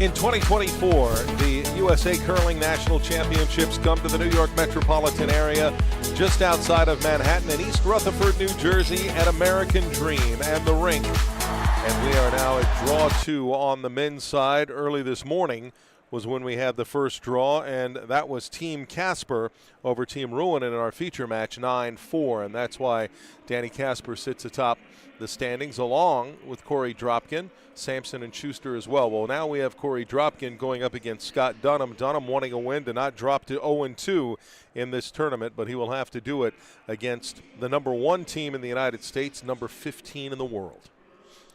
In 2024, the USA Curling National Championships come to the New York metropolitan area, just outside of Manhattan in East Rutherford, New Jersey, at American Dream and the Rink. And we are now at draw 2 on the men's side. Early this morning was when we had the first draw, and that was Team Casper over Team Ruin in our feature match 9-4, and that's why Danny Casper sits atop the standings along with Korey Dropkin, Sampson, and Schuster as well. Well, now we have Korey Dropkin going up against Scott Dunnam. Dunnam wanting a win to not drop to 0-2 in this tournament, but he will have to do it against the number 1 team in the United States, number 15 in the world.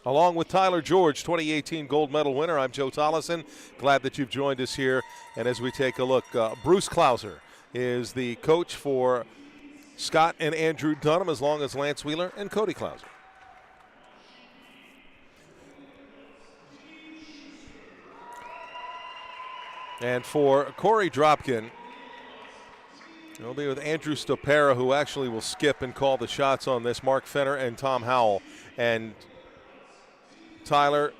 Along with Tyler George, 2018 gold medal winner, I'm Joe Tollison. Glad that you've joined us here. And as we take a look, Bruce Klauser is the coach for Scott and Andrew Dunnam, as long as Lance Wheeler and Cody Klauser. And for Korey Dropkin, it'll be with Andrew Stopera, who actually will skip and call the shots on this, Mark Fenner and Tom Howell. And Tyler,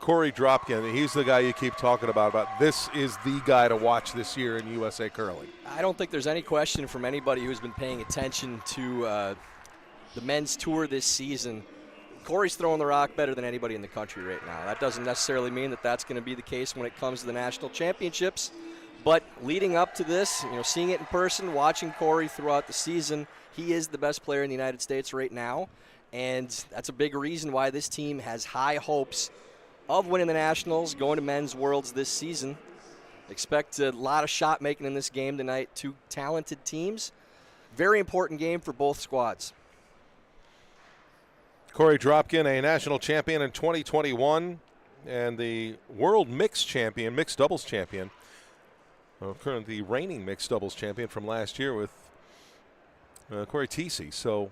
Korey Dropkin, he's the guy you keep talking about this is the guy to watch this year in USA Curling. I don't think there's any question from anybody who's been paying attention to the men's tour this season. Korey's throwing the rock better than anybody in the country right now. That doesn't necessarily mean that that's going to be the case when it comes to the national championships. But leading up to this, seeing it in person, watching Korey throughout the season, he is the best player in the United States right now. And that's a big reason why this team has high hopes of winning the Nationals, going to Men's Worlds this season. Expect a lot of shot making in this game tonight. 2 talented teams. Very important game for both squads. Korey Dropkin, a national champion in 2021, and the world mixed champion, mixed doubles champion. Currently reigning mixed doubles champion from last year with Corey Tisi.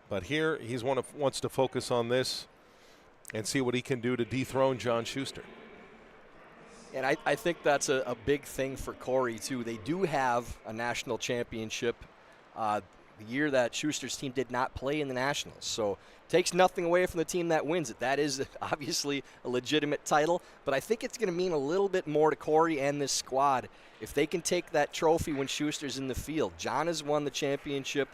But here he's wants to focus on this and see what he can do to dethrone John Schuster. And I think that's a big thing for Korey, too. They do have a national championship the year that Schuster's team did not play in the Nationals. So takes nothing away from the team that wins it. That is obviously a legitimate title, but I think it's going to mean a little bit more to Korey and this squad if they can take that trophy when Schuster's in the field. John has won the championship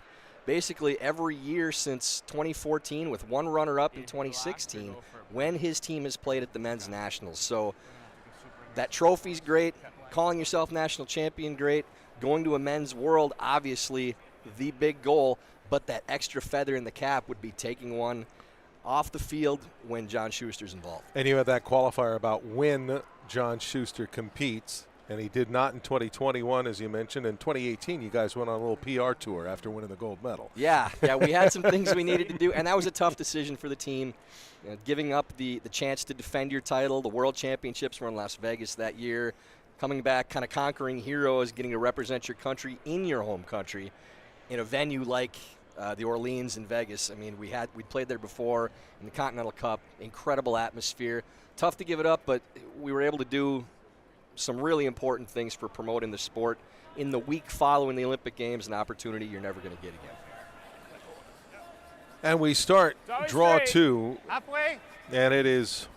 basically every year since 2014, with one runner-up in 2016 when his team has played at the Men's Nationals. So that trophy's great, calling yourself national champion great, going to a Men's World, obviously the big goal, but that extra feather in the cap would be taking one off the field when John Schuster's involved. And you have that qualifier about when John Schuster competes, and he did not in 2021, as you mentioned. In 2018, you guys went on a little PR tour after winning the gold medal. Yeah, we had some things we needed to do, and that was a tough decision for the team. Giving up the chance to defend your title. The World Championships were in Las Vegas that year. Coming back, kind of conquering heroes, getting to represent your country in your home country in a venue like the Orleans in Vegas. I mean, we played there before in the Continental Cup. Incredible atmosphere. Tough to give it up, but we were able to do some really important things for promoting the sport in the week following the Olympic Games, an opportunity you're never going to get again. And we start draw 2, and it is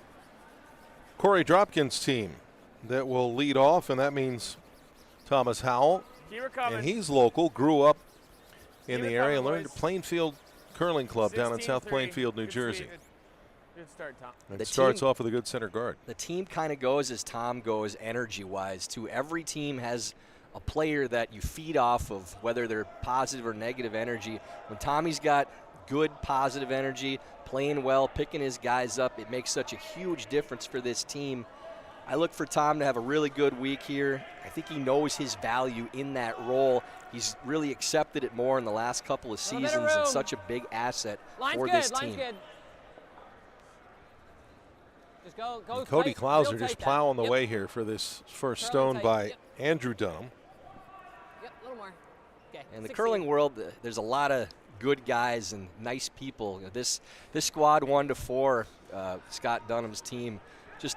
Korey Dropkin's team that will lead off, and that means Thomas Howell. And he's local, grew up in the area, learned at Plainfield Curling Club down in South Plainfield, New Jersey. Good start, Tom. And starts off with a good center guard. The team kind of goes as Tom goes energy-wise, too. Every team has a player that you feed off of, whether they're positive or negative energy. When Tommy's got good positive energy, playing well, picking his guys up, it makes such a huge difference for this team. I look for Tom to have a really good week here. I think he knows his value in that role. He's really accepted it more in the last couple of seasons and such a big asset for this team. Line's good. Just go Cody tight, Klauser real just tight plowing down. the way here for this first stone tight. by Yep. Andrew Dunnam. Yep, a little more. Okay. In the 16. curling world, there's a lot of good guys and nice people. This squad 1 to 4, Scott Dunnam's team, just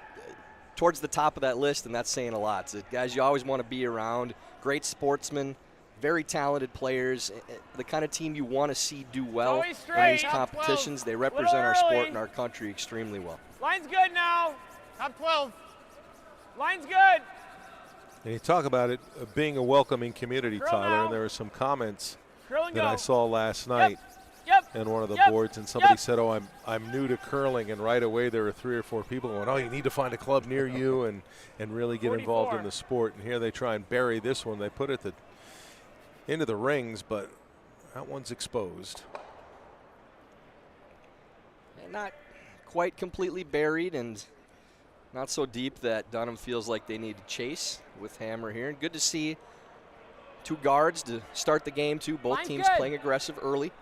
towards the top of that list, and that's saying a lot. So guys you always want to be around, great sportsmen, very talented players, the kind of team you want to see do well in these competitions. They represent our sport and our country extremely well. Line's good now. Top 12. Line's good. And you talk about it being a welcoming community, Curl Tyler, now. and there were some comments Curl and that go. I saw last night Yep. in one of the Yep. boards, and somebody Yep. said, "Oh, I'm new to curling," and right away there were 3 or 4 people going, "Oh, you need to find a club near you and really get involved 44. in the sport." And here they try and bury this one. They put it into the rings, but that one's exposed. And not quite completely buried and not so deep that Dunnam feels like they need to chase with Hammer here. And good to see 2 guards to start the game, too. Both Line's teams good. playing aggressive early.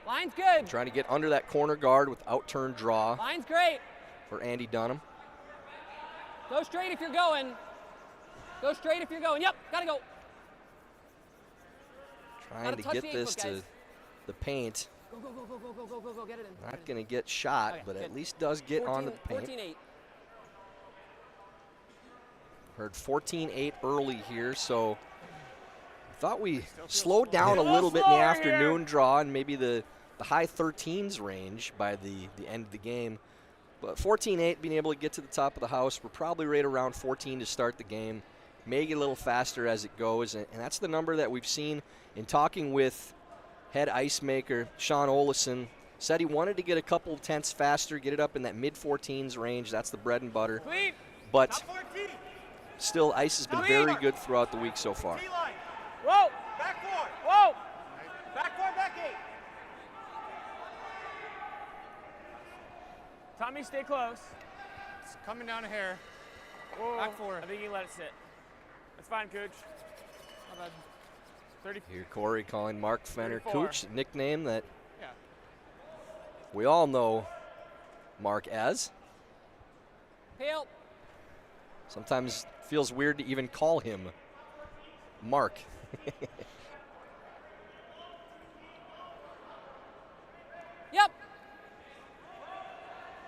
Line's good. Trying to get under that corner guard with out-turn draw Line's great. for Andy Dunnam. Go straight if you're going. Go straight if you're going. Yep, gotta go. Trying Gotta to touch get the 8 this foot, to guys. the paint. Go, get it in. Not going to get shot, Okay, but good. at least does get onto the paint. 14-8. Heard 14-8 early here, so thought we slowed down a little bit in the slower afternoon draw and maybe the high 13s range by the end of the game. But 14-8, being able to get to the top of the house, we're probably right around 14 to start the game. May get a little faster as it goes, and that's the number that we've seen in talking with head ice maker Sean Olison. Said he wanted to get a couple of tenths faster, get it up in that mid-14s range. That's the bread and butter. Clean. But Top 14. still, ice has been very good throughout the week so far. T-line. Whoa. Back 4. Whoa. Back 4, back 8. Tommy, stay close. It's coming down a hair. Whoa. Back 4. I think you let it sit. That's fine, Coach. Not bad. 30. Here Corey calling Mark Fenner 34. Cooch, a nickname that Yeah. we all know Mark as. Help. Sometimes feels weird to even call him Mark. Yep.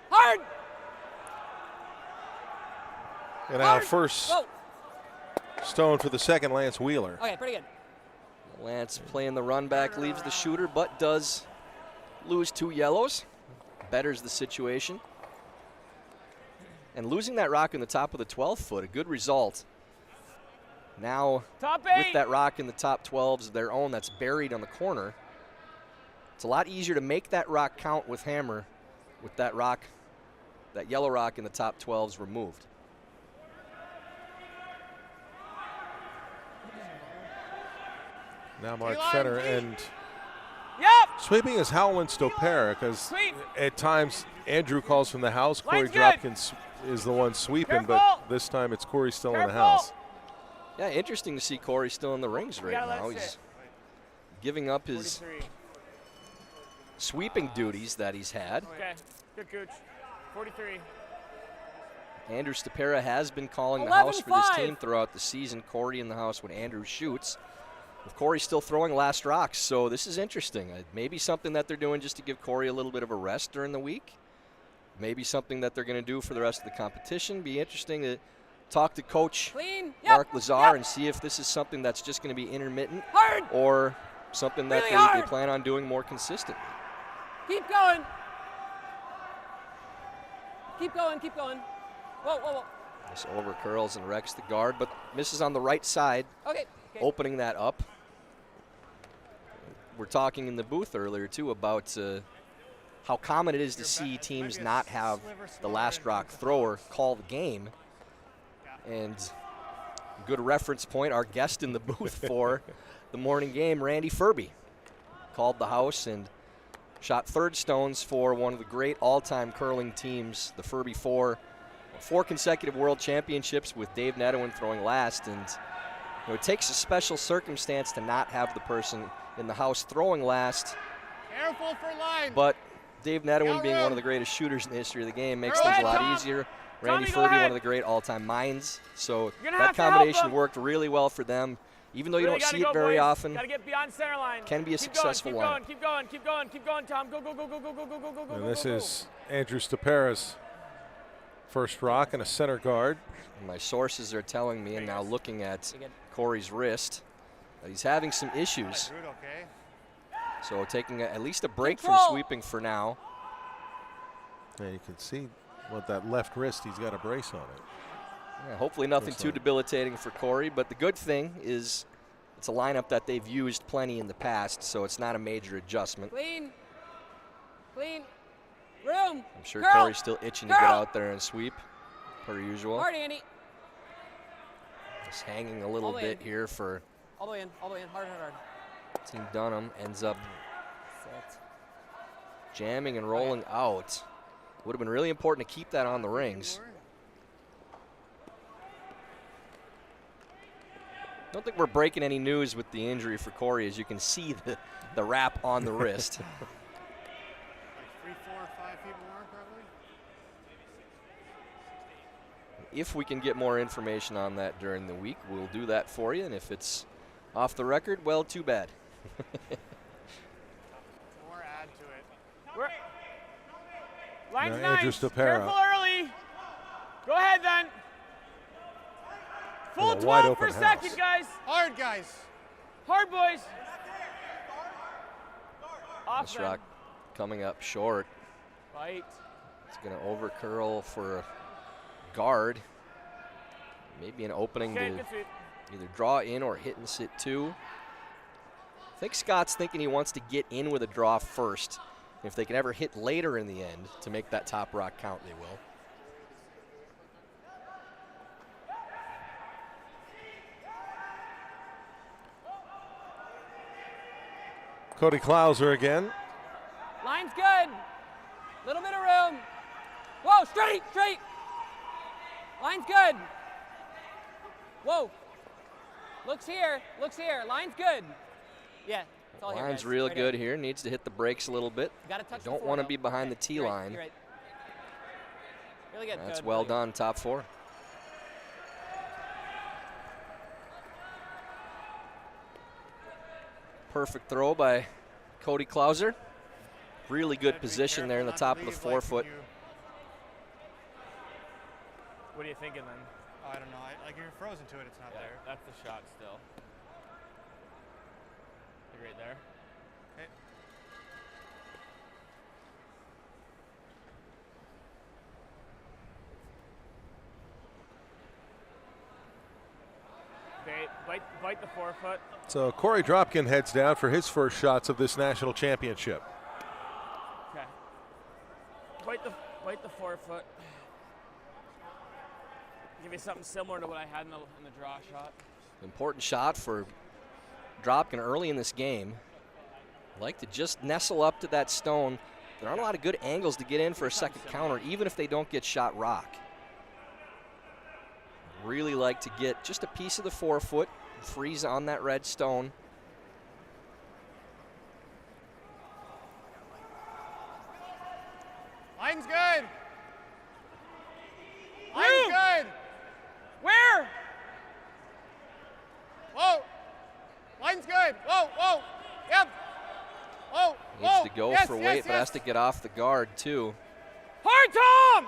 Hard. And our first Whoa. stone for the second, Lance Wheeler. Okay, pretty good. Lance playing the run back, leaves the shooter, but does lose 2 yellows. Betters the situation. And losing that rock in the top of the 12 foot, a good result. Now, Top with 8. that rock in the top 12s of their own that's buried on the corner, it's a lot easier to make that rock count with Hammer with that rock, that yellow rock in the top 12s removed. Now Mark T-line, Fenner, T. and Yep. sweeping is Howland Stopera, because Sweep. at times Andrew calls from the house. Korey Line's good. Dropkin is the one sweeping, but Careful. this time it's Corey still in the Careful. house. Yeah, interesting to see Corey still in the rings right gotta let now. it He's sit. giving up his 43. sweeping duties that he's had. Okay. Good, Coach. 43. Andrew Stopera has been calling the house for this 11-5. team throughout the season. Corey in the house when Andrew shoots. With Corey still throwing last rocks, so this is interesting. Maybe something that they're doing just to give Corey a little bit of a rest during the week. Maybe something that they're going to do for the rest of the competition. Be interesting to talk to Coach Clean. Mark Lazar and see if this is something that's just going to be intermittent Hard. or something that Really they hard. plan on doing more consistently. Keep going. Keep going. Keep going. Whoa, whoa, whoa. This over curls and wrecks the guard, but misses on the right side, Okay. opening that up. We're talking in the booth earlier, too, about how common it is to see teams not have the last rock thrower call the game. And good reference point, our guest in the booth for the morning game, Randy Furby, called the house and shot third stones for one of the great all-time curling teams, the Furby Four consecutive world championships with Dave Nedowin throwing last. And it takes a special circumstance to not have the person in the house throwing last. Careful for line. But Dave Nedowin being one of the greatest shooters in the history of the game makes things a lot easier. Randy Furby, one of the great all-time minds. So that combination worked really well for them. Even though you don't see it very often, gotta get beyond center line. Can be a successful line. Keep going, Tom. Go, go. And this is Andrew Stapera's first rock and a center guard. My sources are telling me, and now looking at Korey's wrist, that he's having some issues. So taking at least a break from sweeping for now. Yeah, you can see with that left wrist, he's got a brace on it. Yeah, hopefully nothing too debilitating for Korey, but the good thing is it's a lineup that they've used plenty in the past, so it's not a major adjustment. Clean, room. I'm sure Korey's still itching to get out there and sweep, per usual. Hard, Andy. Just hanging a little bit here for all the way in, hard. Team Dunnam. Ends up jamming and rolling out. Would have been really important to keep that on the rings. I don't think we're breaking any news with the injury for Korey, as you can see the wrap on the wrist. Like 3, 4, 5 people more, probably. If we can get more information on that during the week, we'll do that for you. And if it's off the record, well, too bad. Or add to it. Line's Andrew nice. Stapera. Careful early. Go ahead then. Full 12 wide per open second, house. guys. Hard, guys. Hard, boys. Off This then. rock coming up short. Fight. It's going to over curl for a guard. Maybe an opening Okay, to good sweep. either draw in or hit and sit two. I think Scott's thinking he wants to get in with a draw first. If they can ever hit later in the end to make that top rock count, they will. Cody Klauser again. Line's good. Little bit of room. Whoa, straight. Line's good. Whoa. Looks here. Line's good. Yeah, it's all here, Line's guys. real Right good in. here. Needs to hit the brakes a little bit. Gotta touch the Don't floor, want to though. be behind the Okay, tee you're right, line. you're right. Really good. That's good, well really good. done, top four. Perfect throw by Cody Klauser. Really good position there in the top of the 4 foot. What are you thinking then? I don't know. Like you're frozen to it. It's not there. That's the shot still. Like right there. Okay. Okay, bite the 4 foot. So Korey Dropkin heads down for his first shots of this national championship. Okay. Bite the 4 foot. Give me something similar to what I had in the draw shot. Important shot for Dropkin early in this game. Like to just nestle up to that stone. There aren't a lot of good angles to get in for a second counter, even if they don't get shot rock. Really like to get just a piece of the 4 foot, freeze on that red stone. Line's good. Line's good. Where? Whoa. Line's good. Whoa. Yep. Whoa. Needs to go for weight, but has to get off the guard too. Hard, Tom.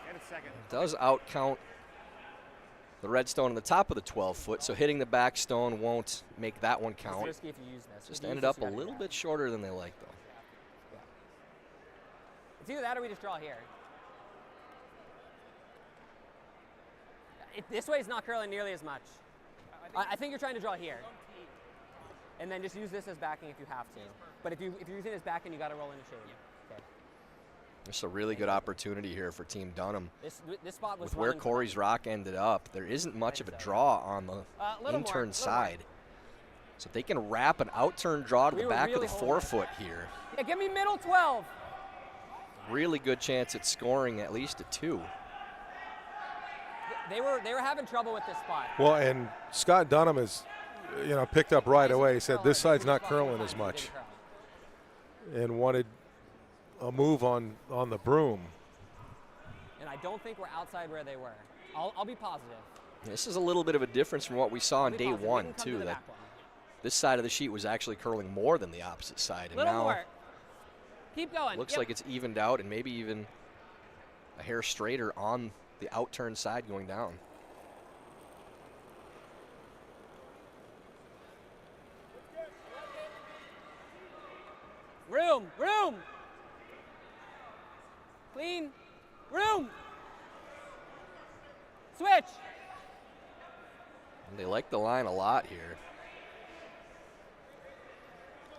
Get a second. Does outcount the red stone on the top of the 12 foot, so hitting the back stone won't make that one count. It's risky if you use this. Just ended up a little bit shorter than they like though. Yeah. It's either that or we just draw here. This way is not curling nearly as much. I think you're trying to draw here. And then just use this as backing if you have to. But if you're using it as backing, you got to roll in the shade. Okay. It's a really good opportunity here for Team Dunham. This spot was with where Korey's rock ended up, there isn't much of a draw on the in-turn side. So if they can wrap an out-turn draw to the back of the forefoot here. Yeah, give me middle 12. Really good chance at scoring at least a 2. They were having trouble with this spot. Well, and Scott Dunnam is, picked up right away. He said this side's not curling as much, and wanted a move on the broom. And I don't think we're outside where they were. I'll be positive. This is a little bit of a difference from what we saw on day 1 too. That this side of the sheet was actually curling more than the opposite side, and now more. Keep going. Looks like it's evened out, and maybe even a hair straighter on the out-turn side going down. Room. Clean. Room. Switch. And they like the line a lot here.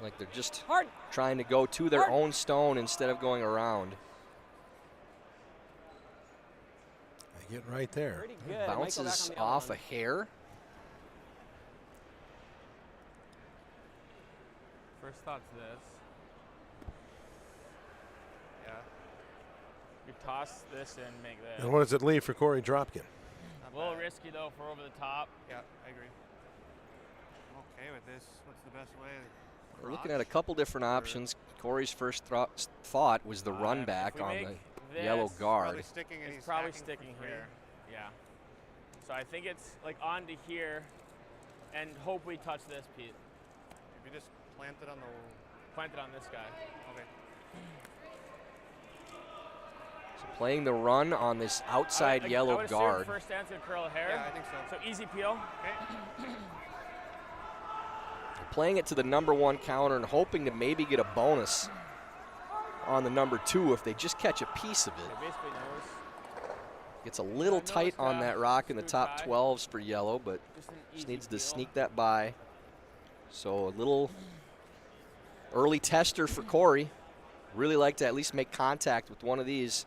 Like they're just trying to go to their own stone instead of going around. They get right there. Pretty good. Bounces off a hair. First thought's this. Yeah. You toss this and make this. And what does it leave for Korey Dropkin? A little risky though for over the top. Yeah, I agree. I'm okay with this. What's the best way? We're looking at a couple different options. Korey's first thought was the run back on the yellow guard. It's probably sticking here. Yeah. So I think it's like onto here, and hope we touch this, Pete. If you just plant it on this guy. Okay. So playing the run on this outside yellow guard. First stance and curl hair. Yeah, I think so. So easy peel. Okay. Playing it to the number 1 counter and hoping to maybe get a bonus on the number 2 if they just catch a piece of it. Basically nose. Gets a little tight on that rock in the top 12s for yellow, but just needs to sneak that by. So a little early tester for Korey. Really like to at least make contact with one of these.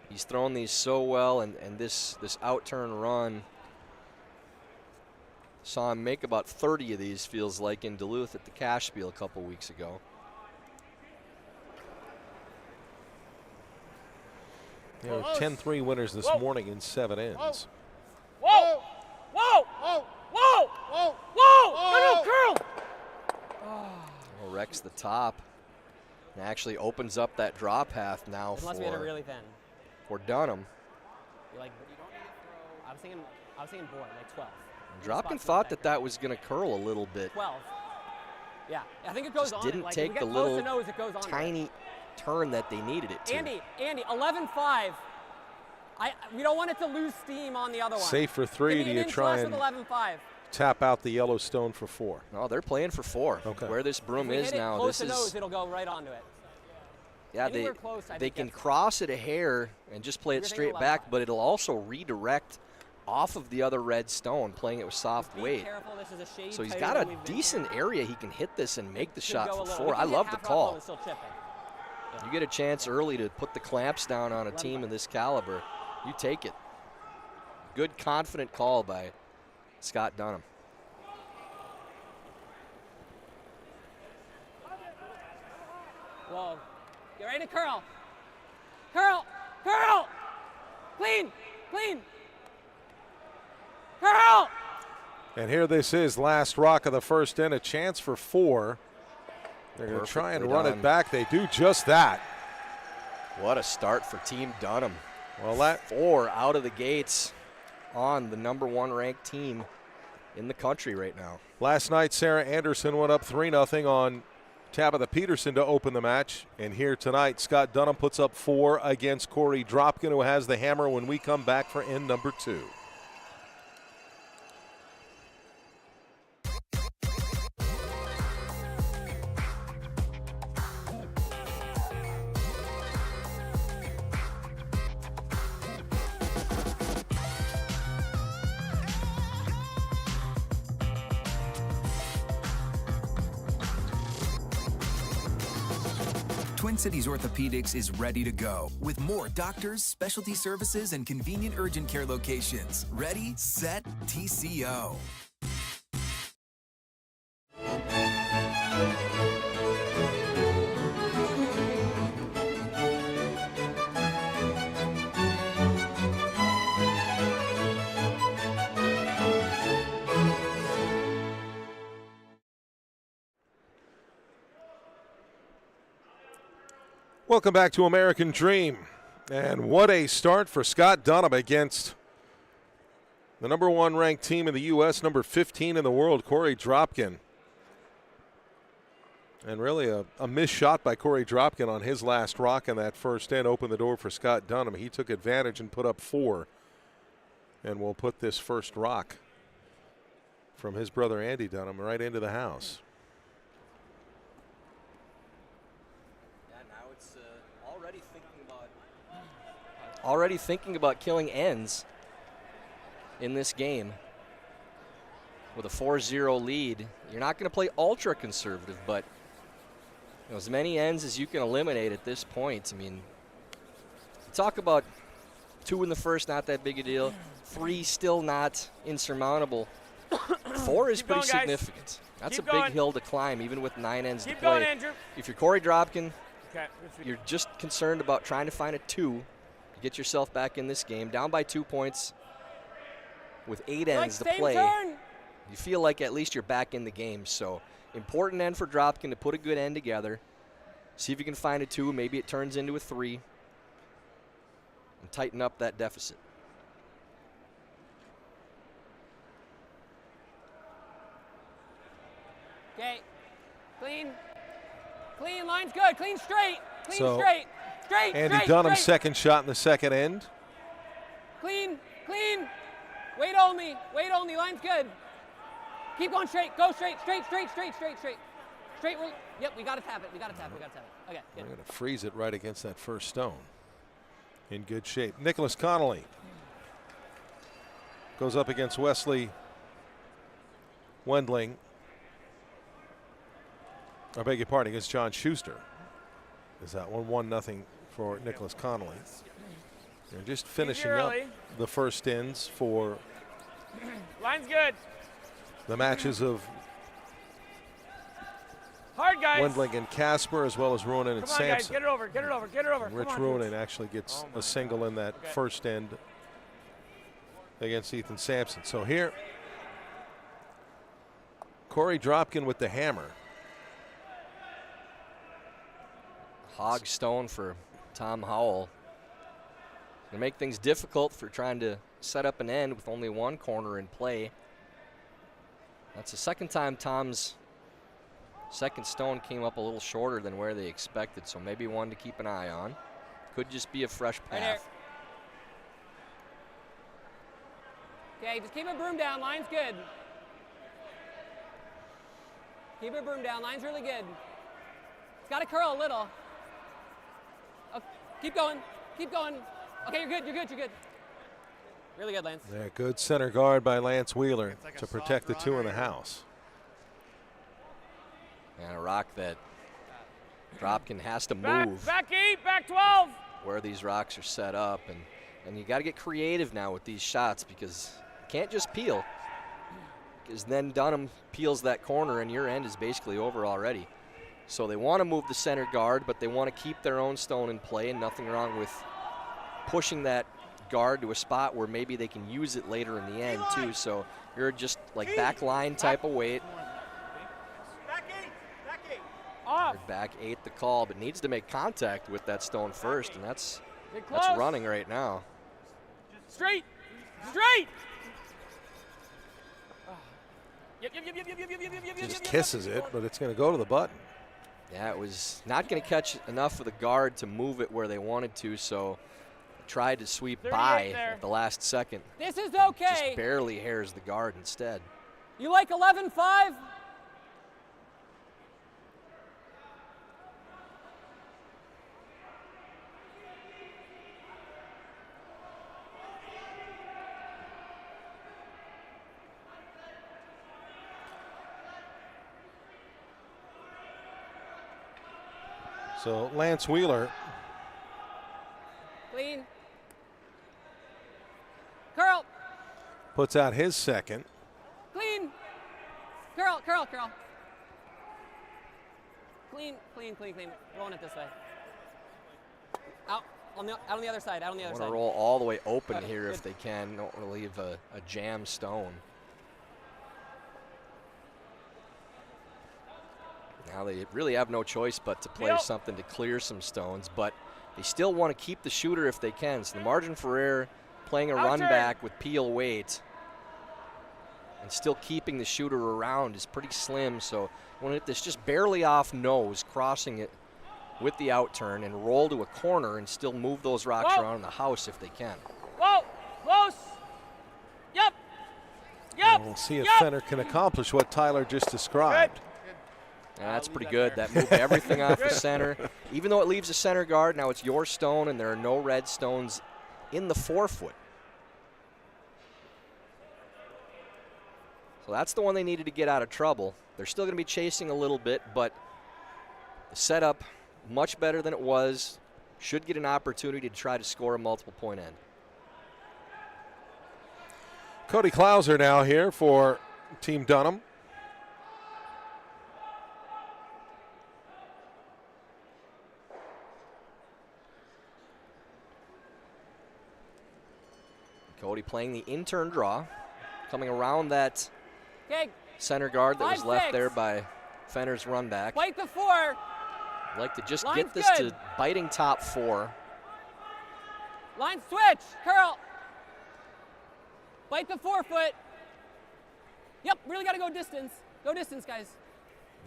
He's thrown these so well, and this out-turn run. Saw him make about 30 of these, feels like, in Duluth at the Cash Spiel a couple weeks ago. There were 10-3 winners this morning in 7 ends. Whoa! Whoa! Whoa! Whoa! Whoa! Whoa! No, curl! Well, wrecks the top. And actually opens up that draw path now Unless we hit it really thin. for Dunnam. Like, I was thinking board, like 12. Dropkin thought that was going to curl a little bit. 12. Yeah, I think it goes on. Didn't like, take if the we get close little to nose, it goes on tiny turn that they needed it to. Andy, 11-5. We don't want it to lose steam on the other one. Safe for 3. Do you try and 11-5. tap out the Yellowstone for 4? No, they're playing for 4. Okay. Where this broom If we is hit it now, close this to is. nose, it'll go right onto it. Yeah, Anywhere close, I they think can that's cross it a hair and just play it straight back, but it'll also redirect off of the other red stone, playing it with soft weight. Careful, this is a shade So he's tighter got than a we've been decent area he can hit this and make the shot for go a 4. little. I love the call. It's still chipping. You get a chance early to put the clamps down on a team of this caliber, you take it. Good, confident call by Scott Dunnam. Whoa. Get ready to curl. Curl. Curl. Clean. Clean. Curl. And here this is, last rock of the first end, a chance for 4. They're going to try and run it back. They do just that. What a start for Team Dunnam. Well, that 4 out of the gates on the number 1 ranked team in the country right now. last night, Sarah Anderson went up 3-0 on Tabitha Peterson to open the match. And here tonight, Scott Dunnam puts up 4 against Korey Dropkin, who has the hammer when we come back for end number 2. Twin Cities Orthopedics is ready to go with more doctors, specialty services, and convenient urgent care locations. Ready, set, TCO. Welcome back to American Dream. And what a start for Scott Dunnam against the number 1 ranked team in the U.S., number 15 in the world, Korey Dropkin. And really a missed shot by Korey Dropkin on his last rock in that first end opened the door for Scott Dunnam. He took advantage and put up 4. And will put this first rock from his brother Andy Dunnam right into the house. Already thinking about killing ends in this game. With a 4-0 lead, you're not going to play ultra conservative, but as many ends as you can eliminate at this point. I mean, talk about 2 in the first, not that big a deal. 3 still not insurmountable. 4 is pretty significant. That's a big hill to climb, even with 9 ends to play. If you're Korey Dropkin, you're just concerned about trying to find a 2. Get yourself back in this game, down by 2 points with 8 ends to play. You feel like at least you're back in the game. So important end for Dropkin to put a good end together. See if you can find a 2. Maybe it turns into a 3. And tighten up that deficit. Okay. Clean. Clean. Line's good. Clean straight. Clean straight. Straight, Andy straight, Dunnam's straight. second shot in the second end. Clean, clean. Weight only, line's good. Keep going straight, go straight, straight, straight, straight, straight, straight. Straight, yep, we gotta tap it, we gotta tap it. Okay, good. We're gonna freeze it right against that first stone. In good shape. Nicholas Connolly goes up against Wesley Wendling. I beg your pardon, against John Schuster. Is that 1-0 for Nicholas Connolly. They're just finishing up the first ends for Line's good. the matches of Hard, guys. Wendling and Casper, as well as Ruonen and Come on, guys. Sampson. Get it over, get it over, get it over. And Rich Come on, Ruonen actually gets a single in that first end against Ethan Sampson. So here, Korey Dropkin with the hammer. Hog stone for Tom Howell. Gonna make things difficult for trying to set up an end with only 1 corner in play. That's the second time Tom's second stone came up a little shorter than where they expected, so maybe one to keep an eye on. Could just be a fresh path. Okay, just keep it broom down, line's good. Keep it broom down, line's really good. It's gotta curl a little. Oh, keep going, keep going. Okay, you're good, you're good, you're good. Really good, Lance. Yeah, good center guard by Lance Wheeler to protect the 2 in the house. And a rock that Dropkin has to move. Back 8, back 12. Where these rocks are set up, and you got to get creative now with these shots because you can't just peel. Because then Dunnam peels that corner and your end is basically over already. So they want to move the center guard, but they want to keep their own stone in play, and nothing wrong with pushing that guard to a spot where maybe they can use it later in the end too. So you're just like back line type of weight. Back 8, back 8. Off. You're back 8 the call, but needs to make contact with that stone first, and that's running right now. Straight, straight. Yep, yep, yep, yep, yep, yep, yep, yep, yep, Just kisses it, but it's going to go to the button. Yeah, it was not going to catch enough of the guard to move it where they wanted to, so tried to sweep by at the last second. This is okay. Just barely hairs the guard instead. You like 11-5? So Lance Wheeler Clean. Curl. puts out his second. Clean. Curl, curl, curl. Clean, clean, clean, clean. Rolling it this way. Out on the other side. Out on the other Want side. to roll all the way open Okay, here good. if they can. Don't want to leave a jam stone. Now they really have no choice but to play something to clear some stones, but they still want to keep the shooter if they can. So the margin for error, playing a run back with peel weight and still keeping the shooter around is pretty slim. So you want to hit this just barely off nose, crossing it with the out turn and roll to a corner and still move those rocks around in the house if they can. Whoa, close. Yep. Yep. We'll see if Fenner can accomplish what Tyler just described. And that's pretty good. That moved everything off the center. Even though it leaves a center guard, now it's your stone, and there are no red stones in the 4-foot. So that's the one they needed to get out of trouble. They're still going to be chasing a little bit, but the setup much better than it was. Should get an opportunity to try to score a multiple-point end. Cody Klauser now here for Team Dunnam. Cody playing the in-turn draw, coming around that Okay. center guard that was 5-6. left there by Fenner's run back. Fight the 4. Like to just Line's get this good. to biting top 4. Line switch. Curl. Bite the 4-foot. Yep, really got to go distance. Go distance, guys.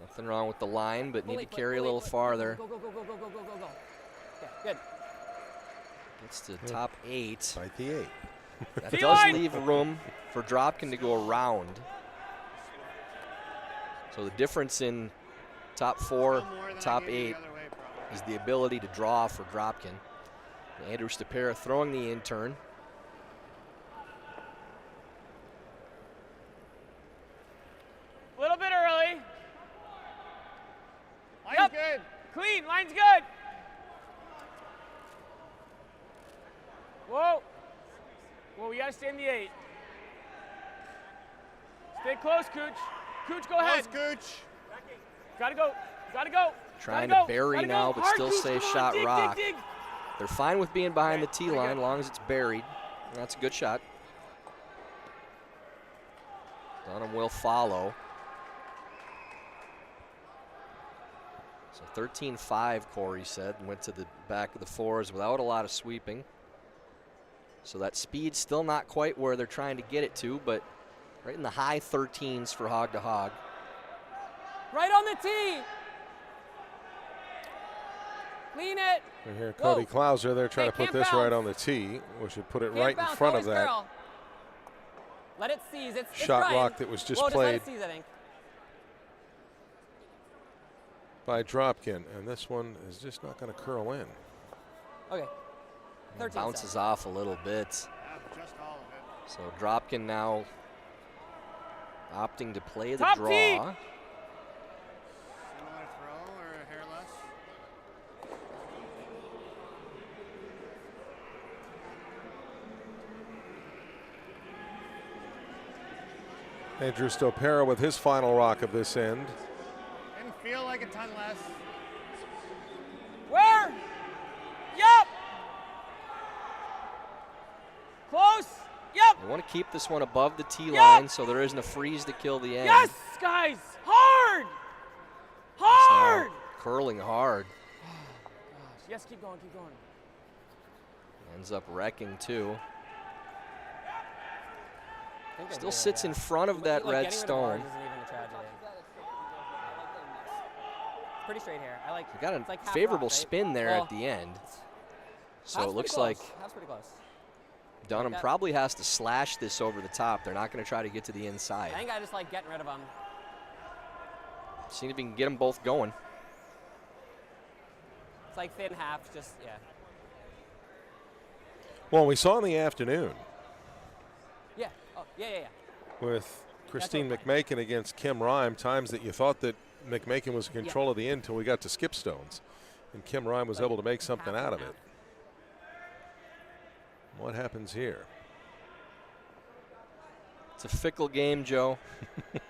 Nothing wrong with the line, but need Fully to foot, carry a fully little foot. farther. Go, go, go, go, go, go, go, go, go. Okay, good. Gets to top 8. By the 8. That T does line. leave room for Dropkin to go around. So the difference in top 4, top 8 is the ability to draw for Dropkin. Andrew Stapera throwing the in-turn. A little bit early. Line's good. Clean. Line's good. Whoa. Whoa, we got to stay in the 8. Stay close, Cooch. Cooch, go ahead. Cooch. Gotta go. Gotta go. Trying Gotta to go. bury Gotta now, go. but Hard, still Cooch, say come on. shot Dig, rock. dig, dig. They're fine with being behind the tee line as long as it's buried. That's a good shot. Dunnam will follow. So 13-5, Korey said, went to the back of the 4s without a lot of sweeping. So that speed's still not quite where they're trying to get it to, but right in the high 13s for hog to hog. Right on the tee. Clean it. We hear Cody Klauser. They're trying Hey, to put can't this right bounce. on the tee. We should put it Can't right in bounce, front of always that curl. Let it seize. It's shot trying. rock that was just Whoa, played Just let it seize, I think. by Dropkin. And this one is just not going to curl in. Okay. 13 Bounces seconds. off a little bit. Just all of it. So Dropkin now opting to play the Top draw. tee. Similar throw or a hair less? Andrew Stopera with his final rock of this end. Didn't feel like a ton less. Where? Yup. Close. Yep. They want to keep this one above the tee line so there isn't a freeze to kill the end. Yes, guys. Hard. It's now Hard. curling hard. Yes, keep going, keep going. Ends up wrecking too. I think I Still do, sits yeah. in front of that Like, red getting rid of stone. ours isn't even a tragedy. Pretty straight here. I like. You got it's a like half favorable rock, right? spin there Well, at the end. So half's it looks pretty like close. Half's pretty close. Dunnam That- probably has to slash this over the top. They're not going to try to get to the inside. I think I just like getting rid of them. See if we can get them both going. It's like thin half, just yeah. Well, we saw in the afternoon Yeah. Oh, yeah, yeah, yeah. with Christine That's McMakin against Kim Rime, times that you thought that McMakin was in control of the end until we got to skip stones. And Kim Ryan was able to make something out of it. What happens here? It's a fickle game, Joe. The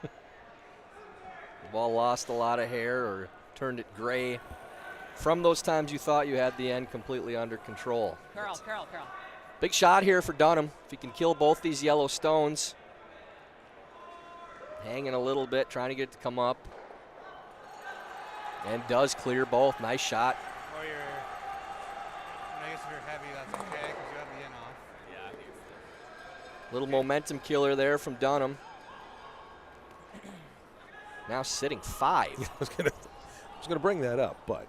ball lost a lot of hair or turned it gray. From those times you thought you had the end completely under control. Curl. Big shot here for Dunnam. If he can kill both these yellow stones. Hanging a little bit, trying to get it to come up. And does clear both. Nice shot. Or you're, I guess if you're heavy, that's okay because you have the in off. Yeah, I think it's Little momentum killer there from Dunnam. Now sitting 5. I was gonna bring that up, but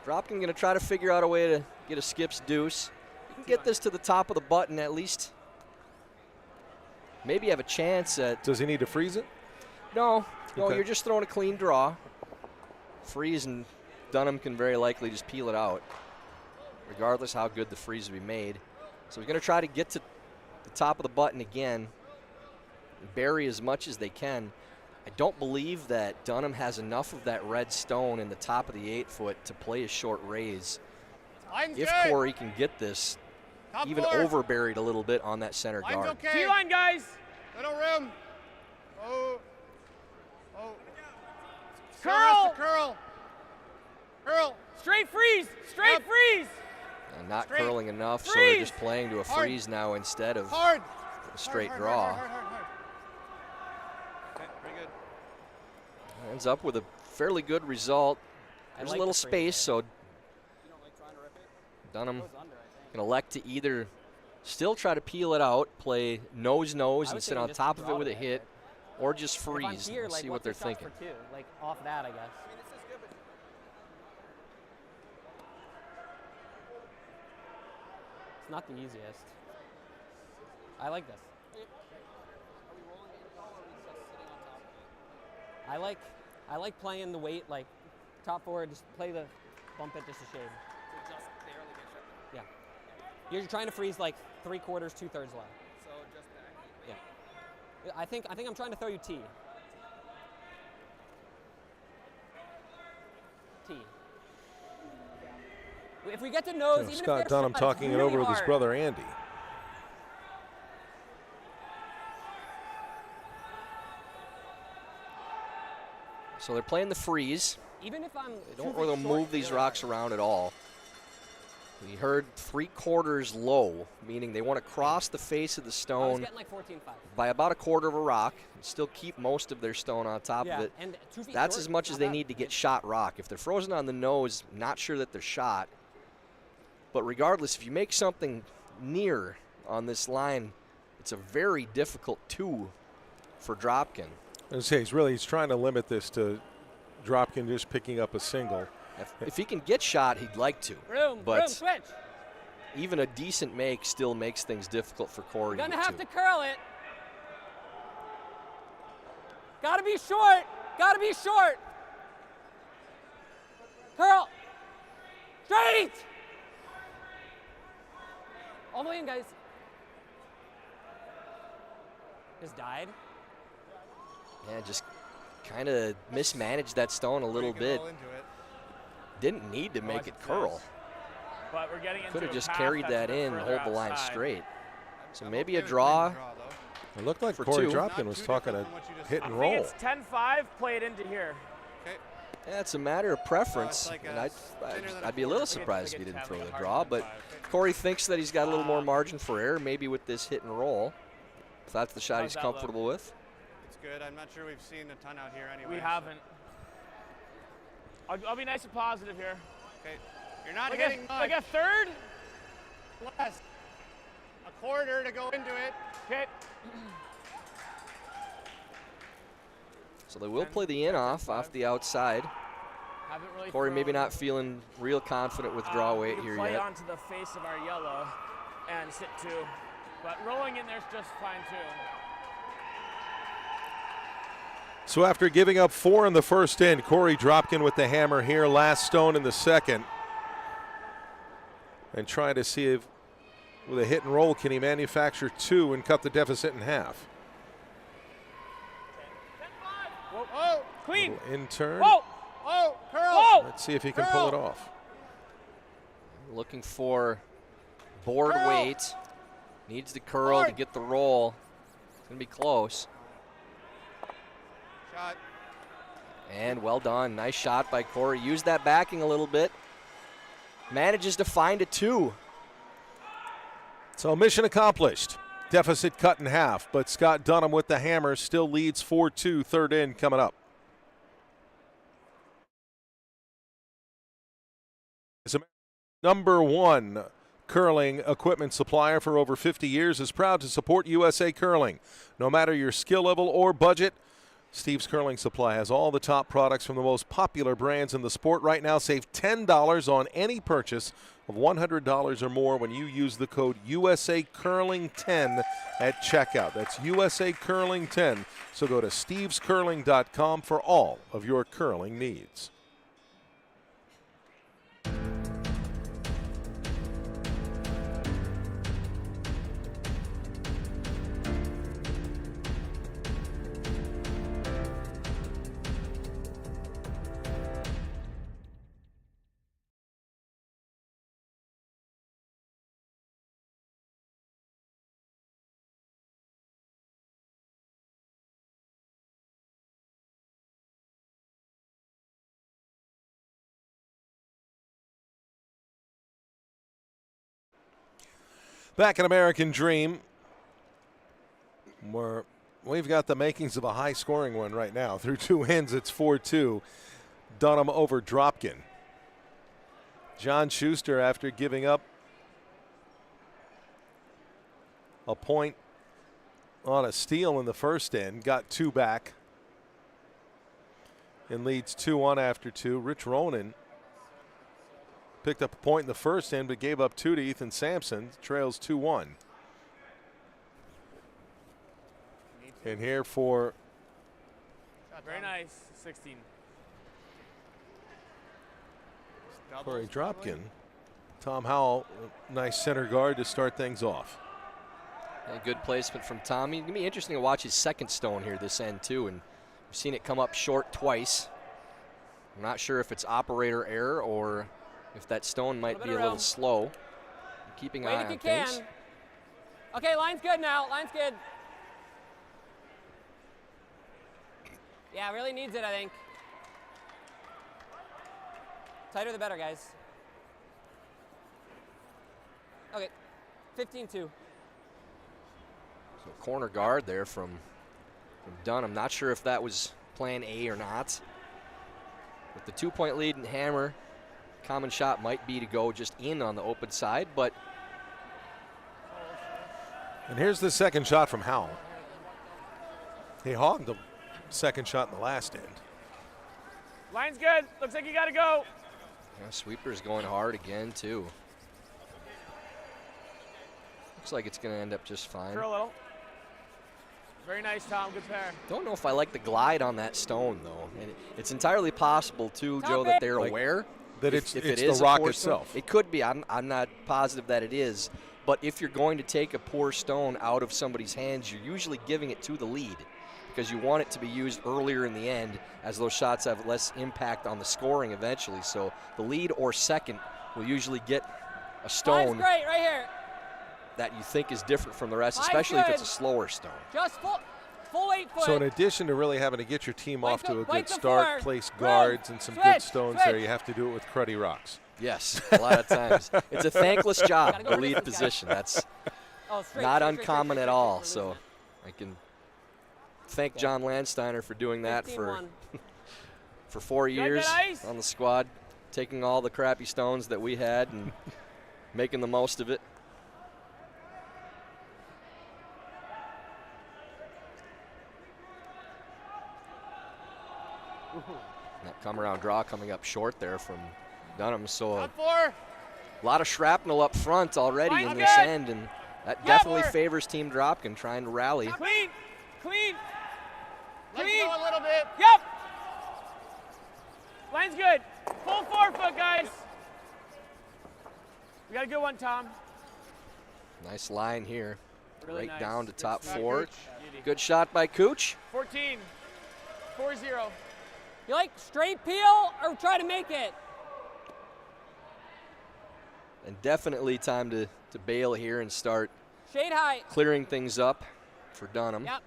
Dropkin going to try to figure out a way to get a skips deuce. You can get this to the top of the button at least. Maybe have a chance at. does he need to freeze it? No, Okay. you're just throwing a clean draw. Freeze and Dunnam can very likely just peel it out, regardless how good the freeze will be made. So he's going to try to get to the top of the button again, bury as much as they can. I don't believe that Dunnam has enough of that red stone in the top of the 8-foot to play a short raise. Line's If good. Korey can get this Top even floor. over buried a little bit on that center Line's guard. okay. T-line, guys. Little room. Oh. Curl. Curl. Curl. Straight freeze. Straight Yep. freeze. And not Straight. curling enough, so they're Freeze. just playing to a Hard. freeze now instead of Hard. a straight Hard, draw. Hard. Okay, pretty good. Ends up with a fairly good result. There's like a little the freeze space, so there. Dunnam can elect to either still try to peel it out, play nose I and was sit thinking on just top of draw it with a it, hit, or just If I'm freeze here, and like, see what what's they're the shots thinking. for 2? Like off that, I guess. It's not the easiest. I like this. I like playing the weight, like top forward, just play the bump it just a shade. Yeah. You're trying to freeze like 3/4, 2/3 low. So just that. Yeah. I think I'm trying to throw you T. T. If we get to nose, even Scott if they're Dunnam shot, talking it's it really over with his hard. brother Andy. So they're playing the freeze. Even if I'm They don't really move these rocks around at all. We heard 3/4 low, meaning they want to cross the face of the I was stone getting like 14.5. by about 1/4 of a rock and still keep most of their stone on top Yeah, of it. and 2 feet That's short, as much not as they bad. need to get shot rock. If they're frozen on the nose, not sure that they're shot. But regardless, if you make something near on this line, it's a very difficult 2 for Dropkin. I was gonna say he's trying to limit this to Dropkin just picking up a single. If he can get shot, he'd like to. Room, But switch. even a decent make still makes things difficult for Korey. Gonna have to curl it. Gotta be short. Gotta be short. Curl. Straight. All the way in, guys. Just died. Yeah, just kind of mismanaged that stone a little You can bit. roll into it. Didn't need to make it curl. But we're getting into Could have a just path carried that's that a bit in and further hold the line outside. straight. So I'm maybe okay a with draw. playing the though. It looked like For Korey 2. Dropkin Not was too talking different a from what you just hit said. and I roll. think it's 10-5. Play it into here. Okay. Yeah, it's a matter of preference. like And a I'd thinner than a be a little quarter. surprised if he Like a didn't 10, throw like a the hard draw, 10-5. but Korey thinks that he's got a little more margin for error, maybe with this hit and roll. If that's the shot How's he's that look? comfortable with. It's good. I'm not sure we've seen a ton out here anyway. We so- haven't. I'll be nice and positive here. Okay. You're not Like hitting much. a third. Less. A quarter to go into it. Okay. So they will play the in off the outside. Haven't really Korey maybe thrown, not feeling real confident with draw weight we here play yet. onto the face of our yellow and sit 2. But rolling in there's just fine too. So after giving up 4 in the first end, Korey Dropkin with the hammer here, last stone in the second. And trying to see if with a hit and roll can he manufacture 2 and cut the deficit in half. Whoa, clean. Little in turn. Whoa, Oh, curl. whoa. Go! Let's see if he can pull it off. Looking for board weight. Needs the curl to get the roll. It's going to be close. Shot. And well done. Nice shot by Korey. Used that backing a little bit. Manages to find a 2. So mission accomplished. Deficit cut in half, but Scott Dunnam with the hammer still leads 4-2. Third in coming up. Number 1 curling equipment supplier for over 50 years is proud to support USA Curling. No matter your skill level or budget, Steve's Curling Supply has all the top products from the most popular brands in the sport. Right now, save $10 on any purchase of $100 or more when you use the code USA Curling 10 at checkout. That's USA Curling 10. So go to stevescurling.com for all of your curling needs. Back in American Dream, where we've got the makings of a high-scoring one right now. Through 2 ends, it's 4-2. Dunnam over Dropkin. John Schuster, after giving up a point on a steal in the first end, got 2 back and leads 2-1 after 2. Rich Ronan picked up a point in the first end, but gave up 2 to Ethan Sampson. Trails 2-1. And here for Very nice. 16. Korey Dropkin. Tom Howell, nice center guard to start things off. And good placement from Tommy. It's going to be interesting to watch his second stone here this end, too. And we've seen it come up short twice. I'm not sure if it's operator error or if that stone might be a little slow. Keeping eye on things. Okay, line's good now. Line's good. Yeah, really needs it, I think. Tighter the better, guys. Okay, 15-2. So corner guard there from Dunn. I'm not sure if that was plan A or not. With the 2-point lead and hammer, common shot might be to go just in on the open side, but. And here's the second shot from Howell. He hogged the second shot in the last end. Line's good. Looks like you got to go. Yeah, sweeper's going hard again, too. Looks like it's going to end up just fine. Curl a little. Very nice, Tom. Good pair. Don't know if I like the glide on that stone, though. And it's entirely possible, too, Joe, that they're aware that it's the rock itself. It could be. I'm not positive that it is. But if you're going to take a poor stone out of somebody's hands, you're usually giving it to the lead because you want it to be used earlier in the end as those shots have less impact on the scoring eventually. So the lead or second will usually get a stone great right here. that you think is different from the rest, especially if it's a slower stone. Just full 8 foot. So in addition to really having to get your team off to a good start, place guards and some good stones there, you have to do it with cruddy rocks. Yes, a lot of times. It's a thankless job, the lead position. That's not uncommon at all. So I can thank John Landsteiner for doing that for 4 years on the squad, taking all the crappy stones that we had and making the most of it. That come around draw coming up short there from Dunnam. So a lot of shrapnel up front already in this end, and that definitely favors Team Dropkin trying to rally. Clean. Let's go a little bit. Yep. Line's good. Full 4 foot, guys. We got a good one, Tom. Nice line here. Really right nice. down to Good top shot, 4. Cooch. Good shot by Cooch. 14. 4-0. You like straight peel or try to make it? And definitely time to bail here and start Shade high. clearing things up for Dunnam. Yep.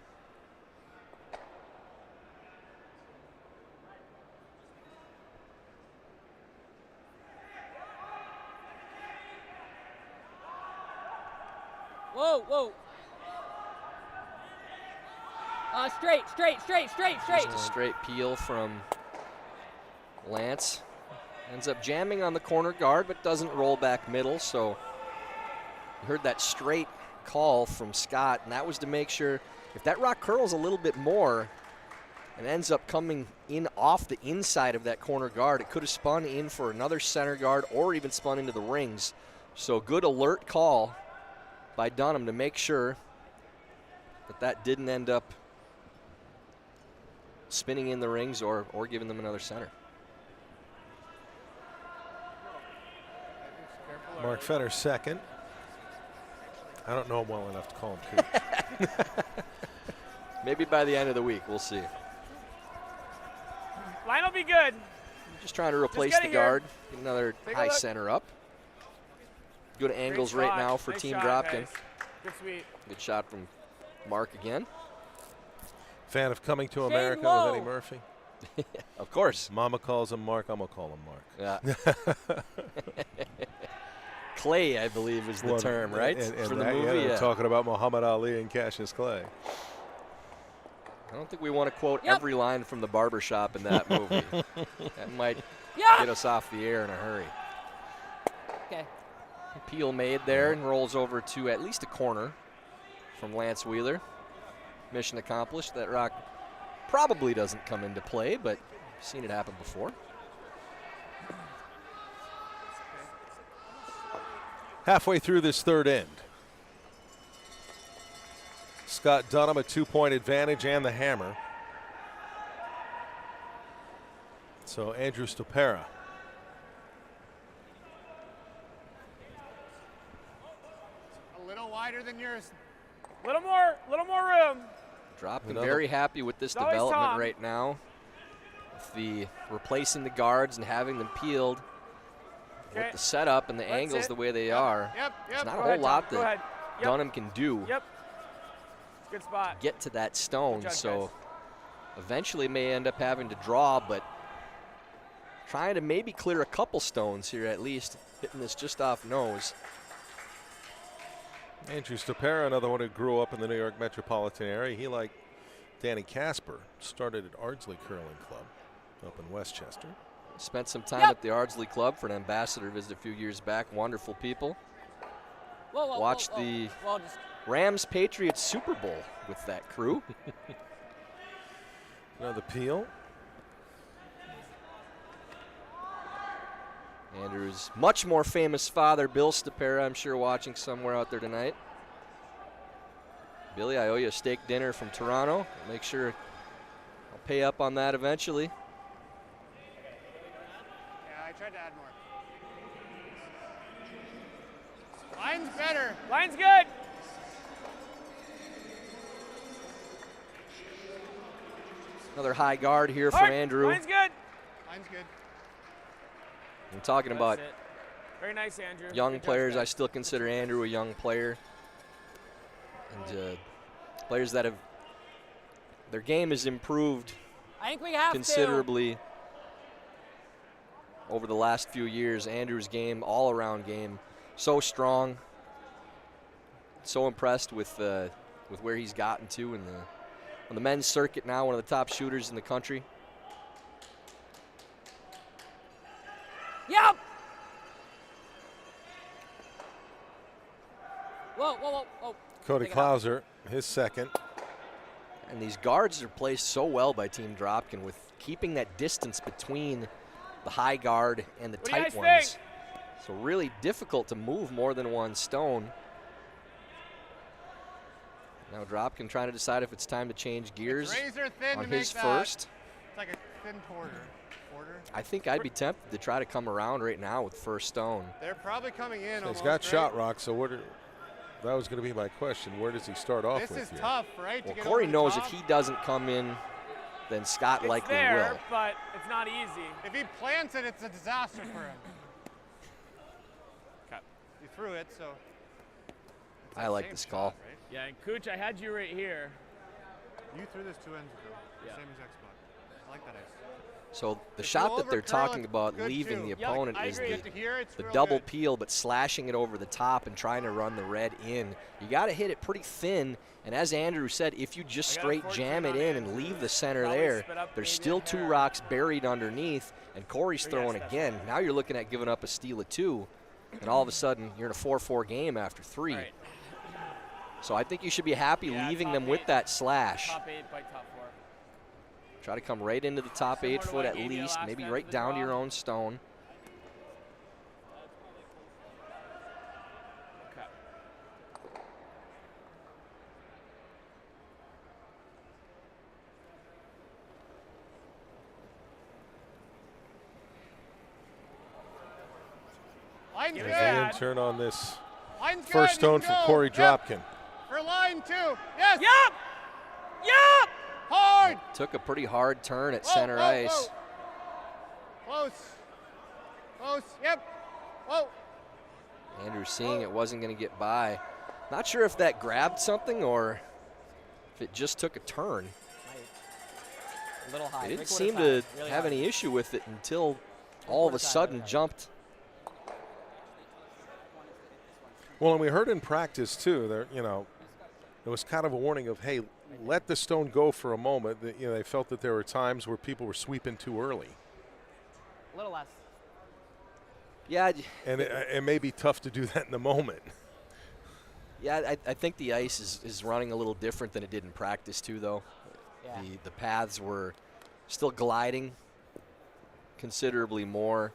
Whoa, whoa. Straight. Just a straight peel from Lance. Ends up jamming on the corner guard, but doesn't roll back middle. So you heard that straight call from Scott, and that was to make sure if that rock curls a little bit more and ends up coming in off the inside of that corner guard, it could have spun in for another center guard or even spun into the rings. So good alert call by Dunnam to make sure that didn't end up spinning in the rings or giving them another center. Mark Fetter's second. I don't know him well enough to call him coach. Maybe by the end of the week, we'll see. Line will be good. Just trying to replace get the it here. guard. Get another Take a high look. center up. Good angles right now for Nice Team shot, Dropkin. guys. Good sweep. Good shot from Mark again. Fan of Coming to Shade America low. with Eddie Murphy. Of course. Mama calls him Mark, I'm going to call him Mark. Yeah. Clay, I believe, is the Well, term, right? and for the that, movie. yeah, Yeah. talking about Muhammad Ali and Cassius Clay. I don't think we want to quote Yep. every line from the barbershop in that movie. That might Yeah. get us off the air in a hurry. Okay. Peel made there and rolls over to at least a corner from Lance Wheeler. Mission accomplished. That rock probably doesn't come into play, but I've seen it happen before. Halfway through this third end. Scott Dunnam a 2-point advantage and the hammer. So Andrew Stopera. A little wider than yours. Little more room. Dropkin Another- very happy with this It's always development Tom. right now. With the replacing the guards and having them peeled. Okay. With the setup and the That's angles it. the way they are. Yep. There's not Go a ahead, whole lot Tom. Go that ahead. Yep. Dunnam can do. Yep. Good spot. Get to that stone, Good job, so guys. eventually may end up having to draw, but trying to maybe clear a couple stones here at least, hitting this just off nose. Andrew Stopera, another one who grew up in the New York metropolitan area. He, like Danny Casper, started at Ardsley Curling Club up in Westchester. Spent some time Yep. at the Ardsley Club for an ambassador visit a few years back. Wonderful people. Whoa, whoa, Watched whoa, whoa. the Well, just Rams Patriots Super Bowl with that crew. Another peel. Andrew's much more famous father, Bill Stopera, I'm sure watching somewhere out there tonight. Billy, I owe you a steak dinner from Toronto. Make sure I'll pay up on that eventually. Yeah, I tried to add more. Line's better. Line's good. Another high guard here for Hard. Andrew. Line's good. Line's good. I'm talking about That's it. Very nice, Andrew. young Good job, players. I guys. still consider Andrew a young player. And players that have, their game has improved I think we have considerably over the last few years. Andrew's game, all-around game, so strong. So impressed with where he's gotten to on the men's circuit now, one of the top shooters in the country. to. Yep. Whoa, whoa, whoa, whoa. Cody Take it out. Klauser, his second. And these guards are placed so well by Team Dropkin with keeping that distance between the high guard and the What do you tight guys ones. think? So really difficult to move more than one stone. Now Dropkin trying to decide if it's time to change gears It's razor thin on to make his that. first. It's like a thin quarter. I think I'd be tempted to try to come around right now with first stone. They're probably coming in. So almost, he's got right? shot rock, so that was going to be my question. Where does he start off This with is here? tough, right? Well, to get Corey over the knows top? if he doesn't come in then Scott It's likely there, will. but it's not easy. If he plants it, it's a disaster for him. Okay. He threw it, so. it's I that like same this shot, call. right? Yeah, and Cooch, I had you right here. You threw this 2 ends ago. Yeah. Same exact spot. I like that ice. So the If shot you that they're overcurl talking it, about good leaving too. the Yeah, opponent I is agree. the, Get to here, it's the real double good. peel, but slashing it over the top and trying to run the red in. You got to hit it pretty thin. And as Andrew said, if you just I got a straight 14 jam it on in Andrew. and leave the center Probably there, spit up there's maybe still a 2 hair. rocks buried underneath, and Corey's Or throwing yes, that's again. right. Now you're looking at giving up a steal of 2, and all of a sudden you're in a 4-4 game after 3. Right. So I think you should be happy Yeah, leaving top them with 8. that slash. Top 8 by top 4. Try to come right into the top Similar 8 to foot what I at gave you least, last maybe time right for the down to your draw. own stone. Okay. Line's Give good. it As back. they turn on this Line's good. first You stone can from go. Korey Yep. Dropkin. For line 2. Yes. Yup! Yup! Hard. Took a pretty hard turn at Whoa, center whoa, ice. whoa. Close. Close. Yep. Whoa. Andrew seeing it wasn't going to get by. Not sure if that grabbed something or if it just took a turn. A little high. They didn't Three-quarter seem to side, really have high. any issue with it until all of a Three-quarter side, sudden really high. jumped. Well, and we heard in practice too. There, it was kind of a warning of, hey, let the stone go for a moment. That, they felt that there were times where people were sweeping too early, A little less. Yeah, and it may be tough to do that in the moment. yeah. I think the ice is running a little different than it did in practice too, though. Yeah. The paths were still gliding considerably more.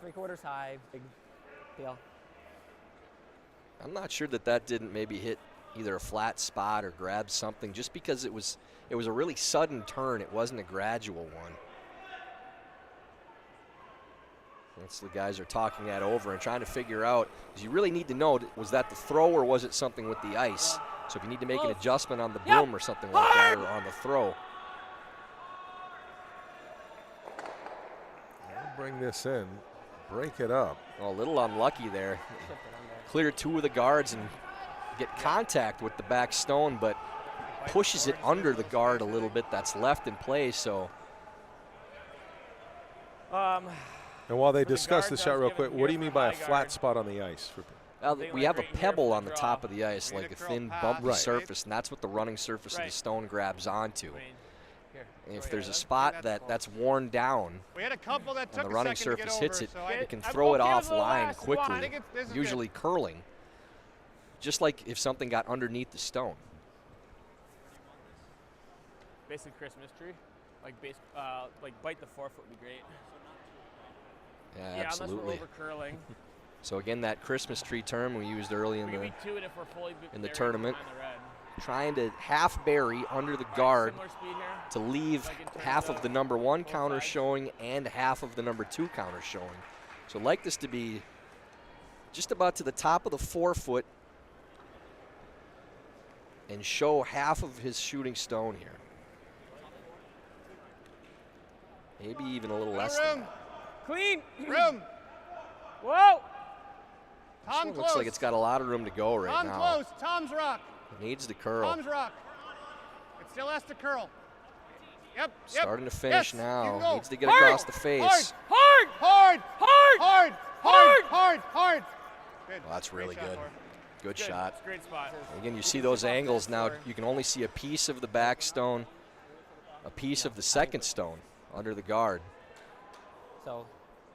Three-quarters high. Big deal. I'm not sure that didn't maybe hit either a flat spot or grab something, just because it was a really sudden turn. It wasn't a gradual one. That's the guys are talking that over and trying to figure out, because you really need to know, was that the throw or was it something with the ice? So if you need to make an adjustment on the broom or something like that, or on the throw. I'll bring this in, break it up. Well, a little unlucky there. Clear 2 of the guards and get contact with the back stone, but pushes it under the guard a little bit that's left in play. So And while they For the discuss the guards, I shot was real giving quick, what do you here mean for by a high flat guard. spot on the ice? we have a right here pebble for on the the draw. top of the ice, We need like a a curl thin path, bumpy Right. surface, and that's what the running surface of Right. the stone grabs onto. Wayne, here. And if Go there's a ahead. spot that's close. that's worn down We had a couple that and took the a running second to get surface over, hits it, so you can I'm throw it okay with off the line last one. quickly, I think this is usually curling, just like if something got underneath the stone. Basic Christmas tree. Like bite the 4 foot would be great. Yeah, absolutely. Unless we're over curling. So again, that Christmas tree term we used early in We can the be 2 it if we're fully in the buried tournament. behind the red. trying to half bury under the All right, guard similar speed here. to leave Like in terms half of the number 1 both counter sides. showing and half of the number 2 counter showing. So like this to be just about to the top of the 4 foot and show half of his shooting stone here. Maybe even a little less than room. that. Clean. Room. Whoa. This Tom one close. looks like it's got a lot of room to go right Tom now. close. Tom's rock. It needs to curl. Tom's rock. It still has to curl. Yep. Starting yep. to finish Yes, you now. can go. Needs to get Hard, across the face. Hard. Hard. Hard. Hard. Hard. Hard. Hard. Hard. Good. Well, that's really Great shot, good. Korey. Good Good. shot. It's a great spot. Again, you see those angles now. You can only see a piece of the back stone, a piece of the second stone under the guard. So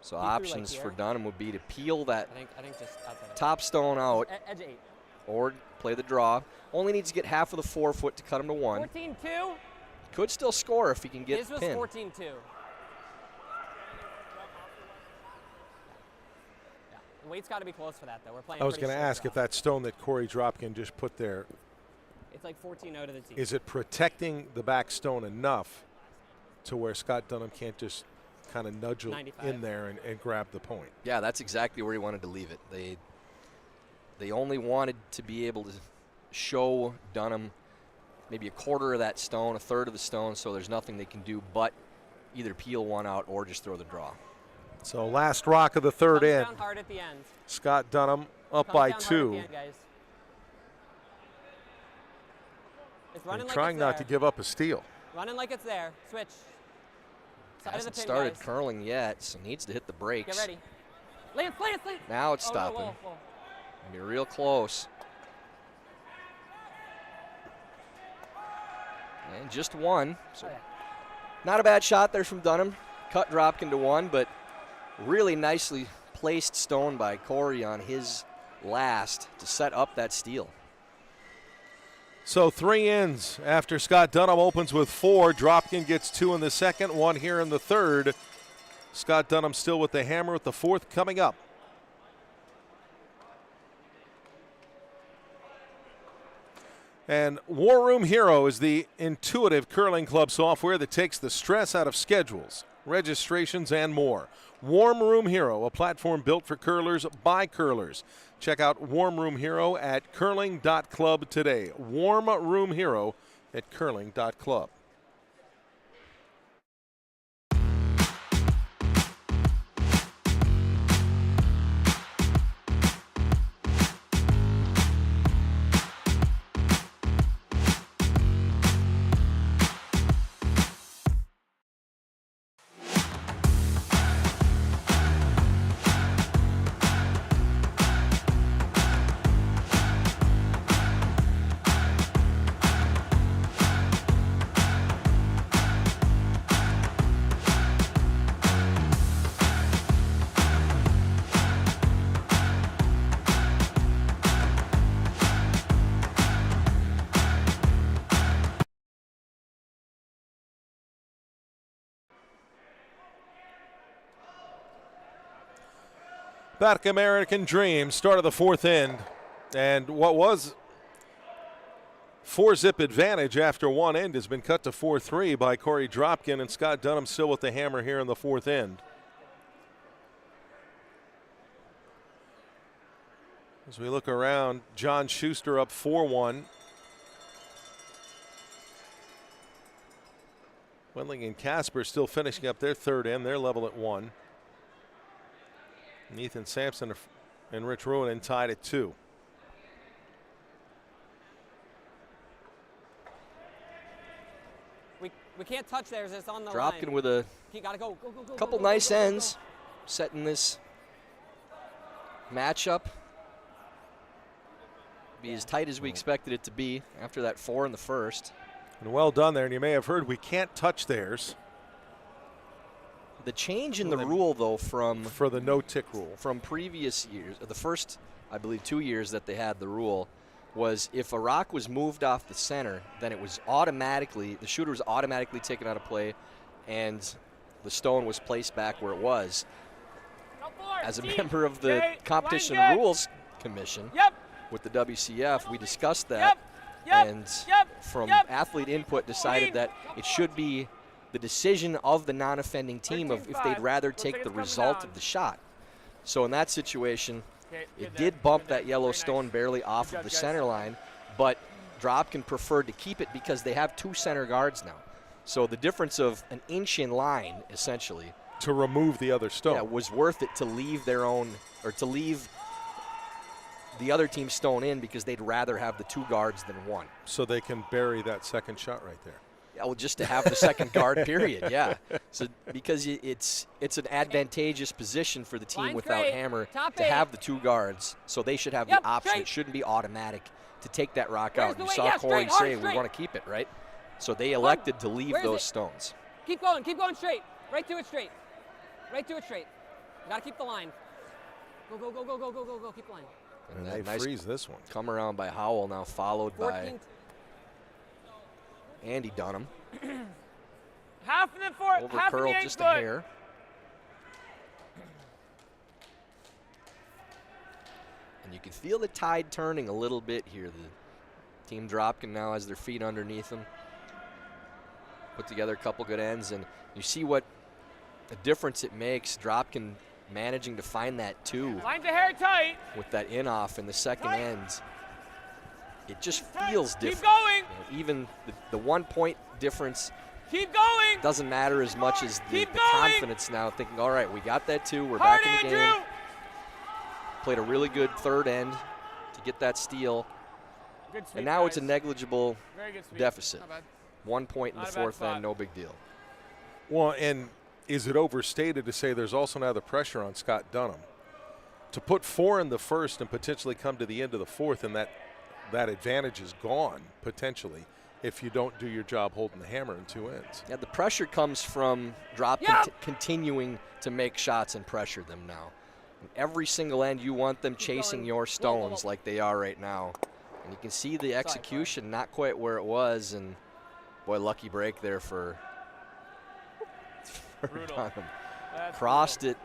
So He threw like options for here. Dunnam would be to peel that I think just outside of top stone out Edge 8. or play the draw. Only needs to get half of the 4 foot to cut him to 1. 14-2. Could still score if he can get This was pinned. 14-2. Yeah. The weight's got to be close for that, though. We're playing. I was pretty going to straight ask if draw. that stone that Korey Dropkin just put there, It's like 14-0 to the team. is it protecting the back stone enough to where Scott Dunnam can't just kind of nudge 95. in there and grab the point? Yeah, that's exactly where he wanted to leave it. They only wanted to be able to show Dunnam maybe a quarter of that stone, a third of the stone, so there's nothing they can do but either peel one out or just throw the draw. So last rock of the third Comes end. down hard at the end. Scott Dunnam up Comes by down hard at 2. the end, guys. It's running And like trying it's not there. to give up a steal. Running like it's there. Switch. Side of the Hasn't pin, started guys. curling yet, so needs to hit the brakes. Get ready. Lance, Lance, Lance. Now it's Oh, whoa, stopping. whoa, whoa. Be real close. And just one. So Oh, yeah. not a bad shot there from Dunnam. Cut Dropkin to 1, but really nicely placed stone by Korey on his last to set up that steal. So 3 ends after Scott Dunnam opens with 4. Dropkin gets 2 in the second, 1 here in the third. Scott Dunnam still with the hammer with the 4th coming up. And War Room Hero is the intuitive curling club software that takes the stress out of schedules, registrations, and more. Warm Room Hero, a platform built for curlers by curlers. Check out Warm Room Hero at curling.club today. Warm Room Hero at curling.club. Back American Dream, start of the 4th end. And what was 4-zip advantage after 1 end has been cut to 4-3 by Korey Dropkin, and Scott Dunnam still with the hammer here in the 4th end. As we look around, John Schuster up 4-1. Wendling and Casper still finishing up their 3rd end. They're level at 1. And Ethan Sampson and Rich Ruinen tied at 2. We can't touch theirs. It's on the Dropkin line. with a You gotta go, go, go, go. couple go, go, nice go, go, go. ends, setting this matchup. Be as tight as we expected it to be after that 4 in the first. And well done there. And you may have heard we can't touch theirs The change in the rule, though, for the no-tick rule. from previous years, the first, I believe, 2 years that they had the rule, was if a rock was moved off the center, then it was automatically, the shooter was automatically taken out of play, and the stone was placed back where it was. As a member of the Competition and Rules Commission with the WCF, we discussed that, and from athlete input decided that it should be the decision of the non-offending team of if they'd rather take the result of the shot. So in that situation, it did bump that yellow stone barely off of the center line, but Dropkin preferred to keep it because they have 2 center guards now. So the difference of an inch in line, essentially, To remove the other stone. yeah, was worth it to leave their own, or to leave the other team's stone in because they'd rather have the 2 guards than 1. So they can bury that second shot right there. Yeah, well, just to have the second guard, period. Yeah. So because it's an advantageous position for the team Line's without great. hammer Top to 8. have the 2 guards. So they should have Yep, the option. straight. It shouldn't be automatic to take that rock Where's out. the You way? saw Yeah, Korey straight, hard, say we straight. want to keep it, right? So they elected to leave Where's those it? stones. Keep going straight. Right to it straight. Right to it straight. Gotta keep the line. Go, go, go, go, go, go, go, go. Keep the line. And that they nice freeze this one. come around by Howell, now followed by 14. Andy Dunnam. Half of the 4, Over half of the curled 8 just a foot. hair. And you can feel the tide turning a little bit here. The team Dropkin now has their feet underneath them. Put together a couple good ends, and you see what a difference it makes. Dropkin managing to find that 2 Line to hair tight. with that in-off in the second Tight. end. it just feels different. Keep going. You know, even the 1 point difference Keep going. doesn't matter as much as the confidence now, thinking, all right, we got that 2, we're Hard, back in the Andrew. game. Played a really good third end to get that steal. Good sweep, And now it's a guys. negligible Very good sweep. deficit. Not bad. 1 point in Not the a bad fourth spot. end, no big deal. Well, and is it overstated to say there's also now the pressure on Scott Dunnam to put 4 in the first and potentially come to the end of the fourth, and that advantage is gone potentially if you don't do your job holding the hammer in 2 ends. Yeah, the pressure comes from Dropkin continuing to make shots and pressure them now. In every single end, you want them chasing your stones like they are right now. And you can see the execution not quite where it was, and boy, lucky break there for Brutal. Dunnam. That's Crossed it,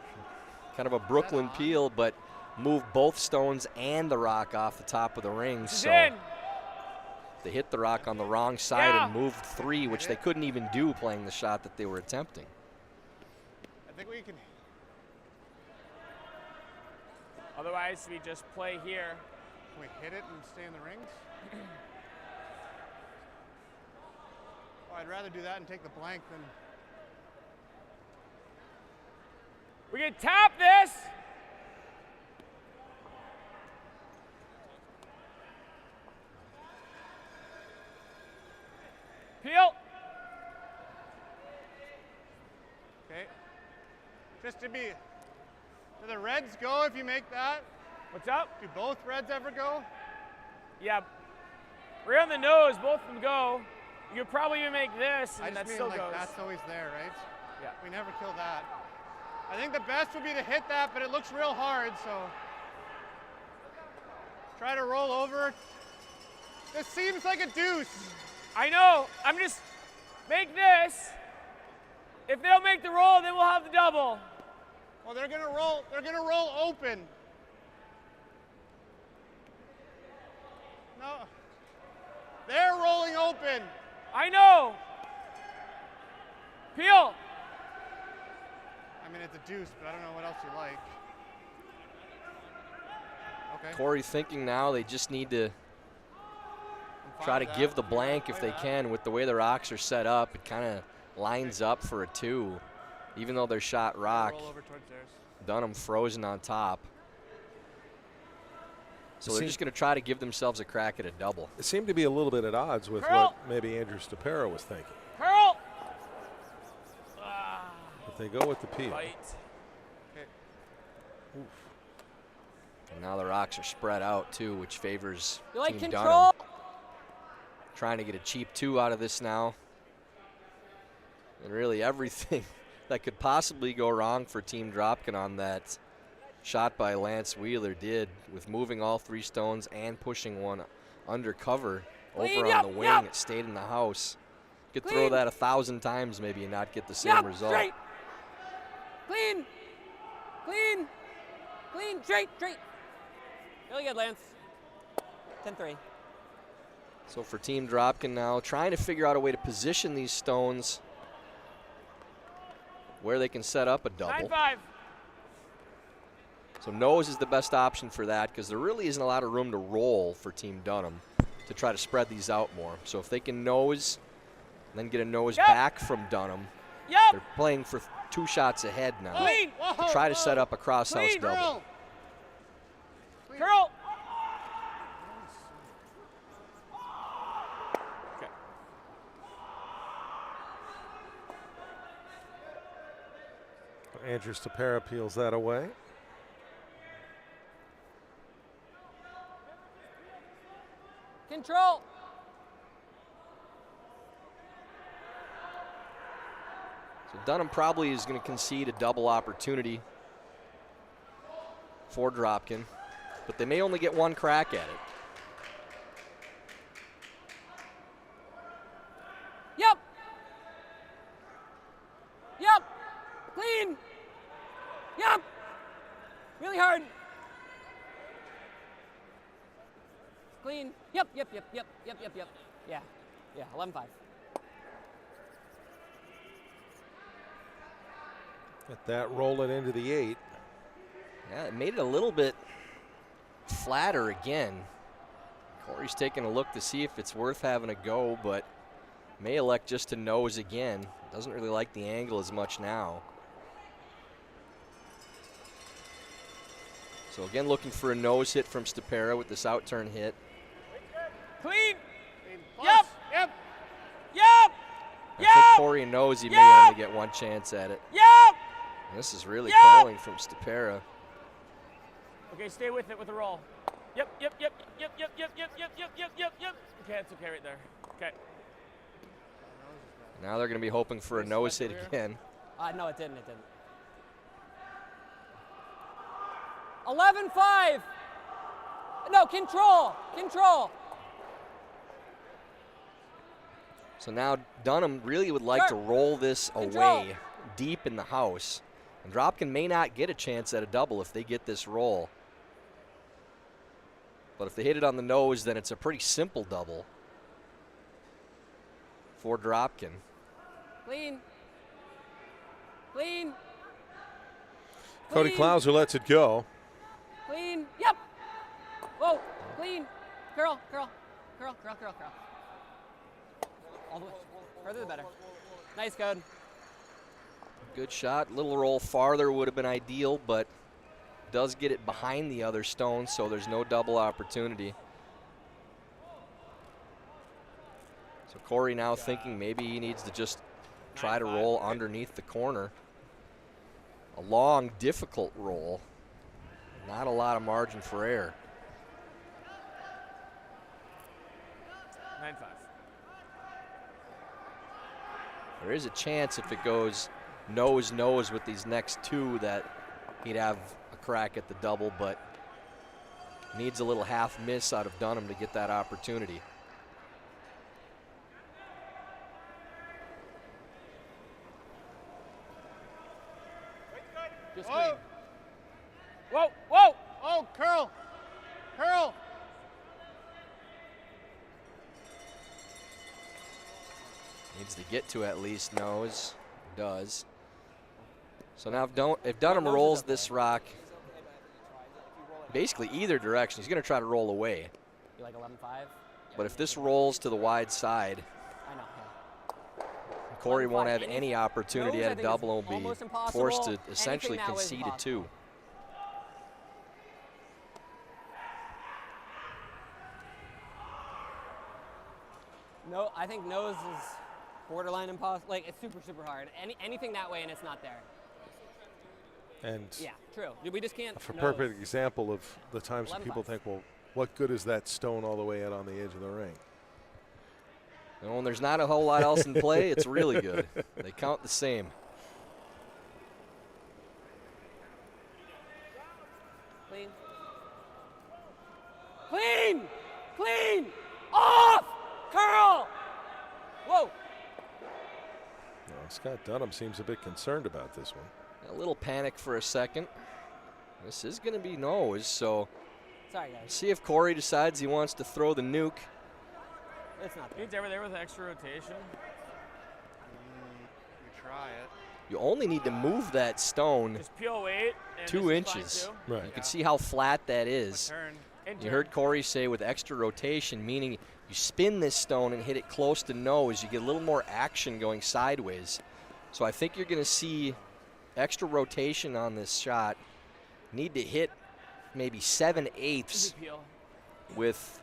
kind of a Brooklyn peel, but moved both stones and the rock off the top of the ring. This is So in. they hit the rock on the wrong side Yeah. and moved 3, which they couldn't even do playing the shot that they were attempting. I think we can. Otherwise, we just play here. Can we hit it and stay in the rings? Oh, I'd rather do that and take the blank than. We can tap this. Peel. Okay. Just to be. Do the Reds go if you make that? What's up? Do both Reds ever go? Yeah. We're on the nose. Both of them go. You could probably even make this, I and just that mean still like goes. that's always there, right? Yeah. We never kill that. I think the best would be to hit that, but it looks real hard, so. Try to roll over. This seems like a deuce. I know. I'm just make this. If they'll make the roll, then we'll have the double. Well, they're gonna roll. They're gonna roll open. No. They're rolling open. I know. Peel. I mean, it's a deuce, but I don't know what else you like. Okay. Korey thinking now they just need to I'm fine try to with give that. the blank if they can. With the way the rocks are set up, it kind of lines up for a 2. Even though they're shot rock, Roll over towards theirs. Dunnam frozen on top. So they're just going to try to give themselves a crack at a double. It seemed to be a little bit at odds with Curl. what maybe Andrew Stapera was thinking. Curl. But they go with the peel. Right. And now the rocks are spread out too, which favors You like Team control? Dunnam. Trying to get a cheap 2 out of this now. And really everything that could possibly go wrong for Team Dropkin on that shot by Lance Wheeler did, with moving all 3 stones and pushing one undercover Clean, over yep, on the wing. yep. It stayed in the house. Could throw Clean. that 1,000 times maybe and not get the same Yep, result. straight. Clean. Clean. Clean. Straight. Straight. Really good, Lance. 10-3. So for Team Dropkin now, trying to figure out a way to position these stones where they can set up a double. 9-5. So nose is the best option for that, because there really isn't a lot of room to roll for Team Dunnam to try to spread these out more. So if they can nose, then get a nose Yep. back from Dunnam, Yep. they're playing for 2 shots ahead now Clean. to try to set up a cross-house Clean. double. Curl. Okay. Andrew Stapera peels that away. Control. So Dunnam probably is going to concede a double opportunity for Dropkin, but they may only get 1 crack at it. Yep. Yep. Clean. Yep. Really hard. Clean. Yep. Yep. Yep. Yep. Yep. Yep. Yep. Yeah. Yeah. 11-5. Let that roll it into the 8. Yeah, it made it a little bit flatter again. Korey's taking a look to see if it's worth having a go, but may elect just to nose again. Doesn't really like the angle as much now. So again, looking for a nose hit from Stepera with this out-turn hit. Clean. Yep. Yep. Yep. I think Korey knows he may only get one chance at it. Yep. This is really curling from Stepera. Okay, stay with it with the roll. Yep. Okay, that's okay right there. Okay. Now they're going to be hoping for a nose hit again. No, it didn't. It didn't. 11-5. No, control. Control. So now Dunnam really would like to roll this away deep in the house. And Dropkin may not get a chance at a double if they get this roll. But if they hit it on the nose, then it's a pretty simple double for Dropkin. Clean. Clean. Cody Klauser lets it go. Clean. Yep. Whoa. Clean. Curl. Curl. Curl. Curl. Curl. Curl. All the way. Further the better. Nice code. Good shot. Little roll farther would have been ideal, but does get it behind the other stone, so there's no double opportunity. So Korey now thinking maybe he needs to just try to roll underneath the corner. A long, difficult roll. Not a lot of margin for error. 9-5. There is a chance if it goes nose-nose with these next two that he'd have a crack at the double, but needs a little half miss out of Dunnam to get that opportunity. Just clean. Whoa, whoa! Oh, curl! Curl! Needs to get to at least nose. Does. So now if Dunnam rolls this rock basically either direction, he's going to try to roll away. You like 11-5? But if this rolls to the wide side, I know. Yeah. Korey won't 11-5. have any opportunity Nose, I at a think, double is and will be almost impossible. forced to Anything essentially that way is concede a possible. 2. No, I think nose is borderline impossible. Like, it's super, super hard. Anything that way and it's not there. And Yeah, true. We just can't. a nose. perfect example of the times that people 11-5. think, well, what good is that stone all the way out on the edge of the ring? And when there's not a whole lot else in play, it's really good. They count the same. Clean. Clean! Clean! Off! Curl! Whoa! No, Scott Dunnam seems a bit concerned about this one. A little panic for a second. This is going to be nose, so Sorry, guys. see if Korey decides he wants to throw the nuke. It's not there. He's ever there with extra rotation. We try it. You only need to move that stone Just peel weight. And 2 this is fine inches. too. Right. You can see how flat that is. Turn. And You turn. heard Korey say with extra rotation, meaning you spin this stone and hit it close to nose, you get a little more action going sideways. So I think you're going to see extra rotation on this shot. Need to hit maybe 7/8 Easy peel. with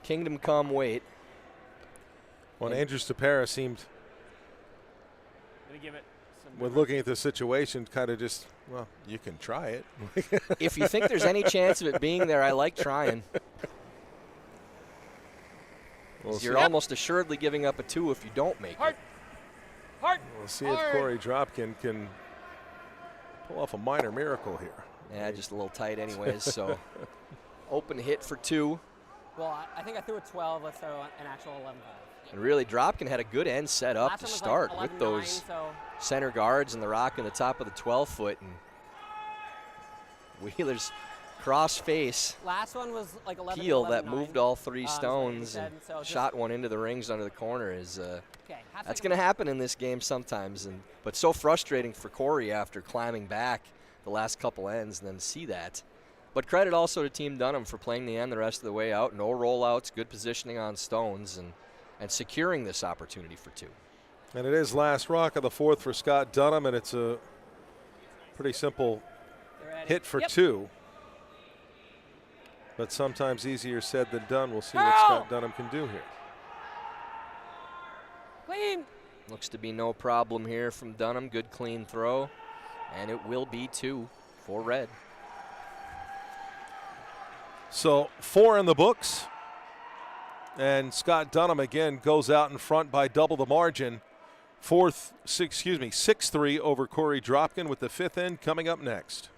Kingdom Come weight. Well, and Andrew Stepera seemed, Gonna give it some. when looking at the situation, kind of just, well, you can try it. If you think there's any chance of it being there, I like trying. We'll You're see. almost assuredly giving up a 2 if you don't make Hard. it. Hard. We'll see if Korey Dropkin can pull off a minor miracle here. Yeah, just a little tight anyways, so open hit for 2. Well, I think I threw a 12. Let's throw an actual 11-5. And really, Dropkin had a good end set up Last to one was start like with 11-9, those so center guards and the rock in the top of the 12-foot. And Wheeler's cross face last one was like 11. peel that moved all 3 is what he stones said, and so just- shot one into the rings under the corner is Okay, that's going to happen in this game sometimes. But so frustrating for Korey after climbing back the last couple ends and then see that. But credit also to Team Dunnam for playing the end the rest of the way out. No rollouts, good positioning on stones, and securing this opportunity for 2. And it is last rock of the 4th for Scott Dunnam, and it's a pretty simple hit for 2. But sometimes easier said than done. We'll see what Scott Dunnam can do here. Clean. Looks to be no problem here from Dunnam. Good clean throw. And it will be 2 for red. So 4 in the books. And Scott Dunnam again goes out in front by double the margin. 6-3 over Korey Dropkin with the 5th end coming up next.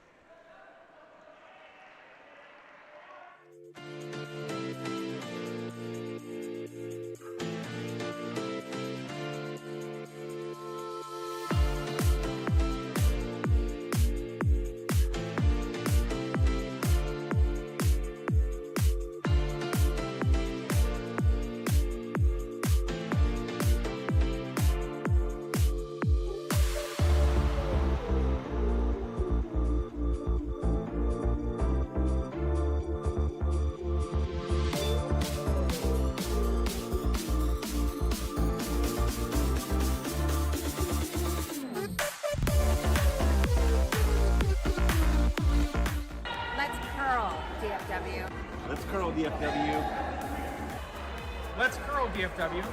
Let's curl, DFW. Let's curl DFW. Let's curl, DFW.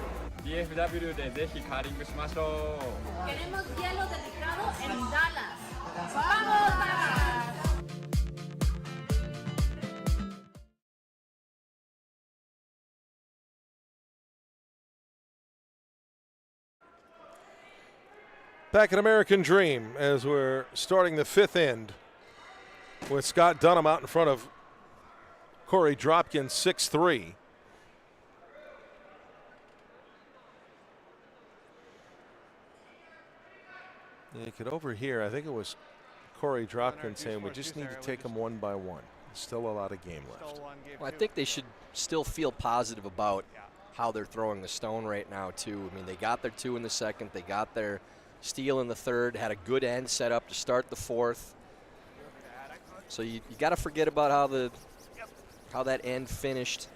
DFW でぜひカーリングしましょう。 Queremos hielo dedicado en Dallas. ¡Vamos, Dallas! Back at American Dream as we're starting the 5th end with Scott Dunnam out in front of Korey Dropkin 6-3. You could overhear, I think it was Korey Dropkin saying we just need to take them one by one. Still a lot of game left. Well, I think they should still feel positive about how they're throwing the stone right now, too. I mean, they got their 2 in the 2nd. They got their steal in the 3rd. Had a good end set up to start the 4th. So you got to forget about how that end finished,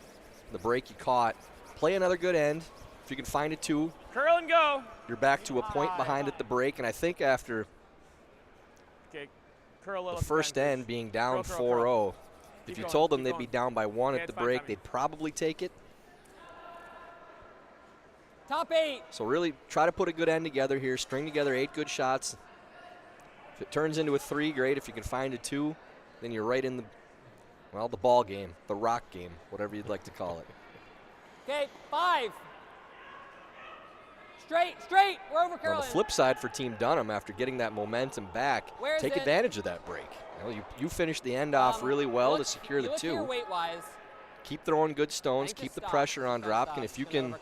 the break you caught. Play another good end. If you can find a 2, Curl and go. you're back to a point behind at the break. And I think after Curl the first end being down 4-0, if you told them they'd be down by 1 at the break, they'd probably take it. Top 8. So really try to put a good end together here. String together 8 good shots. If it turns into a 3, great. If you can find a 2, then you're right in the ball game, the rock game, whatever you'd like to call it. Okay, 5. Straight, straight. We're over On curling. the flip side for Team Dunnam, after getting that momentum back, Where is take it? advantage of that break. You finished the end off really well to secure the 2. Weight-wise. Keep throwing good stones. Keep the pressure on Dropkin. If you can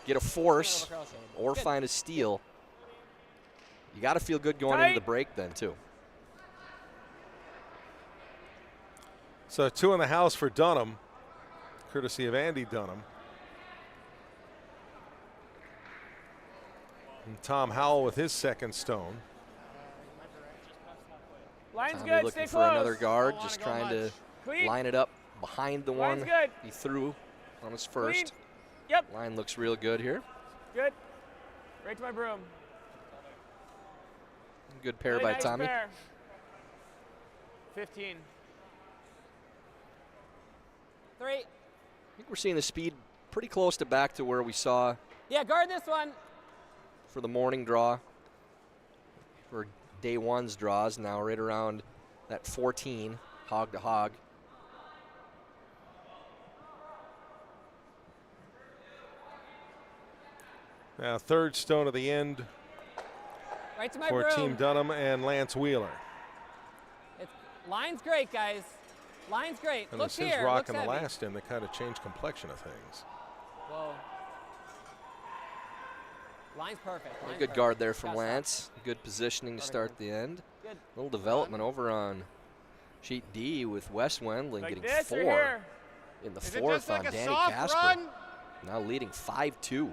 get a force or find a steal, you got to feel good going into the break then, too. So 2 in the house for Dunnam, courtesy of Andy Dunnam. And Tom Howell with his 2nd stone. Line's Tommy good. looking Stay for close. another guard, just trying to Clean. line it up behind the Line's one good. he threw on his first. Clean. Yep. Line looks real good here. Good. Right to my broom. Good pair Really by nice Tommy. pair. 15. 3. I think we're seeing the speed pretty close to back to where we saw Yeah, guard this one. for the morning draw, for day 1's draws, now right around that 14, hog to hog. Now 3rd stone of the end Right to my for broom. Team Dunnam and Lance Wheeler. Line's great, guys. Line's great. And Look it's his here. rock Looks in the heavy. last end that kind of changed complexion of things. Whoa. Line's perfect. Line's Good perfect. guard there from Gotta stop. Lance. Good positioning to start the end. Good. Little development over on sheet D with Wes Wendling Like getting this or 4 here? in the Is it 4th just like on a Danny soft Casper. run? Now leading 5-2.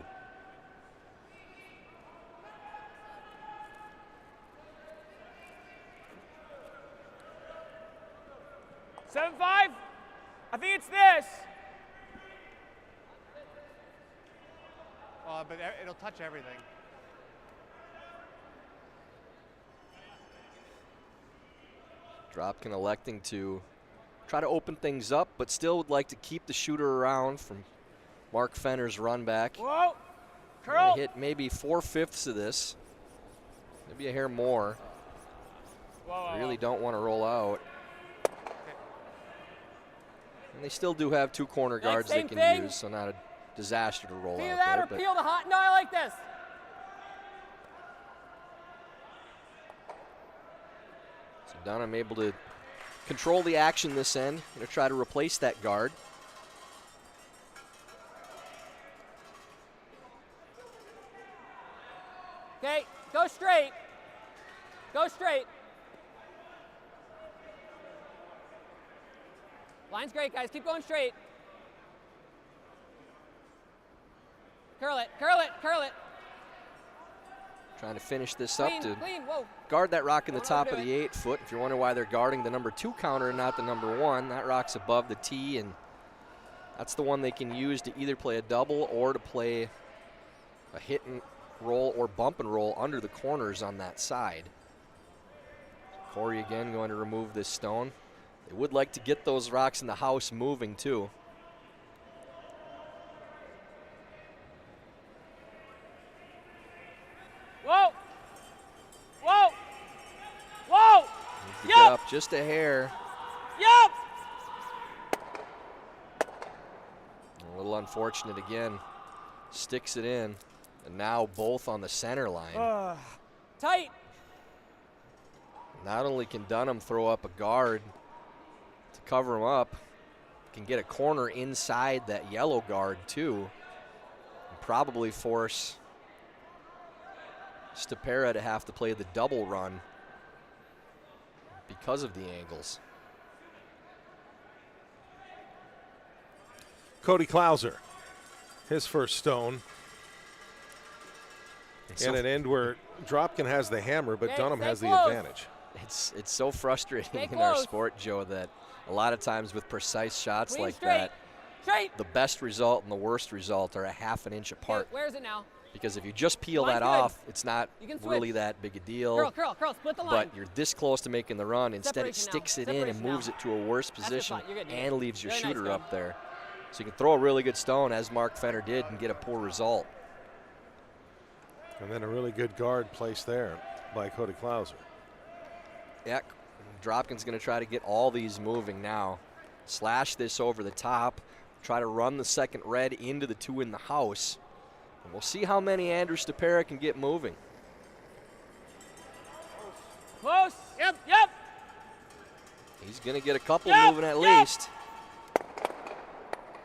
7-5. I think it's this. But it'll touch everything. Dropkin electing to try to open things up, but still would like to keep the shooter around from Mark Fenner's run back. Whoa. Curl. Hit maybe 4/5 of this, maybe a hair more. Whoa, Really don't want to roll out. And they still do have 2 corner guards they can use, so not a disaster to roll Peel out that there. or peel the hot. No, I like this. So Dunnam able to control the action this end. Going to try to replace that guard. Okay, go straight. Go straight. Line's great, guys. Keep going straight. Curl it, curl it, curl it. Trying to finish this Clean, up to clean, whoa. guard that rock in the Don't top of overdo the 8-foot. If you're wondering why they're guarding the number 2 counter and not the number 1, that rock's above the tee, and that's the one they can use to either play a double or to play a hit and roll or bump and roll under the corners on that side. Korey again going to remove this stone. They would like to get those rocks in the house moving too. Whoa. Whoa. Whoa. Needs to get up just a hair. Yup. A little unfortunate again. Sticks it in. And now both on the center line. Tight. Not only can Dunnam throw up a guard to cover him up, can get a corner inside that yellow guard too, and probably force Stepera to have to play the double run because of the angles. Cody Klauser, his first stone. In an end where Dropkin has the hammer, but Dunnam has the advantage. It's so frustrating Stay in our close. sport, Joe, that a lot of times with precise shots Clean like straight. that, Straight. the best result and the worst result are a half an inch apart. Okay, where is it now? Because if you just peel Line's that good. off, it's not You can really switch. that big a deal. Curl, curl, curl. Split the line. But you're this close to making the run. Instead, it Separation now. sticks it in and Separation moves now. it to a worse That's the position spot. You're good, you're and good. leaves your Very nice, shooter Cody. up there. So you can throw a really good stone, as Mark Fenner did, and get a poor result. And then a really good guard placed there by Cody Klauser. Yeah, Dropkin's going to try to get all these moving now. Slash this over the top. Try to run the second red into the 2 in the house. And we'll see how many Andrew Stepera can get moving. Close. Yep. Yep. He's going to get a couple Yep, moving at yep. least.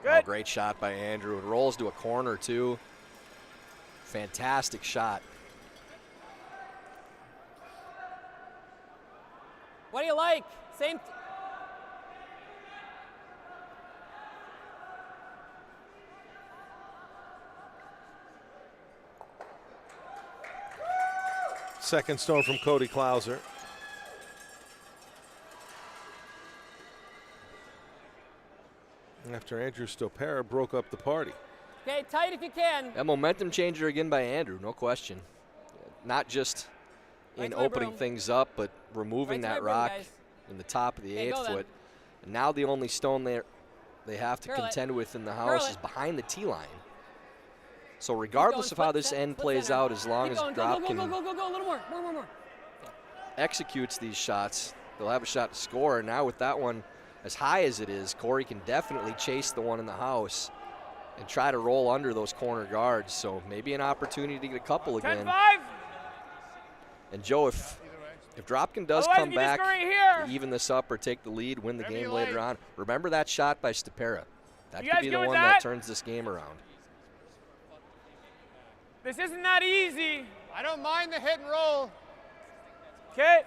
Good. Oh, great shot by Andrew. It rolls to a corner, too. Fantastic shot. What do you like? Same. Second stone from Cody Klauser. After Andrew Stepera broke up the party. Okay, tight if you can. A momentum changer again by Andrew, no question. Not just in Right to my opening broom. things up, but removing Right to that my broom, rock guys. in the top of the Okay, go 8 then. foot. And now the only stone they have to Curl it. contend with in the Curl house it. is behind the tee line. So regardless of how Split this center, end split plays center. out, as long Keep as going. Go, Dropkin go, go, go, go, a little more, more. executes these shots, they'll have a shot to score. Now with that one as high as it is, Korey can definitely chase the one in the house and try to roll under those corner guards. So maybe an opportunity to get a couple again. 10-5. And Joe, if Dropkin does Otherwise, come you can just back, go right here. to even this up or take the lead, win the Whatever game you later like. on, remember that shot by Stepera. That You could guys be good the with one that that? turns this game around. This isn't that easy. I don't mind the hit and roll. Okay.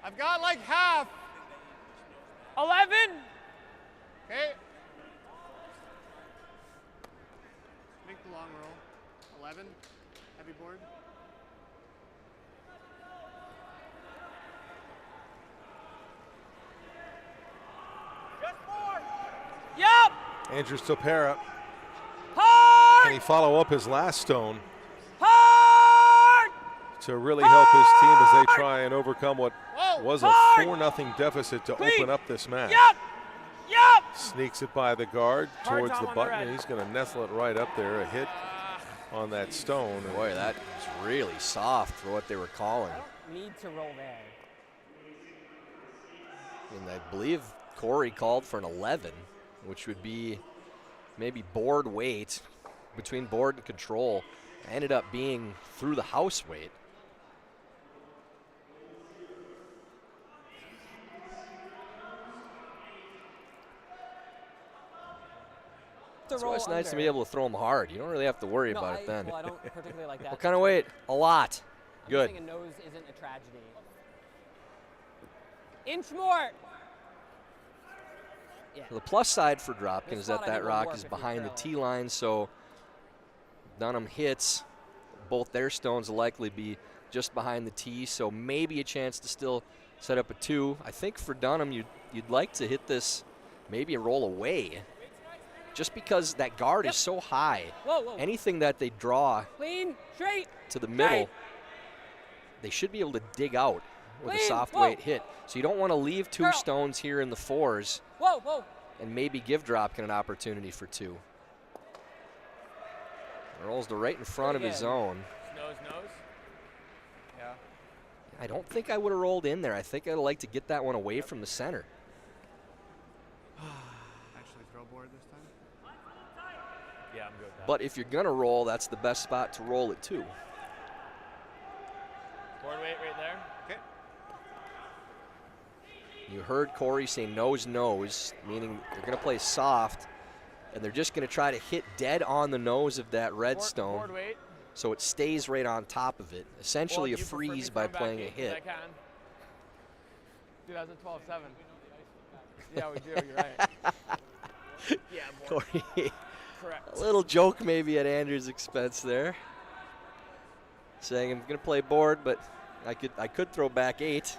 I've got like half. 11. Okay. Make the long roll. 11. Heavy board. Andrews Topera. Hard! Can he follow up his last stone Hard! to really help his team as they try and overcome what was a 4-0 deficit to open up this match? Yep! Yep! Sneaks it by the guard Hard towards time the on the button, red. and he's going to nestle it right up there. A hit on that stone. Boy, that was really soft for what they were calling. Need to roll there. And I believe Korey called for an 11, which would be maybe board weight between board and control. Ended up being through the house weight. That's why it's nice to be able to throw them hard. You don't really have to worry about it then. Well, I don't particularly like that. What kind of weight? A lot. Good. I'm saying a nose isn't a tragedy. Inch more. Yeah. The plus side for Dropkin This is that spot I that think will rock work is if you behind the curl it. tee line, so Dunnam hits. Both their stones will likely be just behind the tee, so maybe a chance to still set up a 2. I think for Dunnam, you'd like to hit this maybe a roll away, just because that guard is so high. Whoa, whoa. Anything that they draw Clean, straight. to the middle, Right. they should be able to dig out with a Clean. soft Whoa. weight hit. So you don't want to leave 2 Curl. stones here in the 4s Whoa, whoa. and maybe give Dropkin an opportunity for 2. Rolls to right in front of Pretty his good. own. Nose, nose. Yeah. I don't think I would have rolled in there. I think I'd like to get that one away from the center. Actually throw board this time. Yeah, I'm good with that. But if you're going to roll, that's the best spot to roll it to. Board weight right there. Okay. You heard Korey say nose, nose, meaning they're going to play soft, and they're just going to try to hit dead on the nose of that red stone Board weight. so it stays right on top of it. Essentially Well, a you prefer me freeze by throwing back playing a 8 'cause hit. I can. 2012-7. Yeah, we do. You're right. Yeah, board. Korey, Correct. a little joke maybe at Andrews' expense there, saying I'm going to play board, but I could throw back 8.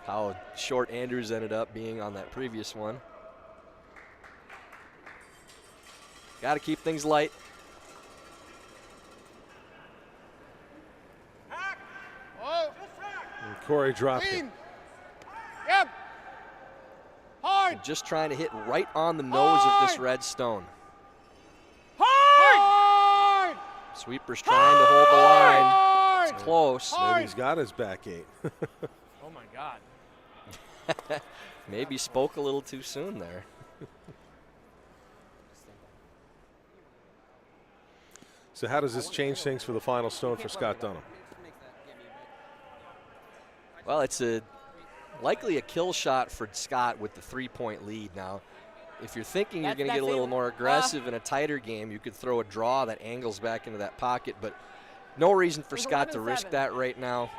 How short Andrews ended up being on that previous one. Got to keep things light. And Korey Dropkin. Yep. Hard. Just trying to hit right on the nose of this red stone. Hard. Sweeper's trying to hold the line. It's close. Maybe he's got his back 8. Oh my God. Maybe spoke a little too soon there. So how does this change things for the final stone for Scott Dunnam? Well, it's likely a kill shot for Scott with the 3-point lead now. If you're thinking you're going to get a little more aggressive in a tighter game, you could throw a draw that angles back into that pocket, but no reason for Scott to risk that right now.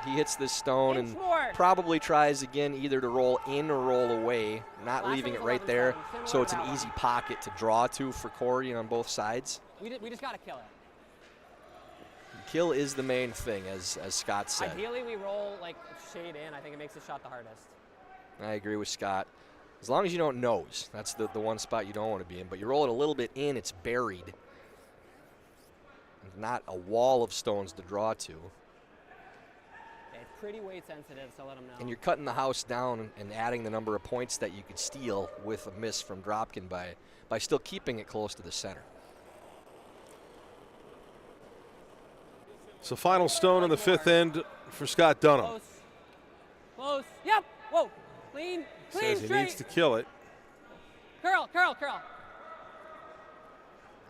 He hits this stone and probably tries again either to roll in or roll away, not leaving it right there, so it's an easy pocket to draw to for Korey on both sides. We just got to kill it. Kill is the main thing, as Scott said. Ideally, we roll like shade in. I think it makes the shot the hardest. I agree with Scott. As long as you don't nose, that's the one spot you don't want to be in. But you roll it a little bit in, it's buried. Not a wall of stones to draw to. It's pretty weight sensitive, so let them know. And you're cutting the house down and adding the number of points that you could steal with a miss from Dropkin by still keeping it close to the center. So final stone on the 5th end for Scott Dunnam. Close. Close. Yep. Whoa. Clean. Clean. Says he Straight. needs to kill it. Curl. Curl. Curl.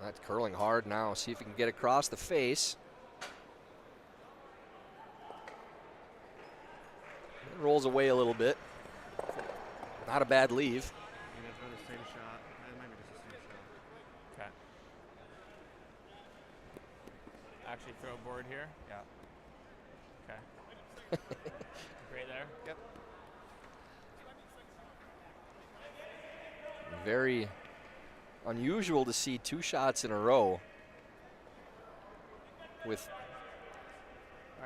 That's curling hard now. See if he can get across the face. It rolls away a little bit. Not a bad leave. Maybe that's the same shot. It might be just the same shot. Okay. Actually throw a board here. Yeah. Okay. Right there. Yep. Very unusual to see 2 shots in a row with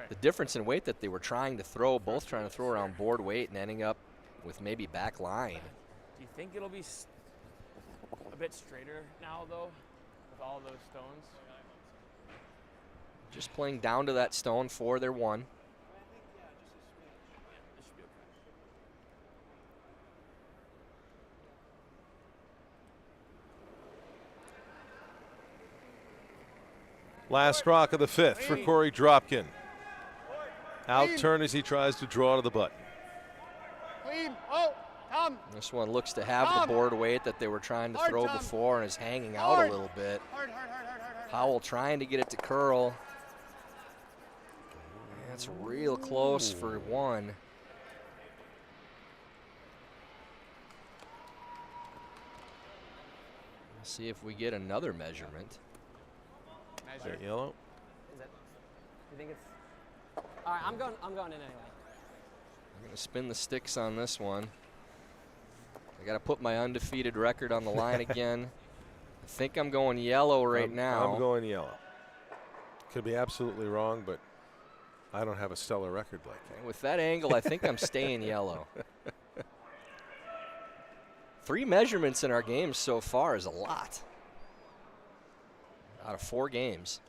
the difference in weight that they were trying to throw, both trying to throw around board weight and ending up with maybe back line. Do you think it'll be a bit straighter now, though, with all those stones? Just playing down to that stone for their one. This should be okay. Last rock of the fifth for Korey Dropkin. Out turn as he tries to draw to the button. Clean. Oh, Tom. This one looks to have the board weight that they were trying to throw before and is hanging out a little bit. Hard. Howell trying to get it to curl. That's real close for one. Let's see if we get another measurement. Is that yellow? Is it? You think it's? All right, I'm going in anyway. I'm going to spin the sticks on this one. I got to put my undefeated record on the line again. I think I'm going yellow right now. I'm going yellow. Could be absolutely wrong, but I don't have a stellar record like that. And with that angle, I think I'm staying yellow. 3 measurements in our games so far is a lot. Out of 4 games.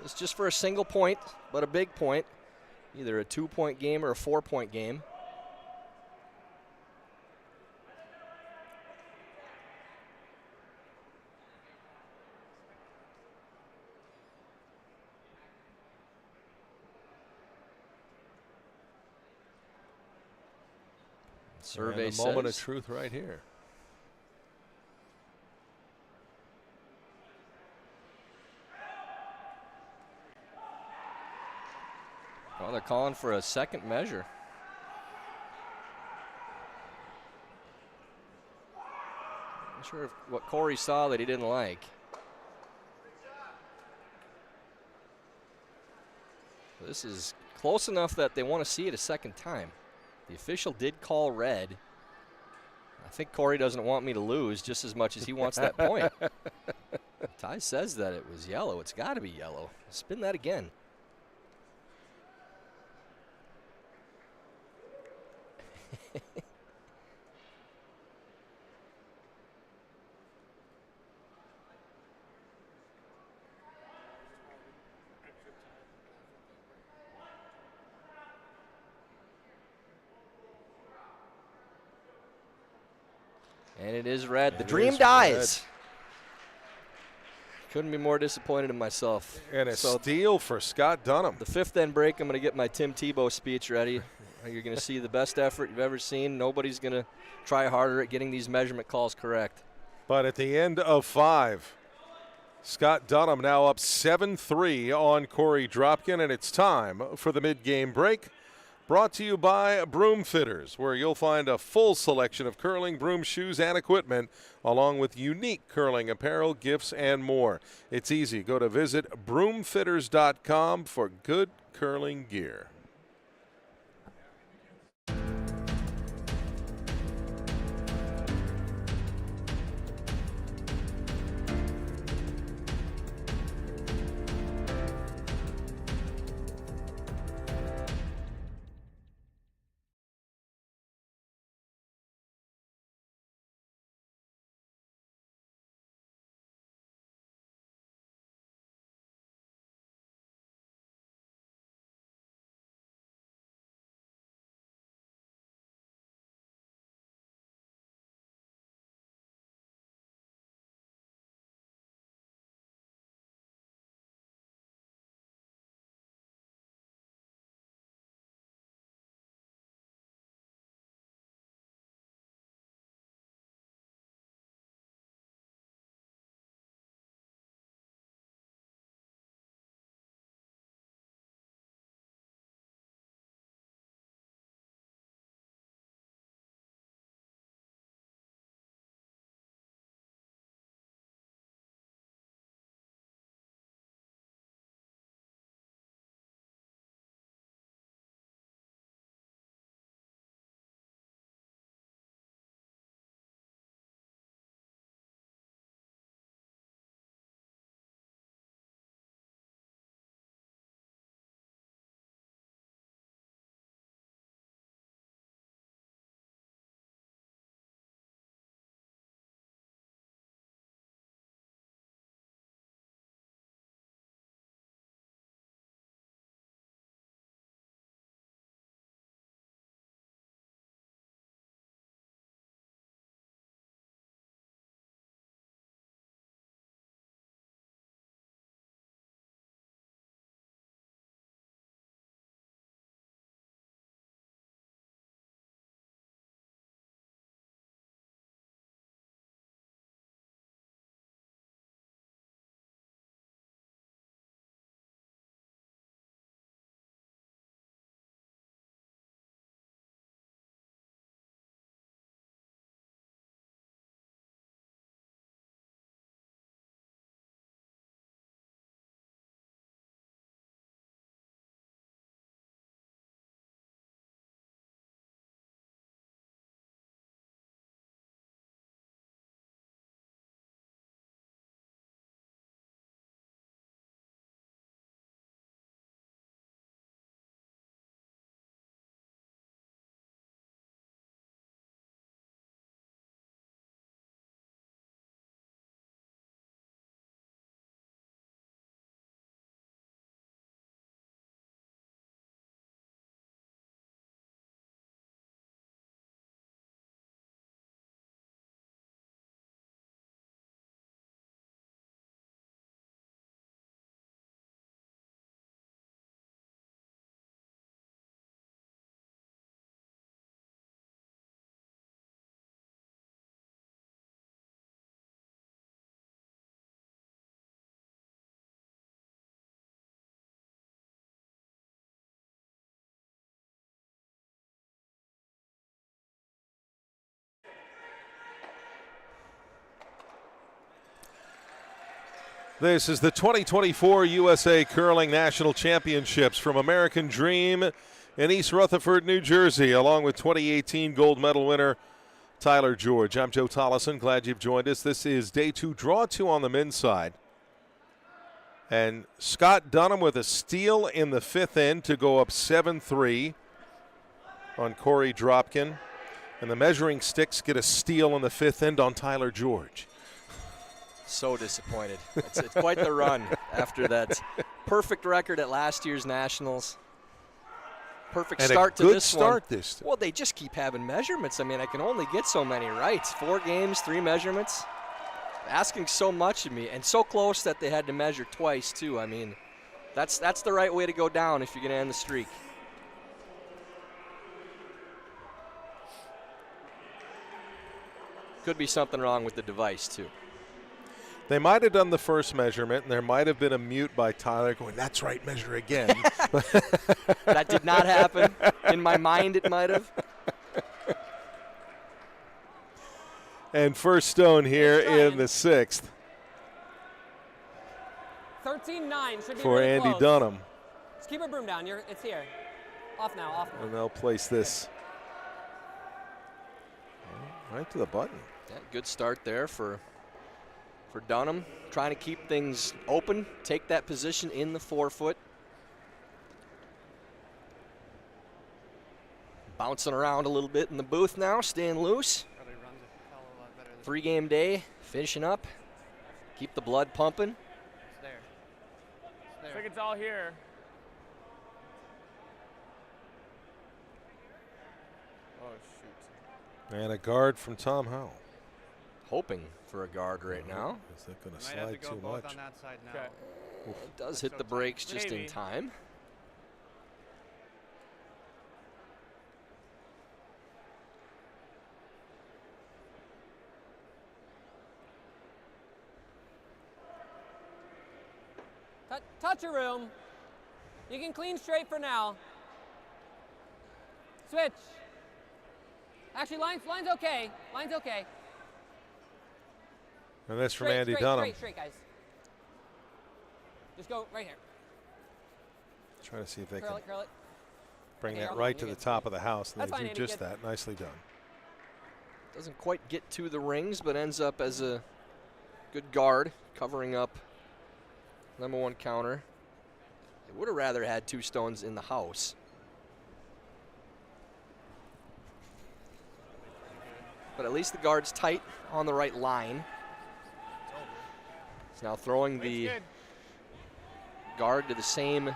It's just for a single point, but a big point. Either a 2-point game or a 4-point game. Survey and a moment of says truth right here. Well, they're calling for a second measure. Not sure what Korey saw that he didn't like. This is close enough that they want to see it a second time. The official did call red. I think Korey doesn't want me to lose just as much as he wants that point. Ty says that it was yellow. It's got to be yellow. Spin that again. And it is red. The dream dies. Couldn't be more disappointed in myself. And a steal for Scott Dunnam. The 5th end break, I'm going to get my Tim Tebow speech ready. You're going to see the best effort you've ever seen. Nobody's going to try harder at getting these measurement calls correct. But at the end of 5, Scott Dunnam now up 7-3 on Korey Dropkin, and it's time for the mid-game break. Brought to you by Broom Fitters, where you'll find a full selection of curling broom shoes and equipment, along with unique curling apparel, gifts, and more. It's easy. Go to visit broomfitters.com for good curling gear. This is the 2024 USA Curling National Championships from American Dream in East Rutherford, New Jersey, along with 2018 gold medal winner Tyler George. I'm Joe Tollison. Glad you've joined us. This is day 2, draw 2 on the men's side. And Scott Dunnam with a steal in the 5th end to go up 7-3 on Korey Dropkin. And the measuring sticks get a steal in the 5th end on Tyler George. So disappointed. It's quite the run after that perfect record at last year's Nationals. Perfect and start a to good this start one. this time. Well, they just keep having measurements. I mean, I can only get so many right. 4 games, 3 measurements. Asking so much of me, and so close that they had to measure twice too. I mean, that's the right way to go down if you're going to end the streak. Could be something wrong with the device too. They might have done the first measurement, and there might have been a mute by Tyler going, "That's right, measure again." That did not happen. In my mind, it might have. And first stone here in the 6th 13-9 should be for really Andy close. Dunnam. Just keep your broom down. It's here. Off now, off now. And they'll place this right to the button. Yeah, good start there for Dunnam, trying to keep things open, take that position in the 4-foot. Bouncing around a little bit in the booth now, staying loose. 3-game day, finishing up. Keep the blood pumping. It's there. It's I there. think it's all here. Oh, shoot. And a guard from Tom Howell. Hoping for a guard right now. Is that going to Might have to slide go too both much? on that side now. Okay. It does hit the brakes just in Maybe. time. Touch your room. You can clean straight for now. Switch. Actually, line's okay. Line's okay. And that's from Straight, Andy straight, Dunnam. straight, guys. Just go right here. Trying to see if they Curl can it, curl it. bring Okay, that you're right on, to you're the good. top of the house. And That's they fine, do Andy, just good. that. Nicely done. Doesn't quite get to the rings, but ends up as a good guard, covering up number 1 counter. They would have rather had 2 stones in the house. But at least the guard's tight on the right line. He's now throwing the Good. guard to the same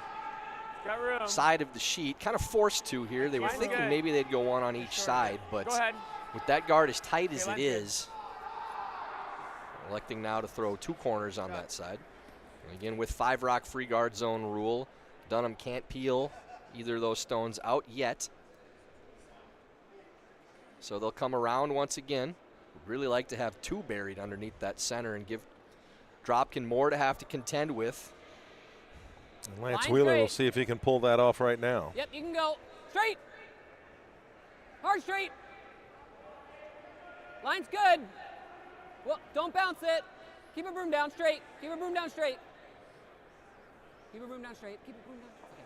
Got room. side of the sheet. Kind of forced to here. They were Line's thinking good. maybe they'd go one on each side, but Go ahead. with that guard as tight as it line's good. is, electing now to throw 2 corners on that side. And again, with 5 rock free guard zone rule, Dunnam can't peel either of those stones out yet. So they'll come around once again. Would really like to have 2 buried underneath that center and give Dropkin more to have to contend with. And Lance Line Wheeler will straight. see if he can pull that off right now. Yep, you can go. Straight. Hard straight. Line's good. Well, don't bounce it. Keep your broom down straight. Keep your broom down straight. Keep your broom down straight. Keep your broom down. Okay.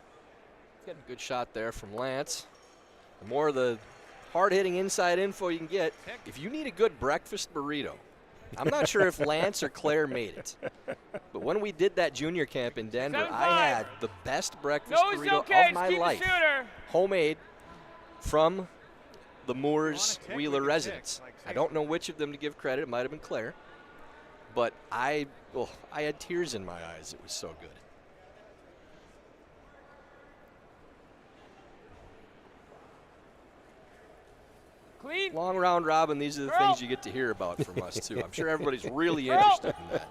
It's good. Good shot there from Lance. The more of the hard-hitting inside info you can get, if you need a good breakfast burrito, I'm not sure if Lance or Claire made it, but when we did that junior camp in Denver, 7-5. I had the best breakfast No, it's burrito okay. of my Keep life. the shooter. Homemade from the Moores tick, Wheeler we can residents. tick, like, I don't know which of them to give credit. It might have been Claire, but I had tears in my eyes. It was so good. Clean. Long round robin, these are the Curl. things you get to hear about from us too. I'm sure everybody's really interested in that.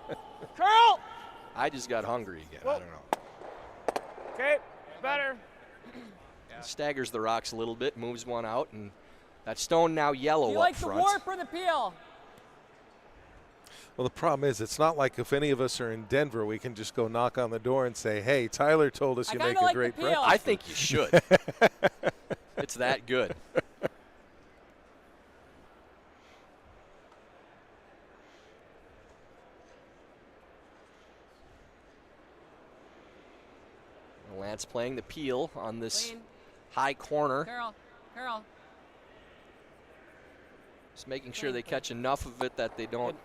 Curl. I just got hungry again. I don't know. Okay. Better. Staggers the rocks a little bit, moves one out, and that stone now yellow Do you up like the front. warp or the peel? Well, the problem is it's not like if any of us are in Denver, we can just go knock on the door and say, "Hey, Tyler told us I you kinda make a like the great peel. breakfast." I think you should. It's that good. Lance playing the peel on this Clean. high corner. Curl. Just making sure they catch enough of it that they don't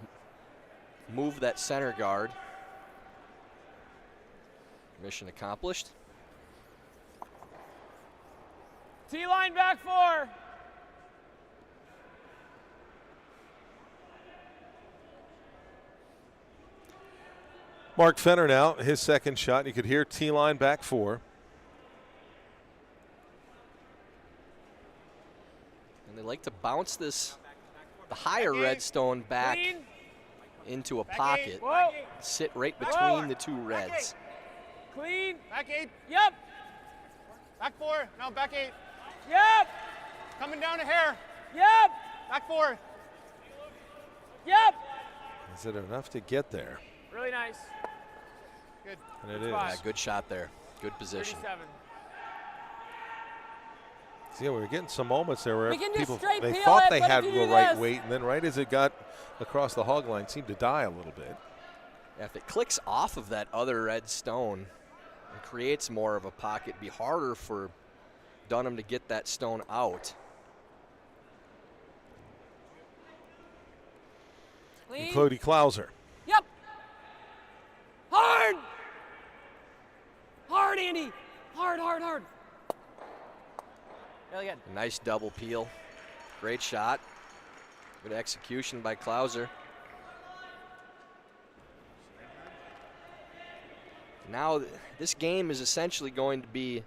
move that center guard. Mission accomplished. T-line back 4. Mark Fenner now, his second shot. You could hear T-line back 4. And they like to bounce the higher redstone back Clean. into a Back pocket. 8. Whoa. Sit right between the two reds. Clean. Back 8. Yep. Back 4. No, back 8. Yep. Coming down a hair. Yep. Back 4. Yep. Is it enough to get there? Really nice. Good. And it is. spot. Yeah, good shot there. Good position. 37. See, we were getting some moments there where We can just people straight they peel thought it, they but had if the you do right this- weight, and then right as it got across the hog line, seemed to die a little bit. Yeah, if it clicks off of that other red stone and creates more of a pocket, it'd be harder for Dunnam to get that stone out. Clean. Cody Klauser. Yep. Hard. Hard, Andy. Hard. Really good. A nice double peel. Great shot. Good execution by Klauser. Now this game is essentially going to be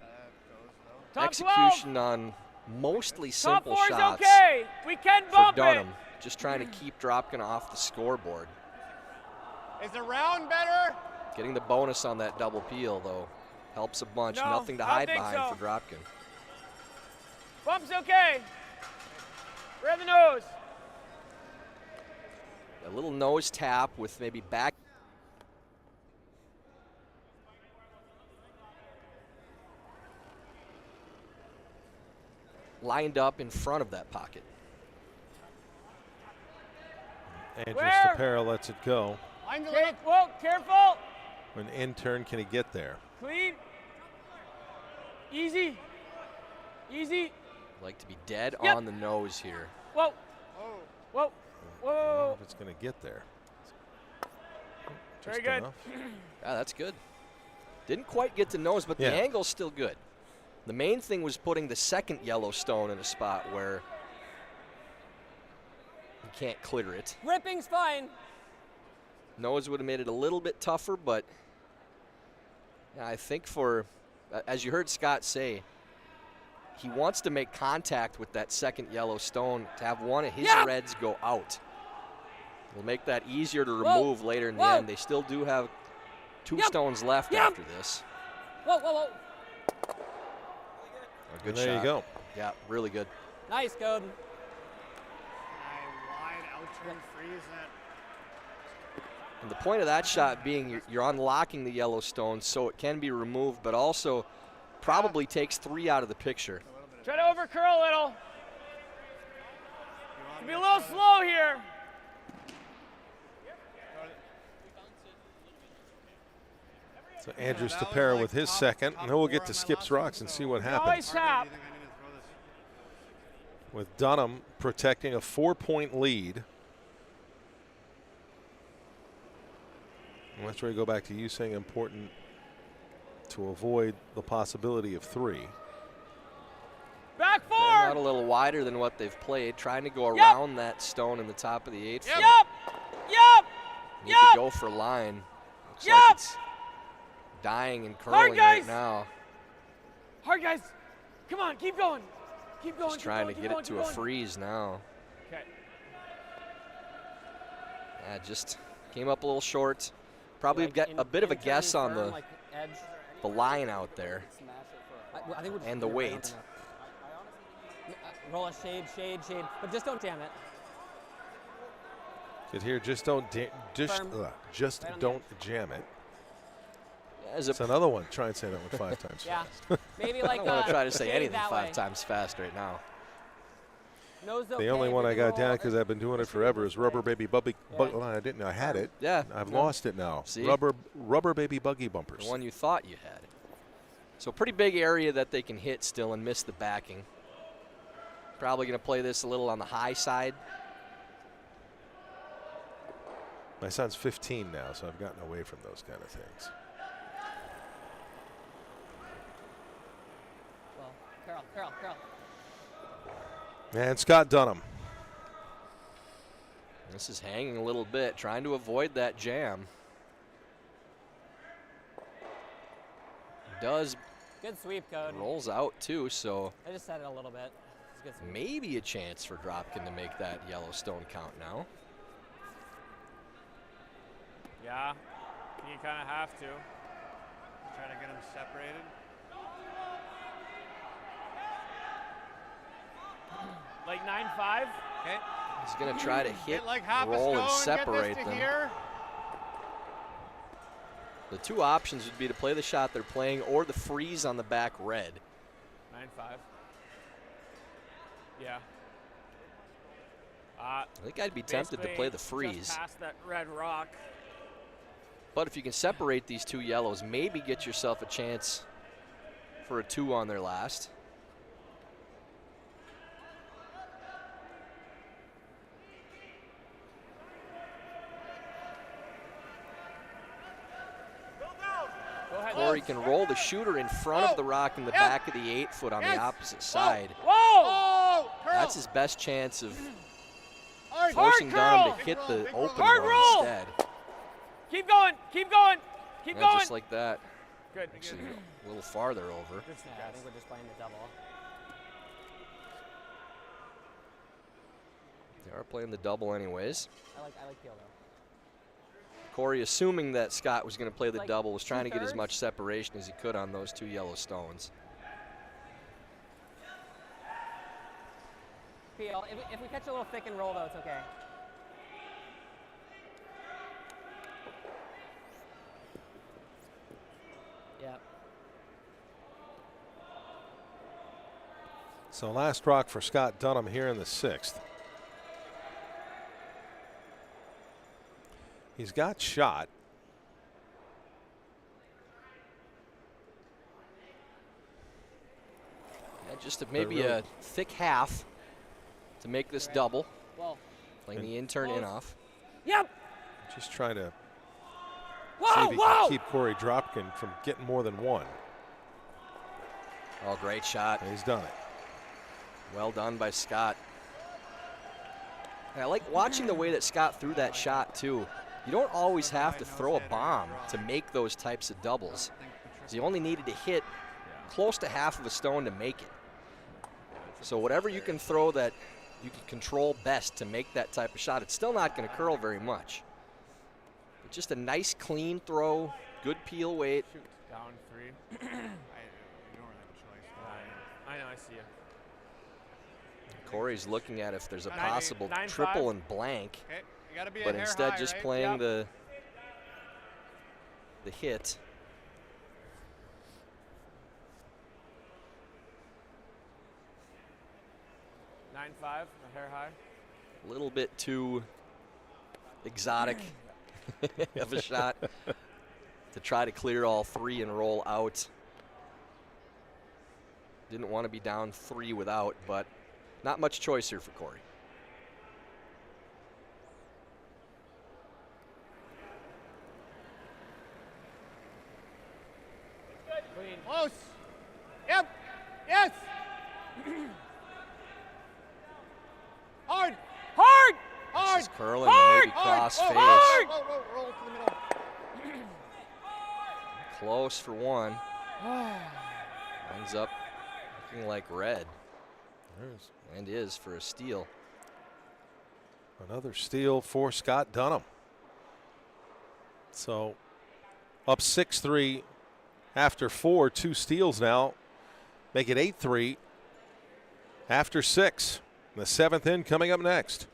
Top execution on mostly Top simple 4's shots okay. We can for bump Dunnam. it. Just trying to keep Dropkin off the scoreboard. Is the round better? Getting the bonus on that double peel, though, helps a bunch. No, Nothing to I don't hide think behind so. for Dropkin. Bump's okay. Rear the nose. A little nose tap with maybe back. Lined up in front of that pocket. Andrew Where? Stapera lets it go. Line to Okay. look. Whoa, careful. When in turn can he get there? Clean. Easy. Easy. Like to be dead Yep. on the nose here. Whoa. Oh. Whoa. I don't know Whoa. if it's going to get there. Very Just good. enough. Yeah, that's good. Didn't quite get to nose, but Yeah. the angle's still good. The main thing was putting the second yellow stone in a spot where you can't clear it. Ripping's fine. Nose would have made it a little bit tougher, but yeah, I think for, as you heard Scott say, he wants to make contact with that second yellow stone to have one of his Yep. reds go out. Will make that easier to Whoa. remove later in the Whoa. end. They still do have two Yep. stones left Yep. after this. Whoa. A good And there shot. you go. Yeah, really good. Nice, Code. Wide out turn freeze that. And the point of that shot being you're unlocking the yellow stone so it can be removed, but also probably takes 3 out of the picture. Try to over curl a little. Be a little slow here. So Andrew That was Stapera like with his top- second, top and then we'll four get on to that Skip's last one, Rocks and so- see what Always happens. tap. Do you think I need to throw this? With Dunnam protecting a 4-point lead. And that's where you go back to you saying important to avoid the possibility of 3. Back Going out a 4. little wider than what they've played, trying to go Yep. around that stone in the top of the 8 foot. Yep. Yep. Need Yep. to go for line. Looks Yep. like it's dying and curling right guys. now. Hard, guys. Come on, keep going. Keep going. Just trying to get it to a freeze now. Okay. Yeah, just came up a little short. Probably got a bit of a guess on the edge. line out there. I think we're And the we're weight. enough. Roll a shade, but just don't jam it. Good here, just don't just Firm. just Right on the don't jam it. As It's a, another one. Try and say that one 5 times. Yeah. fast. Maybe I like don't want to try to say shade anything that 5 way. times fast right now. Nose The okay, only one I everything got down roll. because I've been doing it forever is Rubber Baby Buggy. I didn't know I had it. Yeah. I've no, lost it now. See? Rubber Baby Buggy bumpers. The one you thought you had. So pretty big area that they can hit still and miss the backing. Probably going to play this a little on the high side. My son's 15 now, so I've gotten away from those kind of things. Well, Carol. And Scott Dunnam. This is hanging a little bit, trying to avoid that jam. Does good sweep, Code. Rolls out too, so I just said it a little bit. It's a good sweep. maybe a chance for Dropkin to make that Yellowstone count now. Yeah, you kind of have to. Try to get them separated. Like 9-5. Okay. He's going to try to hit, Get like half roll, a and stone, separate get this to them. here. The two options would be to play the shot they're playing or the freeze on the back red. 9-5. Yeah. I think I'd be tempted to play the freeze. Just past that red rock. But if you can separate these two yellows, maybe get yourself a chance for a 2 on their last. Korey can roll the shooter in front of the rock in the back of the 8-foot on the opposite side. Whoa! That's his best chance of Hard forcing Dunnam to curl. hit the open Hard one roll. instead. Keep going, keep going, keep And going. just like that. Good. Actually, a little farther over. Yeah, I think we're just playing the double. They are playing the double anyways. I like Peel though. Korey, assuming that Scott was going to play the Like double, was trying to get as 2/3? much separation as he could on those two yellow stones. Peel, if we catch a little thick and roll though, it's okay. Yeah. So last rock for Scott Dunnam here in the 6th. He's got shot. Yeah, just maybe a thick half to make this double. Well. Playing the in-turn in-off. Yep. Just trying to see Whoa, if he whoa! can keep Korey Dropkin from getting more than one. Oh, great shot. And he's done it. Well done by Scott. And I like watching the way that Scott threw that shot, too. You don't always have to throw a bomb to make those types of doubles. You only needed to hit close to half of a stone to make it. So whatever you can throw that you can control best to make that type of shot, it's still not going to curl very much. But just a nice, clean throw, good peel weight. Shoot. Down 3. You don't really have a choice. I know, I see you. Korey's looking at if there's a 9-5. possible triple and blank, Okay, you gotta be a but hair instead high, just right? playing Yep. the hit. A hair high. A little bit too exotic of a shot to try to clear all 3 and roll out. Didn't want to be down 3 without, but not much choice here for Korey. Clean. Close. Yep. Yes. Hard. Hard! This is curling Hard! and maybe cross face. Hard! Whoa, whoa, roll to the middle. Close for one. Ends up looking like red. There's And is for a steal. another steal for Scott Dunnam. So up 6-3 after 4, 2 steals now. Make it 8-3 after 6. The 7th in coming up next.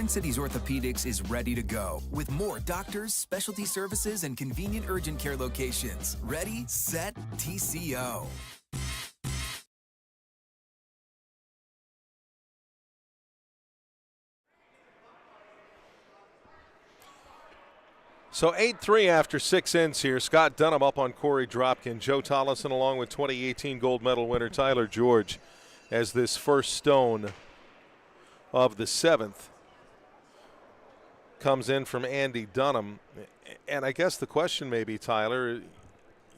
Twin Cities Orthopedics is ready to go with more doctors, specialty services, and convenient urgent care locations. Ready, set, TCO. So 8-3 after 6 ends here. Scott Dunnam up on Korey Dropkin. Joe Tollison along with 2018 gold medal winner Tyler George as this first stone of the 7th comes in from Andy Dunnam. And I guess the question may be, Tyler,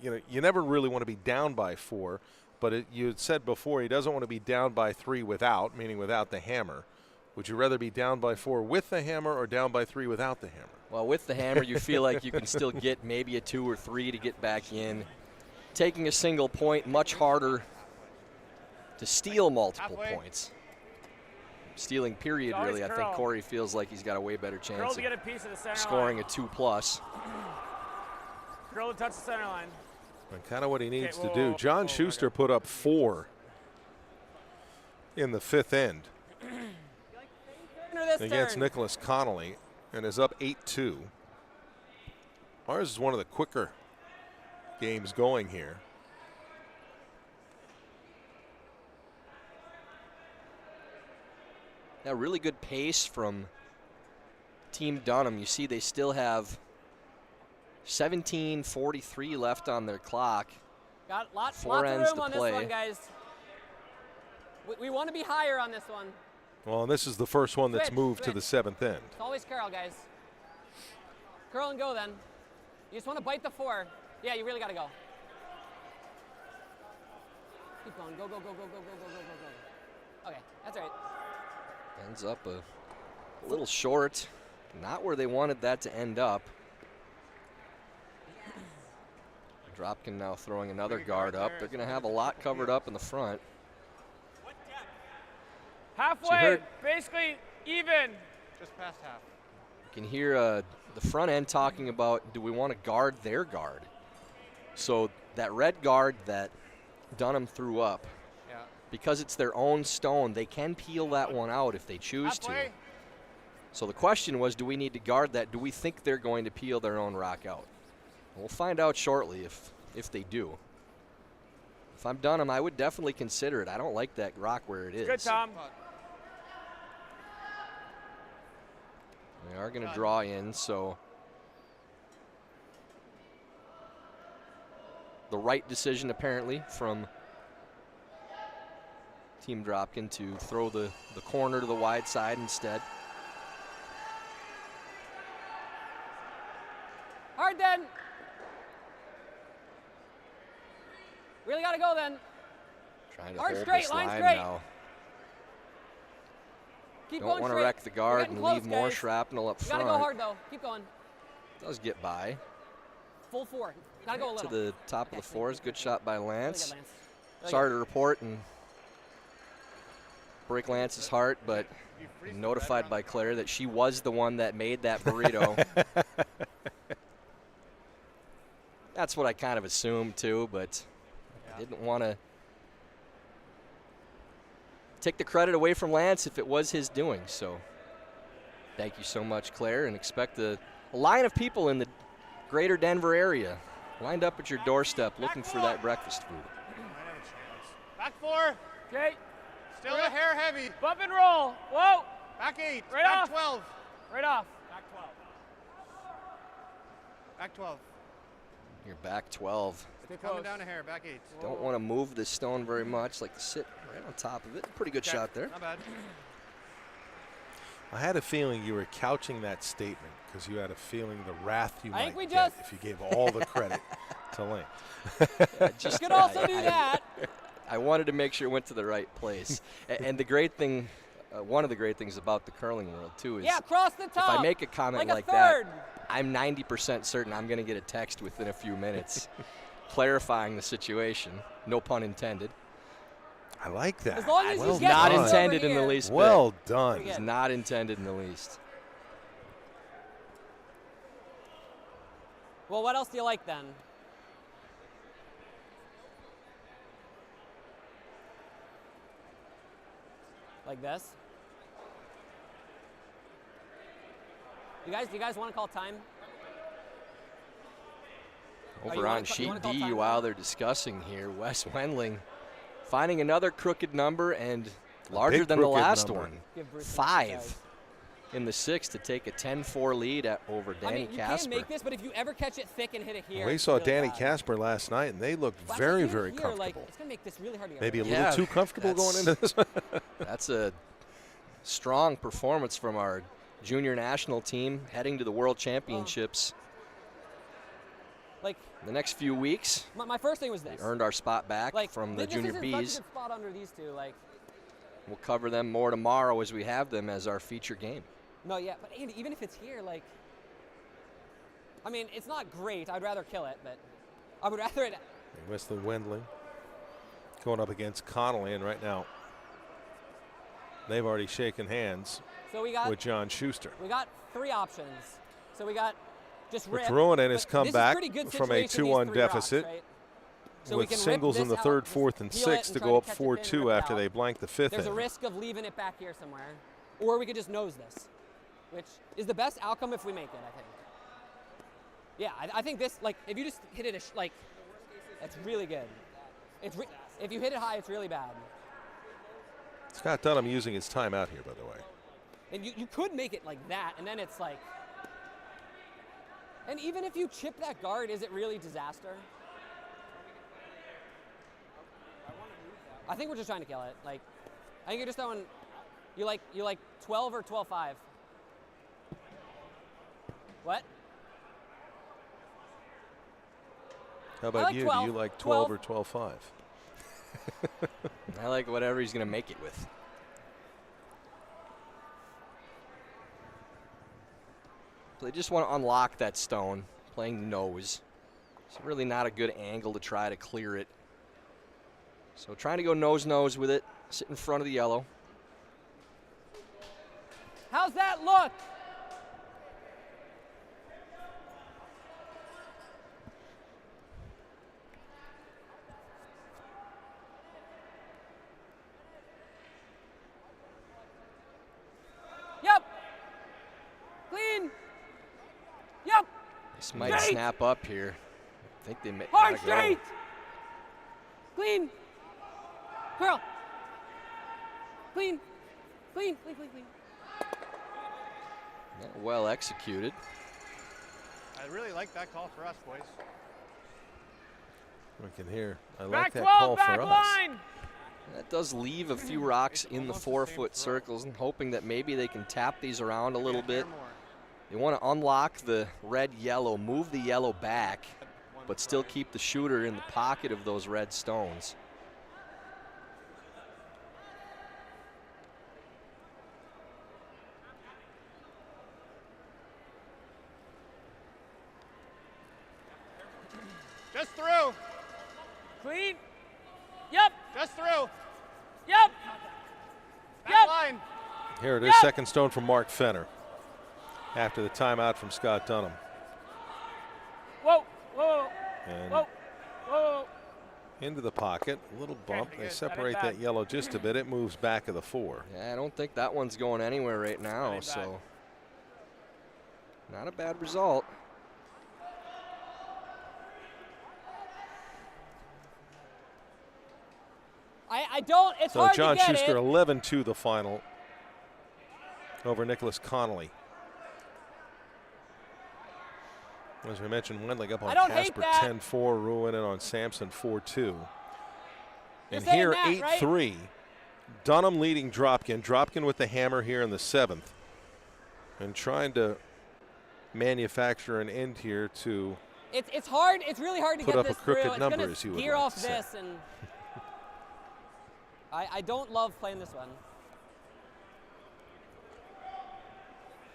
you never really want to be down by 4, but you had said before he doesn't want to be down by 3 without, meaning without the hammer. Would you rather be down by 4 with the hammer or down by 3 without the hammer? Well, with the hammer, you feel like you can still get maybe a 2 or 3 to get back in. Taking a single point, much harder to steal multiple points. Stealing period, really. I think Korey feels like he's got a way better chance of scoring a 2+. Curl to touch the center line. And kind of what he needs to do. John Schuster put up 4 in the 5th end against Nicholas Connolly and is up 8-2. Ours is one of the quicker games going here. Yeah, really good pace from Team Dunnam. You see they still have 17:43 left on their clock. Got lots of Four ends room to on play. this one, guys. We want to be higher on this one. Well, and this is the first one that's moved to the 7th end. It's always curl, guys. Curl and go then. You just want to bite the 4. Yeah, you really got to go. Keep going. Go, go, go, go, go, go, go, go, go, go. Okay, that's right. Ends up a little short. Not where they wanted that to end up. Dropkin now throwing another guard up. They're going to have a lot covered up in the front. Halfway, basically even. Just past half. You can hear the front end talking about, do we want to guard their guard? So that red guard that Dunnam threw up, because it's their own stone, they can peel that one out if they choose to. So the question was, do we need to guard that? Do we think they're going to peel their own rock out? We'll find out shortly if they do. If I'm Dunnam, I would definitely consider it. I don't like that rock where it is. Good, Tom. They are going to draw in, so the right decision apparently from Team Dropkin to throw the corner to the wide side instead. Hard then. Really got to go then. Trying to Hard hold straight, this line line straight. now. Keep Don't going want to straight. wreck the We're guard getting and close, leave more guys. shrapnel up You front. got to go hard though. Keep going. Does get by. Full 4. Got to go a little. To the top of the 4s. Good shot by Lance. Really good, Lance. Really Sorry good. to report and break Lance's heart, but notified by Claire that she was the one that made that burrito. That's what I kind of assumed too, but I didn't want to take the credit away from Lance if it was his doing. So thank you so much, Claire, and expect a line of people in the greater Denver area lined up at your doorstep looking for that breakfast food. Back 4. Okay. Still a hair heavy. Bump and roll. Whoa. Back 8. Right back off. 12. Right off. Back 12. Back 12. You're back 12. Still coming down a hair. Back 8. Don't want to move this stone very much, like to sit right on top of it. Pretty good shot there. Not bad. I had a feeling you were couching that statement because you had a feeling the wrath you I think might we get just- if you gave all the credit to Link. You could also do that. I wanted to make sure it went to the right place. And the great thing, one of the great things about the curling world, too, is Yeah, cross the if top. I make a comment like like a third. that, I'm 90% certain I'm going to get a text within a few minutes clarifying the situation. No pun intended. I like that. As long as well you get Not this done. over intended in the here. least bit. Well done. It's not intended in the least. Well, what else do you like then? Like this? You guys want to call time? Over on sheet D, while they're discussing here, Wes Wendling finding another crooked number and larger than the last one. 5 in the 6th to take a 10-4 lead over Danny Casper. You can't make this, but if you ever catch it thick and hit it here. We saw Danny Casper last night, and they looked very, very comfortable. Like, it's going to make this really hard to get Maybe a little too comfortable going into this one. That's a strong performance from our junior national team heading to the World Championships. Like the next few weeks. My first thing was this. We earned our spot back from the junior Bs. Such a good spot under these two. Like, we'll cover them more tomorrow as we have them as our feature game. No, yeah, but Andy, even if it's here, like, I mean, it's not great. I'd rather kill it, but I would rather it. Wesley Wendling going up against Connolly, and right now they've already shaken hands with John Schuster. We got 3 options. So we got just rip. Ruinen has come back from a 2-1 deficit rocks, right? So with singles in the 3rd, 4th, and 6th to go up 4-2 after they blank the 5th. There's a risk of leaving it back here somewhere, or we could just nose this, which is the best outcome if we make it, I think. Yeah, I think this, like, if you just hit it, like, that's really good. If you hit it high, it's really bad. Scott Dunnam using his timeout here, by the way. And you could make it like that, and then it's like, and even if you chip that guard, is it really disaster? I think we're just trying to kill it. Like, I think you're just throwing, you like 12 or 12-5. What? How about you? 12, do you like 12 or 12-5? I like whatever he's going to make it with. So they just want to unlock that stone, playing nose. It's really not a good angle to try to clear it. So trying to go nose-nose with it, sit in front of the yellow. How's that look? Yep. Clean. Yep. This might snap up here. I think they may. Hard straight. Clean. Curl. Clean. Clean. Clean. Clean. Clean. Yeah, well executed. I really like that call for us, boys. We can hear. I Back like that 12, call back for us. line. That does leave a few rocks in the 4-foot circles, and hoping that maybe they can tap these around a little bit. They want to unlock the red-yellow, move the yellow back, but still keep the shooter in the pocket of those red stones. Just through. Clean. Yep. Just through. Yep. Back line. Here it is, second stone from Mark Fenner after the timeout from Scott Dunnam. Whoa. Whoa. And Whoa. Whoa. into the pocket, a little bump. They good. separate That ain't that yellow just a bit. It moves back of the 4. Yeah, I don't think that one's going anywhere right now, ain't so not a bad result. I don't. It's hard John to get Schuster, it. 11-2 the final over Nicholas Connolly. As we mentioned, Wendling up on I don't hate Casper that. 10-4, Ruinen on Sampson 4-2. You're And saying here, that, 8-3. right? Dunnam leading Dropkin. Dropkin with the hammer here in the 7th. And trying to manufacture an end here to It's hard. It's really hard to put get up a this crooked through. number, It's as you gonna would gear like off to say. this, and I don't love playing this one.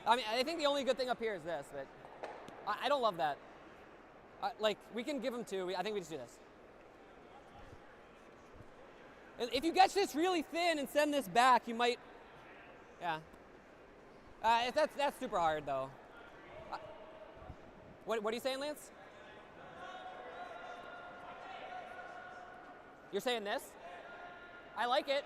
I mean, I think the only good thing up here is this, but I don't love that. Like, we can give them 2. I think we just do this. And if you get this really thin and send this back, you might, yeah. That's super hard, though. What are you saying, Lance? You're saying this? I like it.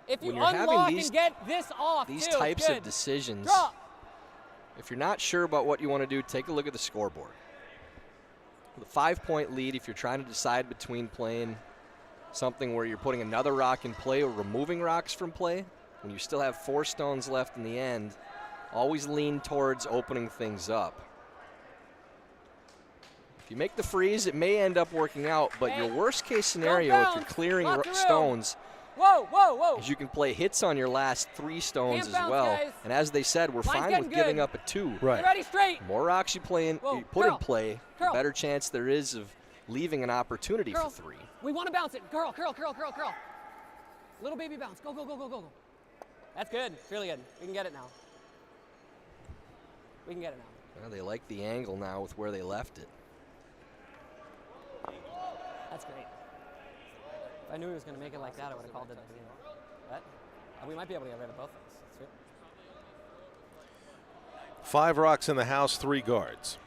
If you when you're having unlock these, and get this off, these too, types good. of decisions, Drop. if you're not sure about what you want to do, take a look at the scoreboard. With a 5-point lead, if you're trying to decide between playing something where you're putting another rock in play or removing rocks from play, when you still have 4 stones left in the end, always lean towards opening things up. If you make the freeze, it may end up working out, but your worst case scenario, if you're clearing stones, is you can play hits on your last 3 stones as well. Guys. And as they said, we're fine with giving up a 2. Right. Get ready, straight. The more rocks you put in play, the better chance there is of leaving an opportunity for 3. We want to bounce it. Curl. Little baby bounce. Go. That's good. It's really good. We can get it now. Well, they like the angle now with where they left it. That's great. If I knew he was going to make it like that, I would have called it. But we might be able to get rid of both of us. That's sweet. 5 rocks in the house, 3 guards.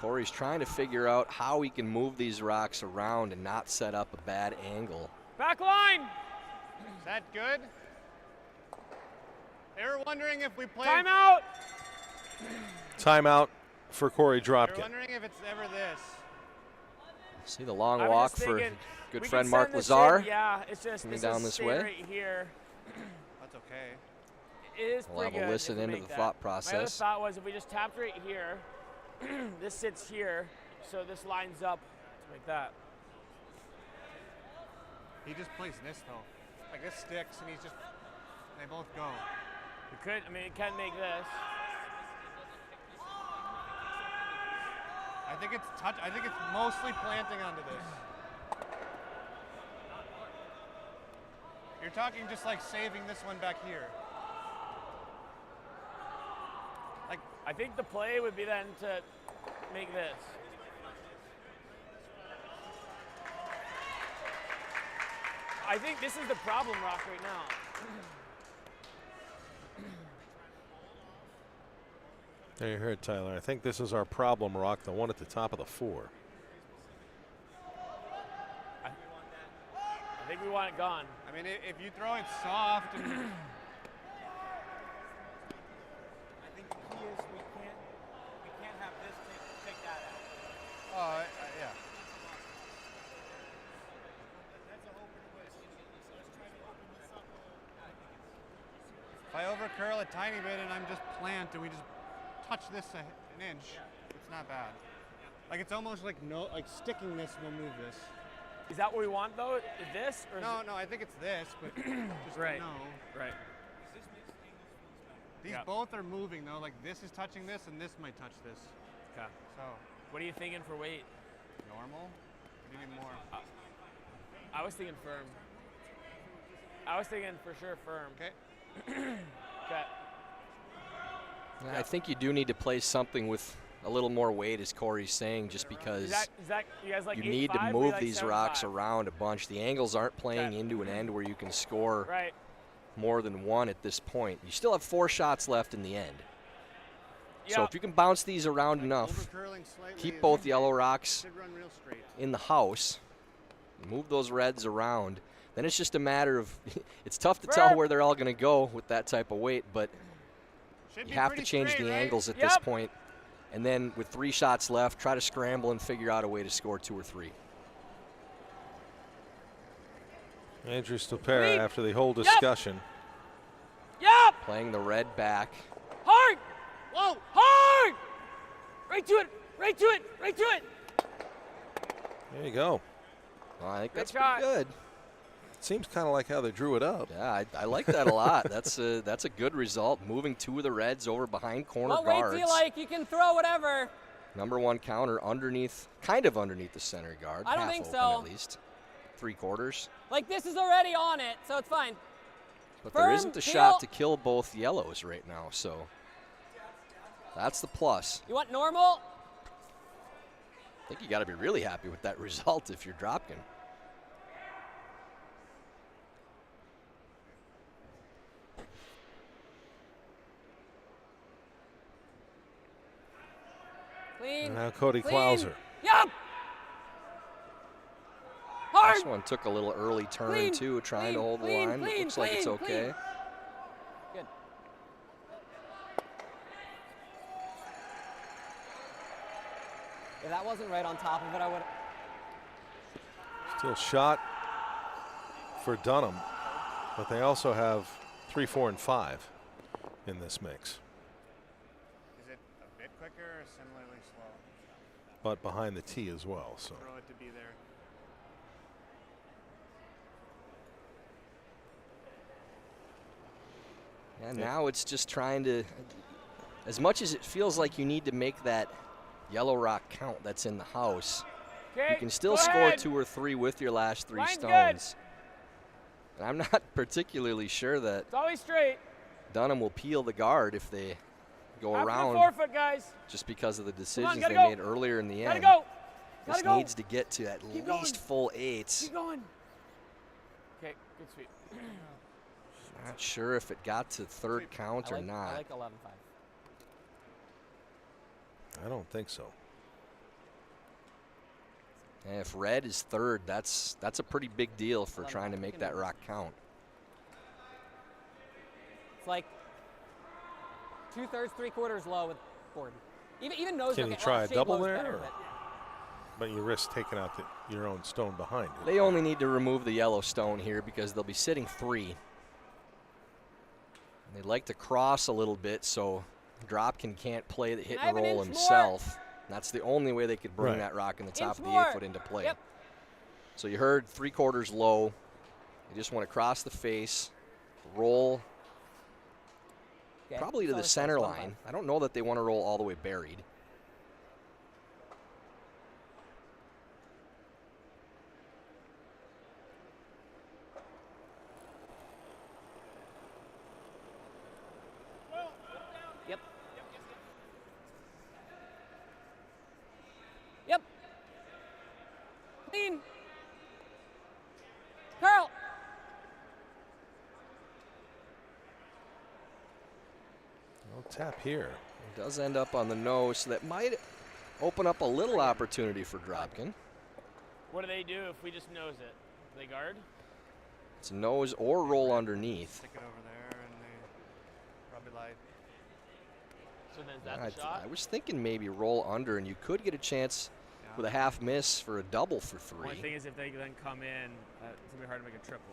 Korey's trying to figure out how he can move these rocks around and not set up a bad angle. Back line. Is that good? They were wondering if we played. Timeout. Timeout for Korey They were Dropkin. wondering if it's ever this. See the long I was walk just for thinking, good we friend can Mark send this Lazar. in. Yeah, it's just Coming this down is this stay way. right here. That's okay. It is We'll pretty have a good listen if we into make the that. thought My other process. thought was if we just tapped right here, this sits here, so this lines up to make that. He just plays this though. Like this sticks and he's just, they both go. We could, I mean, it can make this. I think it's mostly planting onto this. You're talking just like saving this one back here. Like, I think the play would be then to make this. I think this is the problem rock right now. There you heard, Tyler. I think this is our problem rock, the one at the top of the 4. I think we want it gone. I mean, if you throw it soft and I think the key is we can't have this take that out. yeah. That's a whole pretty way. So let's try to open this up a little. If I overcurl a tiny bit and I'm just plant and we just touch this an inch, it's not bad. Like it's almost like sticking this will move this. Is that what we want though? This or No, I think it's this, but just right. no. Right. These both are moving though. Like this is touching this, and this might touch this. Okay. So What are you thinking for weight? normal. What do you mean more? I was thinking firm. I was thinking for sure firm. Okay. Okay. Yeah, I think you do need to play something with a little more weight, as Korey's saying, just because Is that you guys like you 8'5"? need to We move like these 7'5". rocks around a bunch. The angles aren't playing Okay. into an end where you can score Right. more than 1 at this point. You still have 4 shots left in the end. Yeah. So if you can bounce these around enough, Overcurling slightly. keep and both yellow rocks should run real straight. in the house, move those reds around, then it's just a matter of it's tough to tell where they're all going to go with that type of weight, but Should you be have to pretty change straight, the right? angles at this point. And then with 3 shots left, try to scramble and figure out a way to score 2 or 3. Andrew Stopera, after the whole discussion. Yep. Playing the red back. Hard. Whoa. Hard. Right to it. Right to it. Right to it. There you go. Well, I think Good that's shot. pretty good. Seems kind of like how they drew it up. Yeah, I like that a lot. That's a good result. Moving 2 of the reds over behind corner What weight guards. do you like? You can throw whatever. Number 1 counter underneath, kind of underneath the center guard. I don't half think open so. At least 3/4. Like this is already on it, so it's fine. But there Firm, isn't a heel. shot to kill both yellows right now, so that's the plus. You want normal? I think you got to be really happy with that result if you're Dropkin. Clean. And now Cody Clean. Klauser. Yup. Hard. This one took a little early turn too, trying to hold the line. But looks like it's okay. Good. If that wasn't right on top of it, I would. Still shot for Dunnam, but they also have 3, 4, and 5 in this mix. Is it a bit quicker or similarly slow? But behind the tee as well. So Throw it to be there. And now it's just trying to, as much as it feels like you need to make that yellow rock count that's in the house, you can still score 2 or 3 with your last 3 stones. And I'm not particularly sure that It's always straight. Dunnam will peel the guard if they go After around, the 4 foot, guys. just because of the decisions gotta they go. made earlier in the Gotta end. go. This Gotta go. needs to get to at Keep least going. full 8s. Keep going. Okay, good sweep. Not sure if it got to 3rd count or not. I like 11-5. I don't think so. And if red is 3rd, that's a pretty big deal for trying to make that rock count. It's like 2/3, 3/4 low with board. Even nose. Can okay, you try a shape double low's there? better, Or? But you risk taking out your own stone behind it. They only need to remove the yellow stone here because they'll be sitting 3. And they like to cross a little bit so Dropkin can't play the hit I have and an roll inch himself. That's the only way they could bring Right. that rock in the top Inch of the more. 8 foot into play. Yep. So you heard 3/4 low. You just want to cross the face, roll Okay, probably to so the it's center 1-5. line. I don't know that they want to roll all the way buried. Yep. Yep. Clean. Curl. No tap here. It does end up on the nose, so that might open up a little opportunity for Dropkin. What do they do if we just nose it? Do they guard? It's a nose or roll underneath. Stick it over there and they probably light. So then is that the shot? I was thinking maybe roll under, and you could get a chance with a half miss for a double for 3. Only thing is if they then come in, it's gonna be hard to make a triple.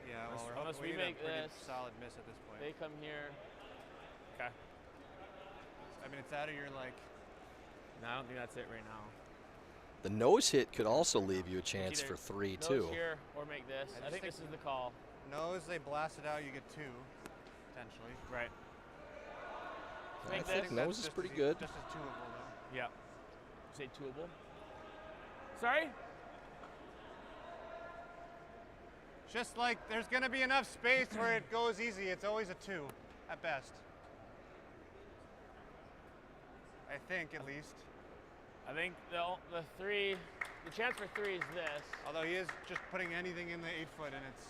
Yeah, well, Unless we need make a pretty this, solid miss at this point. they come here. Okay. I mean, it's out of your like. No, I don't think that's it right now. The nose hit could also leave you a chance Either for 3 nose too. here or make this. I I think just this is the call. Nose, they blast it out, you get 2, potentially. Right. I Make think this. nose is pretty good. Just as doable, though. Yeah. Say twoable. Sorry? Just like there's going to be enough space where it goes easy. It's always a 2 at best. I think, at least. I think the 3, the chance for 3 is this. Although he is just putting anything in the 8 foot, and it's.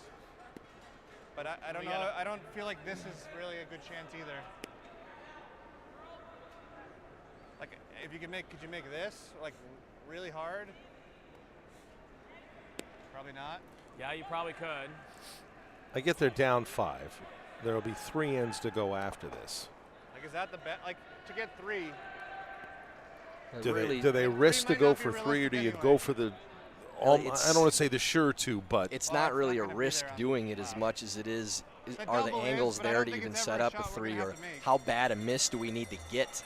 But I don't We know. gotta- I don't feel like this is really a good chance either. Like, if you could you make this like really hard? Probably not. Yeah, you probably could. I get they're down 5. There will be 3 ends to go after this. Like, is that the bet? Like, to get 3. Do Really- they risk to might go not be for 3, or do you realistic go anyway. for the? it's- I don't want to say the sure 2, but It's Well, not it's really not a gonna be risk there on doing the it as clock. much as it is The are the double is, angles but I there don't to think even it's set ever a up a shot we're 3, gonna or have to make. how bad a miss do we need to get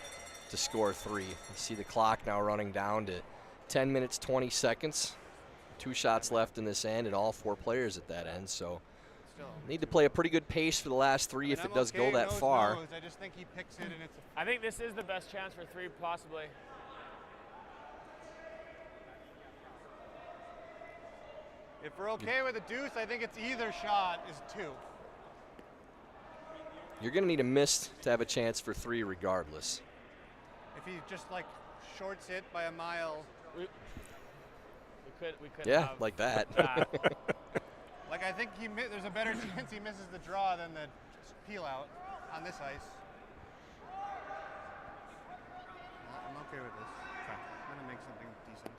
to score 3? You see the clock now running down to 10 minutes 20 seconds. 2 shots left in this end, and all 4 players at that end. So Still. need to play a pretty good pace for the last 3 if And it I'm does go okay that nose, far. nose. I just think he picks it, and it's. I think this is the best chance for 3, possibly. If we're okay with a deuce, I think it's either shot is 2. You're going to need a miss to have a chance for 3 regardless. If he just like shorts it by a mile. We could Yeah, have like that. that. Like, I think there's a better chance he misses the draw than the peel out on this ice. I'm okay with this. I'm gonna make something decent.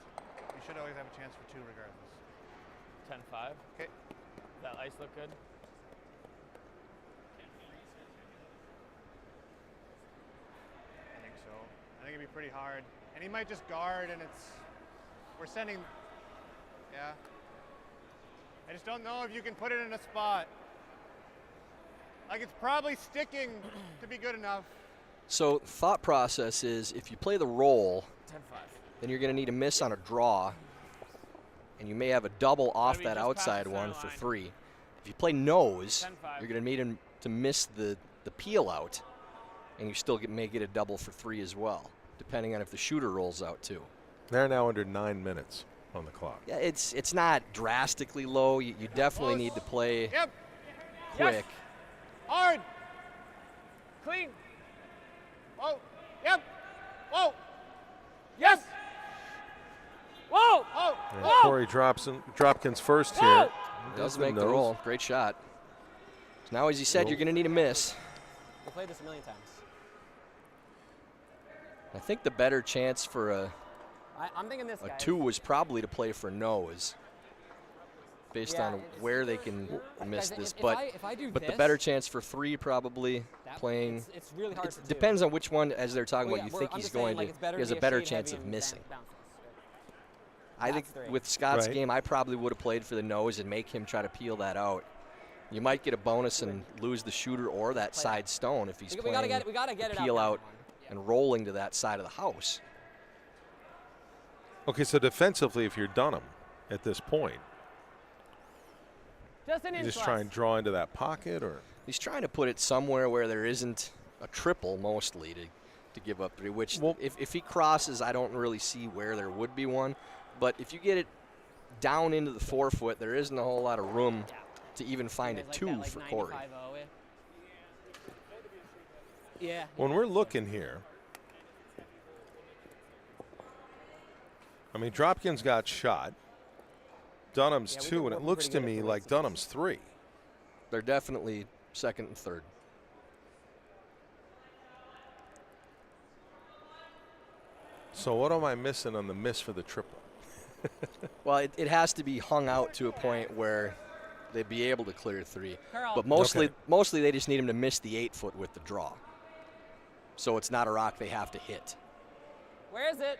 You should always have a chance for 2 regardless. 10-5. Okay. Does that ice look good? I think so. I think it'd be pretty hard. And he might just guard, and we're sending, yeah. I just don't know if you can put it in a spot. Like, it's probably sticking to be good enough. So thought process is if you play the roll, 10-5. then you're going to need a miss on a draw, and you may have a double off be that just past outside the one center for line. 3. If you play nose, 10-5. you're going to need him to miss the peel out, and you still may get a double for 3 as well, depending on if the shooter rolls out too. They're now under 9 minutes on the clock. Yeah, it's not drastically low. You definitely need to play quick. Yes. Hard. Clean. Whoa. Yep. Whoa. Yes. Whoa. Oh. And Whoa. Korey Dropkin's first Whoa. here. Does There's make the nose. roll. Great shot. So now, as you said, Roll. you're going to need a miss. We played this a million times. I think the better chance for a I'm thinking this, guys. 2 was probably to play for nose, based Yeah, on it's- where they can miss Guys, this. if I do But this, the better chance for 3 probably that- playing. It's really hard for 2. Depends on which one, as they're talking Well, about, you yeah, think I'm he's just saying, going like, to. it's better He has to a be better shade chance heavy of and missing. bounce this. I think That's 3. with Scott's Right. game, I probably would have played for the nose and make him try to peel that out. You might get a bonus and lose the shooter or that Play side stone if he's We playing gotta get it peel out. out and rolling to that side of the house. Okay, so defensively, if you're Dunnam at this point, Just an you inch just try and less. draw into that pocket, or He's trying to put it somewhere where there isn't a triple mostly to give up 3, which Well- if he crosses, I don't really see where there would be one. But if you get it down into the 4-foot, there isn't a whole lot of room to even find a Guys like 2 that, like for Korey. 95-0, yeah. when we're looking here, I mean, Dropkin's got shot. Dunnam's Yeah, we've 2, been and it working looks pretty to good me at the like rest of Dunnam's 3. They're definitely second and third. So what am I missing on the miss for the triple? Well, it has to be hung out to a point where they'd be able to clear 3. Carl. But mostly they just need him to miss the 8-foot with the draw. So it's not a rock they have to hit. Where is it?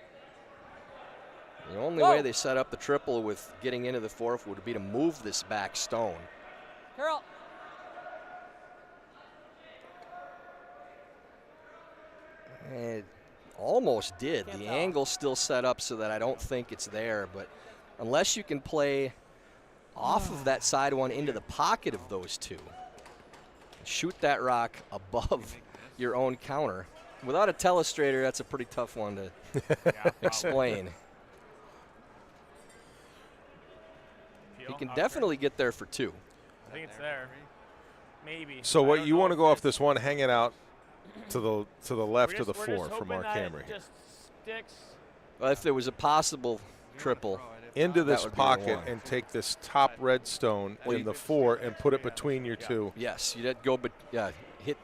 The only Whoa. way they set up the triple with getting into the 4th would be to move this back stone. Carl. It almost did. Can't The tell. angle's still set up so that I don't think it's there. But unless you can play off of that side one into the pocket of those 2, shoot that rock above your own counter. Without a telestrator, that's a pretty tough one to explain. He can definitely get there for 2. I think it's there. Maybe. So I what don't you know want to if go off it's- this one, hang it out to the left we're of the just- we're 4 just from hoping our that camera it here. just sticks. Well, if there was a possible triple, Into that this would be the pocket one. and take this top red stone in the 4 and put it between your 2. yes, you'd go, but hit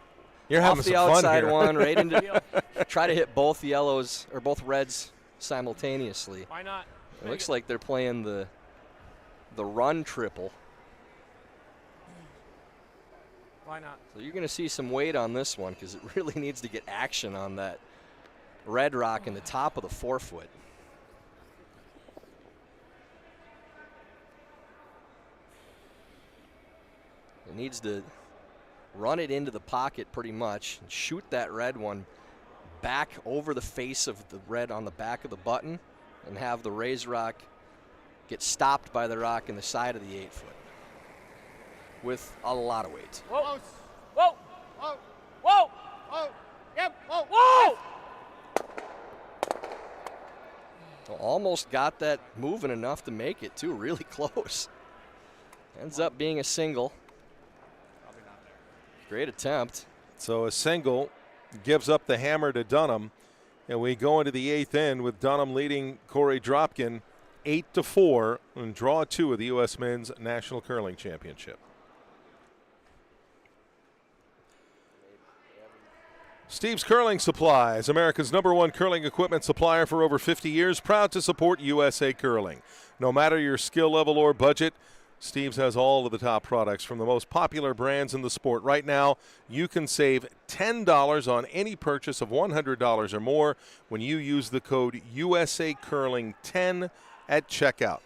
You're off having the some fun outside here. one right into. Try to hit both yellows or both reds simultaneously. Why not? It looks like they're playing the run triple. Why not? So you're going to see some weight on this one because it really needs to get action on that red rock in the top of the 4-foot. It needs to run it into the pocket pretty much and shoot that red one back over the face of the red on the back of the button and have the raised rock get stopped by the rock in the side of the 8-foot with a lot of weight. Whoa! Whoa! Whoa. Whoa! Oh. Yep. Whoa. Whoa! Almost got that moving enough to make it, too. Really close. Ends up being a single. Great attempt. So a single gives up the hammer to Dunnam, and we go into the 8th end with Dunnam leading Korey Dropkin 8-4 and draw 2 of the U.S. Men's National Curling Championship. Steve's Curling Supplies, America's #1 curling equipment supplier for over 50 years, proud to support USA Curling. No matter your skill level or budget, Steve's has all of the top products from the most popular brands in the sport. Right now, you can save $10 on any purchase of $100 or more when you use the code USACurling10 at checkout.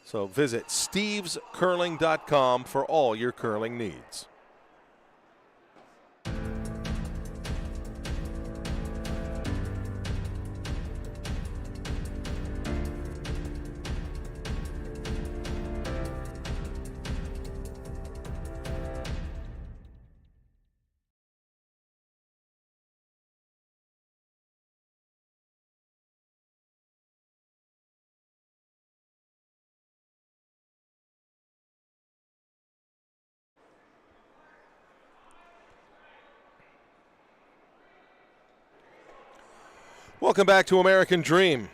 So visit stevescurling.com for all your curling needs. Welcome back to American Dream.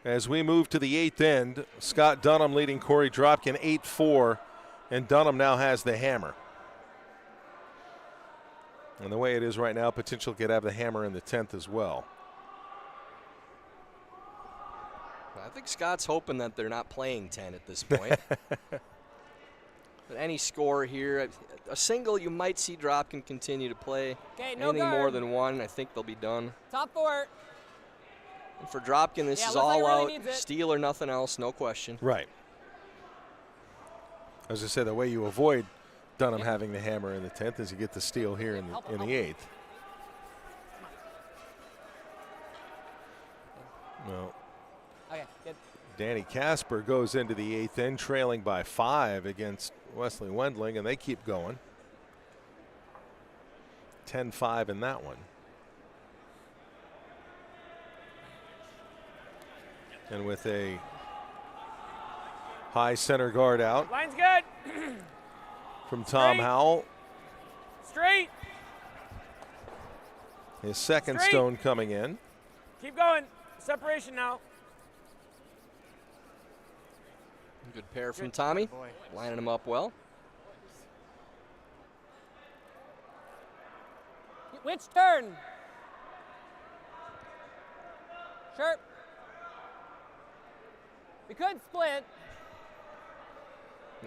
As we move to the 8th end, Scott Dunnam leading Korey Dropkin 8-4, and Dunnam now has the hammer. And the way it is right now, potential could have the hammer in the 10th as well. I think Scott's hoping that they're not playing 10 at this point. But any score here, a single, you might see Dropkin continue to play. Okay, no Anything guard. more than one, I think they'll be done. Top 4. And for Dropkin, this is all out, steal or nothing else, no question. Right. As I said, the way you avoid Dunnam having the hammer in the 10th is you get the steal here in the 8th. No. Okay, good. Danny Casper goes into the 8th end, trailing by 5 against Wesley Wendling, and they keep going. 10-5 in that one. And with a high center guard out. Line's good. From Tom Howell. Straight. His second stone coming in. Keep going. Separation now. Good pair from Tommy, lining him up well. Which turn? Sure. We could split.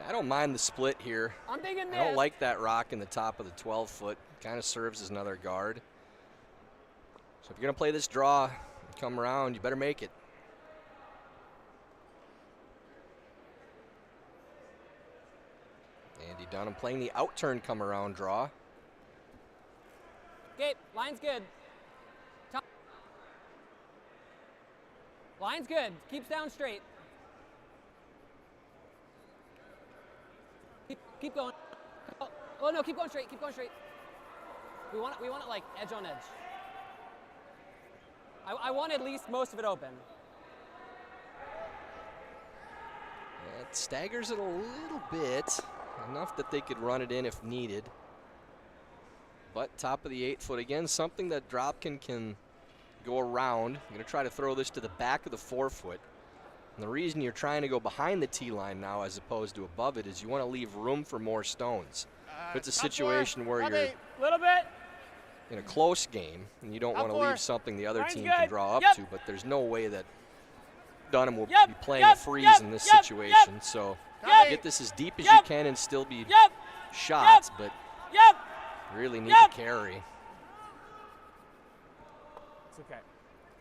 I don't mind the split here. I'm thinking this. I don't like that rock in the top of the 12-foot. Kind of serves as another guard. So if you're going to play this draw and come around, you better make it. Andy Dunnam playing the out-turn come-around draw. Okay, line's good. Line's good. Keeps down straight. Keep going. Oh no, keep going straight. Keep going straight. We want it like edge on edge. I want at least most of it open. It staggers it a little bit, enough that they could run it in if needed. But top of the 8-foot again, something that Dropkin can go around. I'm going to try to throw this to the back of the 4-foot. And the reason you're trying to go behind the tee line now as opposed to above it is you want to leave room for more stones. If it's a situation where you're in a close game and you don't want to leave something the other team can draw up to, but there's no way that Dunnam will be playing a freeze in this situation. So get this as deep as you can and still be shots, but really need to carry. It's okay.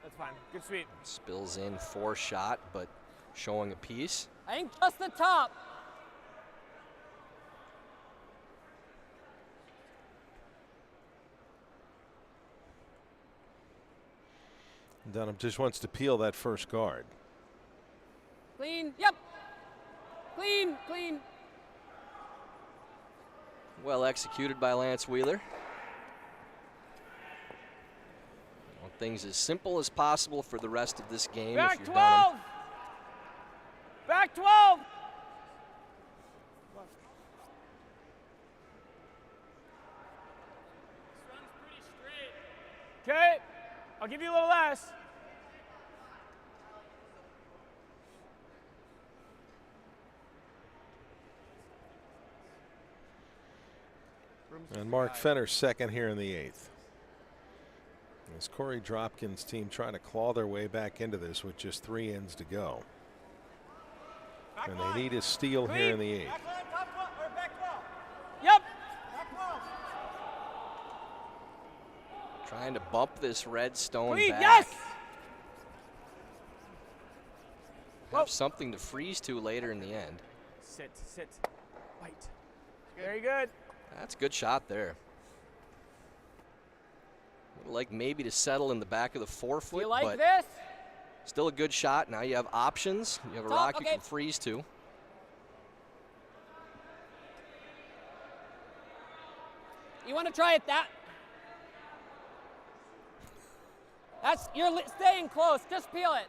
That's fine. Good sweep. Spills in 4-shot, but showing a piece. I think just the top. Dunnam just wants to peel that first guard. Clean. Yep. Clean. Clean. Well executed by Lance Wheeler. Want things as simple as possible for the rest of this game. Back if you're 12. Dunnam. Back 12. Okay, I'll give you a little less. And Mark Fenner second here in the 8th. As Korey Dropkin's team trying to claw their way back into this with just 3 ends to go. And they need a steal here in the 8th. Yep. Trying to bump this red stone Clean, back. yes. Have something to freeze to later in the end. Sit, sit, bite. Very good. That's a good shot there. Would like maybe to settle in the back of the forefoot, You like but this? still a good shot. Now you have options. You have a Top, rock you okay. can freeze to. You want to try it that? You're staying close. Just peel it.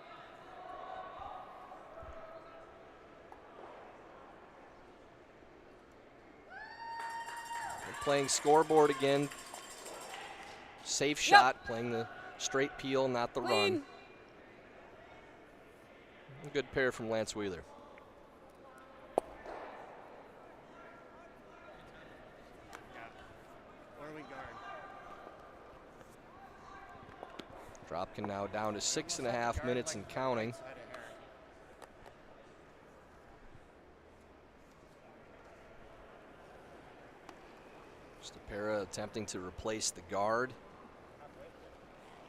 We're playing scoreboard again. Safe shot, playing the straight peel, not the Clean. run. A good pair from Lance Wheeler. Where do we guard? Dropkin now down to 6.5 minutes and counting. Side of hair. Stapera attempting to replace the guard.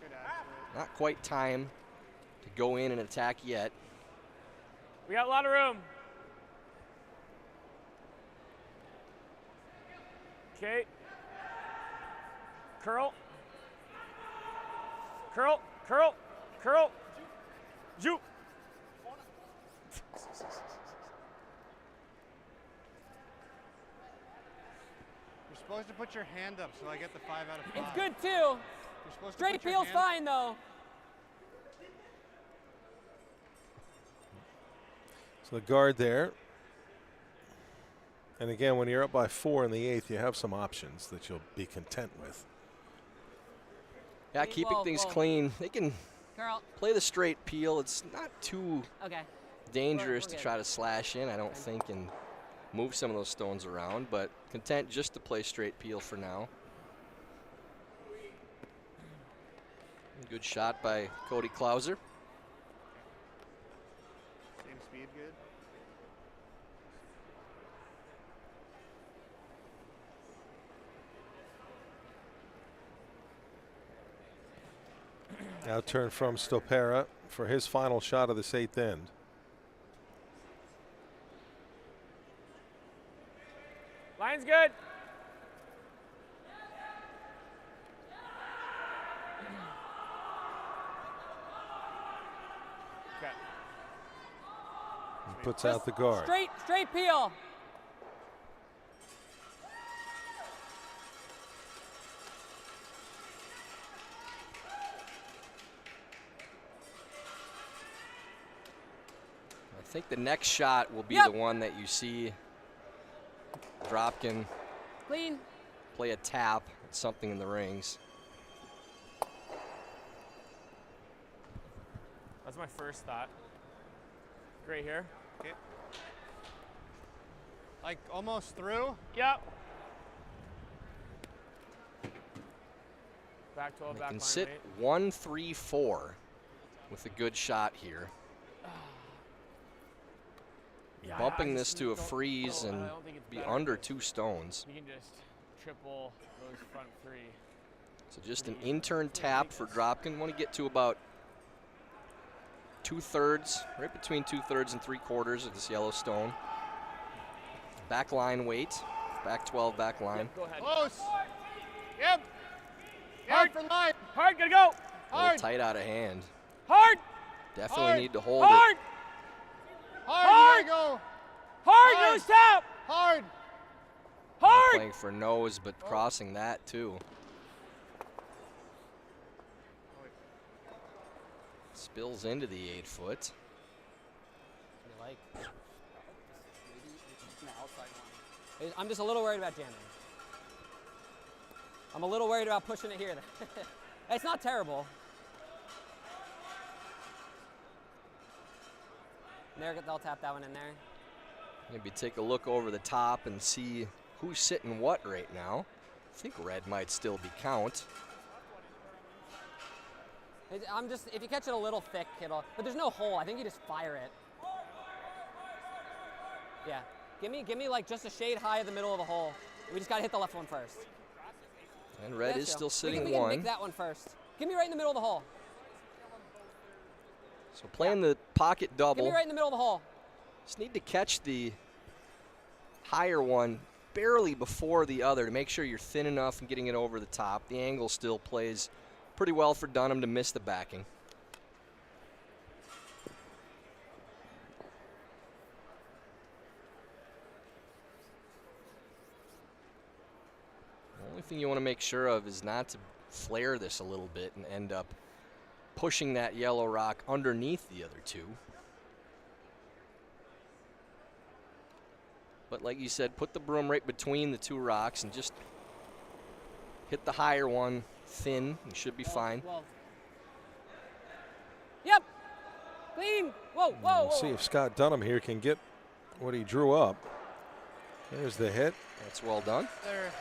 Good attitude. Not quite time to go in and attack yet. We got a lot of room. Okay. Curl. Curl, curl, curl. Juke. You're supposed to put your hand up so I get the 5 out of 5. It's good too. You're supposed Straight to put your peel's hand fine though. So the guard there. And again, when you're up by 4 in the 8th, you have some options that you'll be content with. Yeah, keeping things clean. They can Carl. play the straight peel. It's not too Okay. dangerous We're to good. try to slash in, I don't think, and move some of those stones around, but content just to play straight peel for now. Good shot by Cody Klauser. Same speed, good. Now turn from Stapera for his final shot of this 8th end. Line's good. Okay. He puts out the guard. Straight peel. I think the next shot will be the one that you see Dropkin Clean. play a tap at something in the rings. That's my first thought. Great here. Okay. Like almost through? Yep. Back 12, They back can line sit weight. 1-3-4 with a good shot here. Yeah, Bumping I this just to a don't- freeze I and don't think it's be better. under 2 stones. You can just triple those front 3. So just an in-turn tap for Dropkin. Want to get to about 2/3, right between 2/3 and 3/4 of this yellow stone. Back line weight, back 12, back line. Go ahead. Close. Yep. Hard. Hard for line. Hard, gotta go. A little Hard. tight out of hand. Hard. Definitely Hard. need to hold it. Hard. Hard. Hard. You gotta go. Hard, Hard. nose tap. Hard. Not Hard. playing for nose, but crossing that too. Spills into the 8-foot. I'm just a little worried about jamming. I'm a little worried about pushing it here. It's not terrible. There, they'll tap that one in there. Maybe take a look over the top and see who's sitting what right now. I think red might still be count. I'm just, if you catch it a little thick, but there's no hole. I think you just fire it. Yeah. Give me like just a shade high in the middle of the hole. We just got to hit the left one first. And red is still sitting we one. can nick that one first. Give me right in the middle of the hole. So playing the pocket double. Give me right in the middle of the hole. Just need to catch the higher one barely before the other to make sure you're thin enough and getting it over the top. The angle still plays pretty well for Dunnam to miss the backing. The only thing you want to make sure of is not to flare this a little bit and end up pushing that yellow rock underneath the other two. But like you said, put the broom right between the two rocks and just hit the higher one thin. You should be fine. Yep. Clean. Whoa, whoa, We'll see if Scott Dunnam here can get what he drew up. There's the hit. That's well done. There.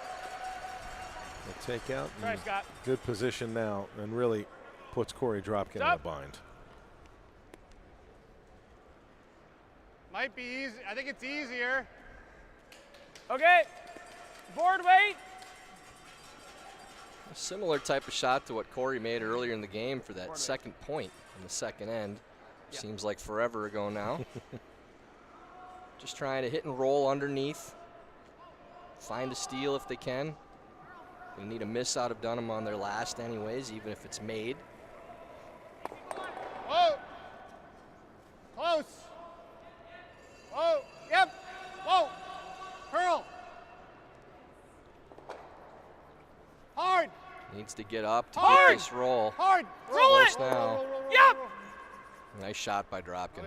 The takeout. Try, Scott. Good position now and really puts Korey Dropkin in a bind. Might be easy. I think it's easier. Okay. Board weight. A similar type of shot to what Korey made earlier in the game for that second point in the second end. Yeah. Seems like forever ago now. Just trying to hit and roll underneath. Find a steal if they can. They need a miss out of Dunnam on their last anyways, even if it's made. Whoa. Close. Whoa. Yep. Whoa. Curl. Hard. Needs to get up to Hard. get this roll. Hard. Roll it. Close now. Yep. Nice shot by Dropkin.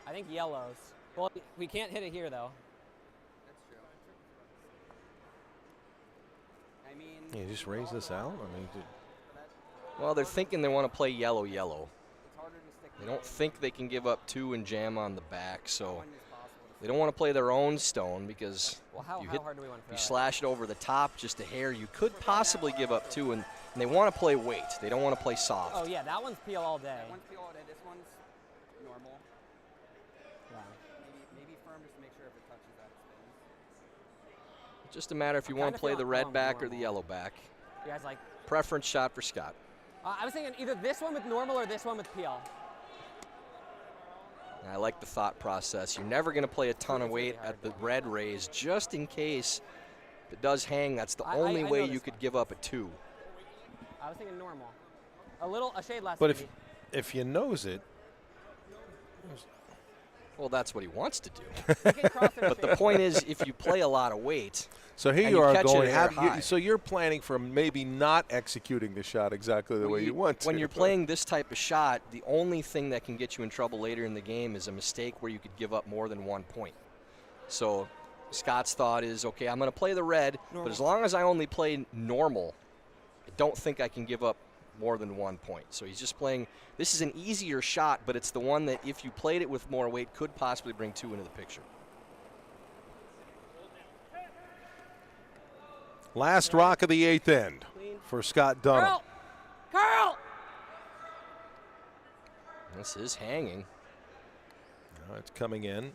I think yellows. Well, we can't hit it here, though. I mean, You just raise this out? I mean, Well, they're thinking they want to play yellow-yellow. They don't think they can give up two and jam on the back, so they don't want to play their own stone because Well, how hard do we want to you slash it over the top just a hair. You could possibly give up two, and they want to play weight. They don't want to play soft. Oh, yeah, that one's peel all day. that one's peel all day. This one's normal. Yeah. Maybe firm just to make sure if it touches that, it spins. Just a matter if you I'm want to kinda play the feeling red calm back or normal. the yellow back. You guys like? Preference shot for Scott. I was thinking either this one with normal or this one with peel. And I like the thought process. You're never going to play a ton of weight at the red raise just in case if it does hang. That's the only way you could give up a two. I was thinking normal. A shade less. but maybe. if you nose it, Well, that's what he wants to do. You can cross it or But the shade. point is, if you play a lot of weight, so here and you you are catch it going. air high. So you're planning for maybe not executing the shot exactly the way you want to. when you're playing this type of shot, the only thing that can get you in trouble later in the game is a mistake where you could give up more than 1 point. So Scott's thought is, okay, I'm going to play the red, but as long as I only play normal, I don't think I can give up more than 1 point. So he's just playing. This is an easier shot, but it's the one that if you played it with more weight could possibly bring two into the picture. Last rock of the eighth end for Scott Dunnam. Carl! This is hanging. Now it's coming in.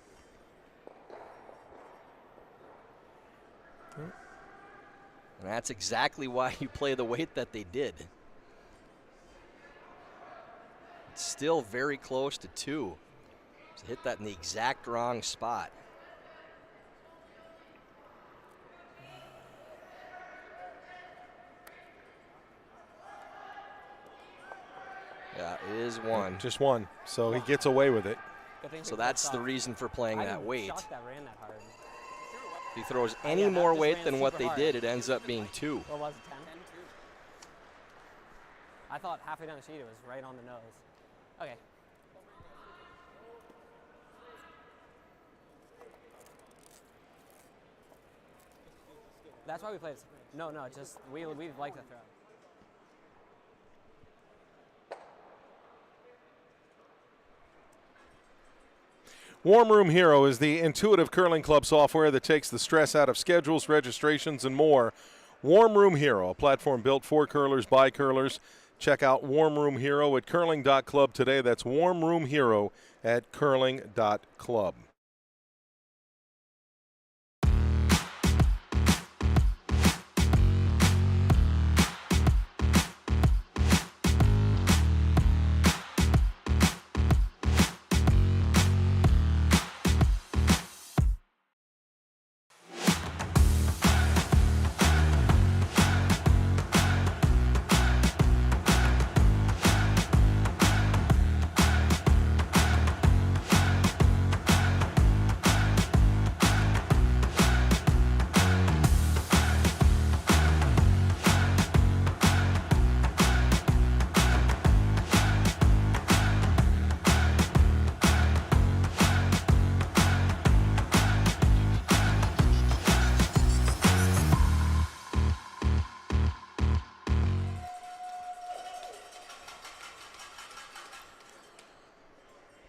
And that's exactly why you play the weight that they did. It's still very close to two. To hit that in the exact wrong spot. Yeah, it is one. Just one. So he gets away with it. So that's the reason for playing that weight. Shocked that ran that hard. If he throws any that more just weight ran than what super they hard. did, it ends up being two. What was it, 10? I thought halfway down the sheet it was right on the nose. Okay. That's why we played this. No, just we like to throw. Warm Room Hero is the intuitive curling club software that takes the stress out of schedules, registrations, and more. Warm Room Hero, a platform built for curlers by curlers. Check out Warm Room Hero at curling.club today. That's Warm Room Hero at curling.club.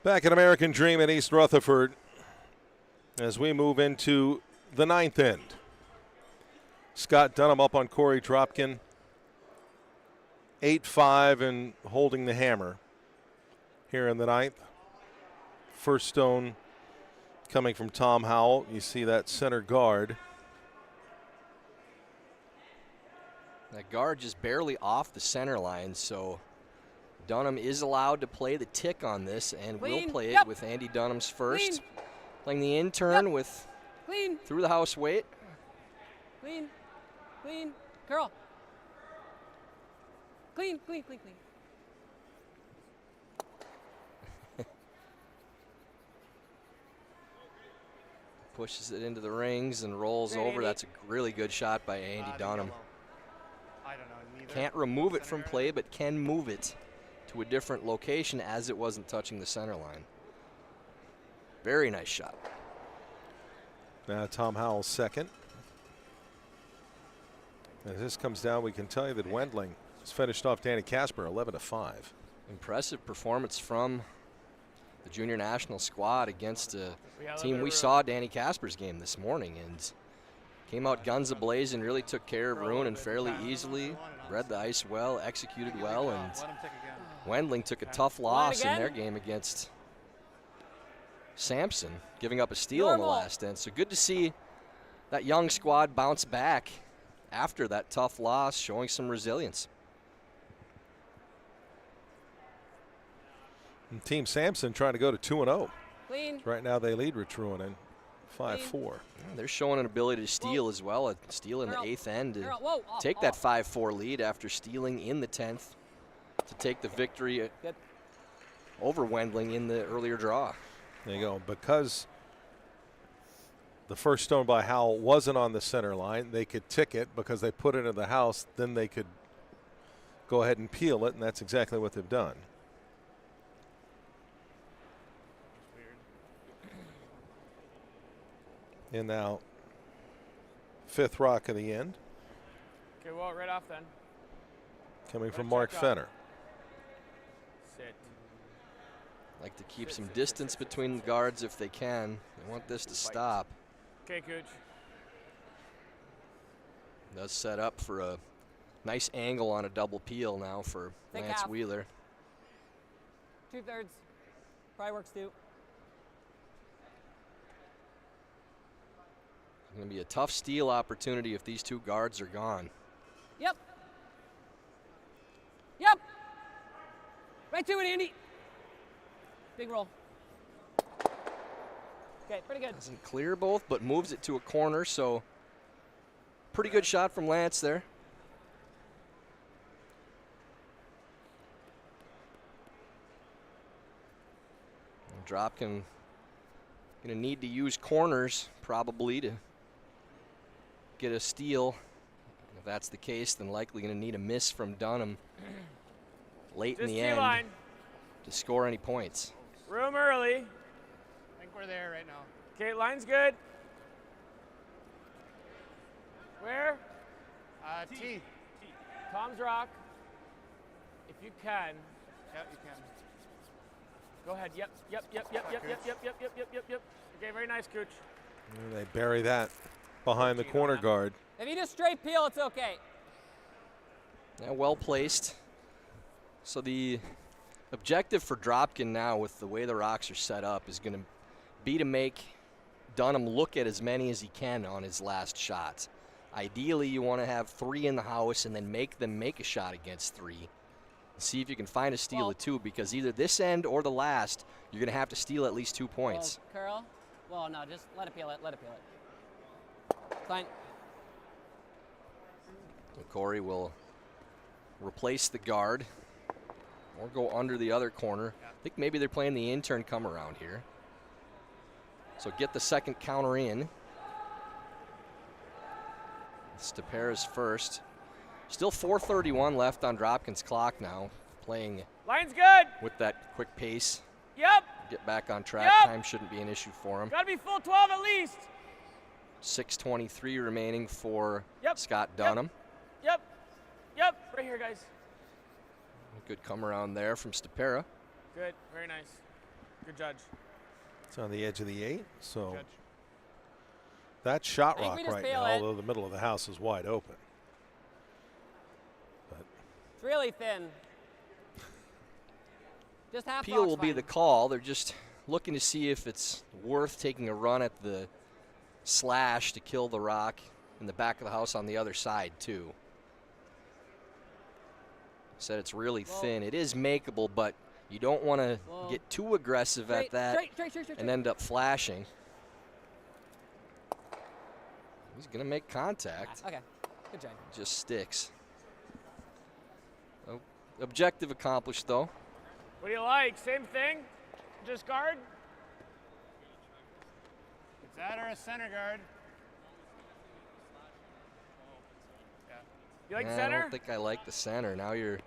Back at American Dream in East Rutherford as we move into the ninth end. Scott Dunnam up on Korey Dropkin. 8-5 and holding the hammer here in the ninth. First stone coming from Tom Howell. You see that center guard. That guard just barely off the center line, so Dunnam is allowed to play the tick on this and will play it with Andy Dunnam's first. Playing the intern with through the house weight. Clean. Curl. Clean. Pushes it into the rings and rolls over. That's a really good shot by Andy Dunnam. I don't know, neither. Can't remove it from play, but can move it to a different location as it wasn't touching the center line. Very nice shot. Now Tom Howell's second. As this comes down, we can tell you that Wendling has finished off Danny Casper 11-5. Impressive performance from the junior national squad against a team we saw Danny Casper's game this morning, and came out guns a-blazing, really took care of Roonan fairly easily, read the ice well, executed well, and Wendling took a tough loss in their game against Sampson, giving up a steal in the last end. So good to see that young squad bounce back after that tough loss, showing some resilience. And Team Sampson trying to go to 2-0. Clean. Right now they lead Rich Roonan 5-4. They're showing an ability to steal as well, a steal in the 8th end to take that 5-4 lead after stealing in the 10th to take the victory over Wendling in the earlier draw. There you go. Because the first stone by Howell wasn't on the center line, they could tick it because they put it in the house, then they could go ahead and peel it, and that's exactly what they've done. And now, 5th rock of the end. Okay, well, right off then. Coming from Mark Fenner. Sit. Like to keep some distance between the guards if they can. They want this to stop. Okay, coach. Does set up for a nice angle on a double peel now for Lance Wheeler. 2/3. Probably works too. Going to be a tough steal opportunity if these two guards are gone. Yep. Right to it, Andy. Big roll. Okay, pretty good. Doesn't clear both, but moves it to a corner, so pretty good shot from Lance there. And Dropkin going to need to use corners probably to get a steal. If that's the case, then likely going to need a miss from Dunnam late in the end to score any points. Room early. I think we're there right now. Okay, line's good. Where? T. Tom's Rock. If you can. Yep, you can. Go ahead. Yep. Okay, very nice, coach. And they bury that behind the corner guard. If you just straight peel, it's okay. Yeah, well placed. So the objective for Dropkin now, with the way the rocks are set up, is going to be to make Dunnam look at as many as he can on his last shots. Ideally, you want to have 3 in the house and then make them make a shot against 3. See if you can find a steal of 2, because either this end or the last, you're going to have to steal at least 2 points. Curl? Well, no, just let it peel it. Let it peel it. Fine. So Korey will replace the guard or go under the other corner. I think maybe they're playing the intern come around here. So get the second counter in. Stepera's first. Still 4:31 left on Dropkin's clock now. Playing Line's good. with that quick pace. Yep. Get back on track. Yep. Time shouldn't be an issue for him. Gotta be full 12 at least. 6:23 remaining for Yep. Scott Dunnam. Yep. Yep. Right here, guys. Good come around there from Stepera. Good. Very nice. Good judge. It's on the edge of the 8, so Judge. that's shot I think rock we just right peel now, it. although the middle of the house is wide open. But It's really thin. Just half Peel box will be fine. the call. They're just looking to see if it's worth taking a run at the slash to kill the rock in the back of the house on the other side too. Said it's really thin. It is makeable, but you don't want to get too aggressive at that and end up flashing. He's going to make contact. Okay, good job. Just sticks. Oh, objective accomplished, though. What do you like? Same thing? Just guard? It's that or a center guard. You like I center? don't think I like the center. Now you're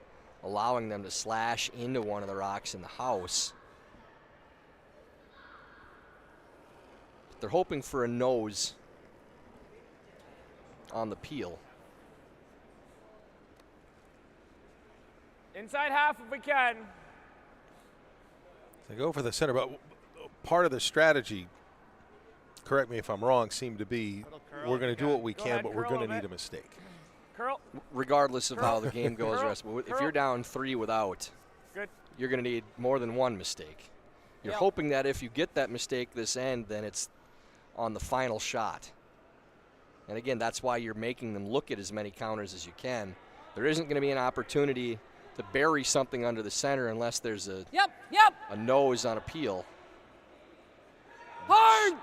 allowing them to slash into one of the rocks in the house. They're hoping for a nose on the peel. Inside half if we can. they go for the center, but part of the strategy, correct me if I'm wrong, seemed to be we're going to do what we Go can, ahead, but we're curl going a to need bit. a mistake. Curl. Regardless of how the game goes, Curl. rest, if Curl. you're down 3 without, Good. you're going to need more than one mistake. You're hoping that if you get that mistake this end, then it's on the final shot. And again, that's why you're making them look at as many counters as you can. There isn't going to be an opportunity to bury something under the center unless there's a a nose on a peel. Hard!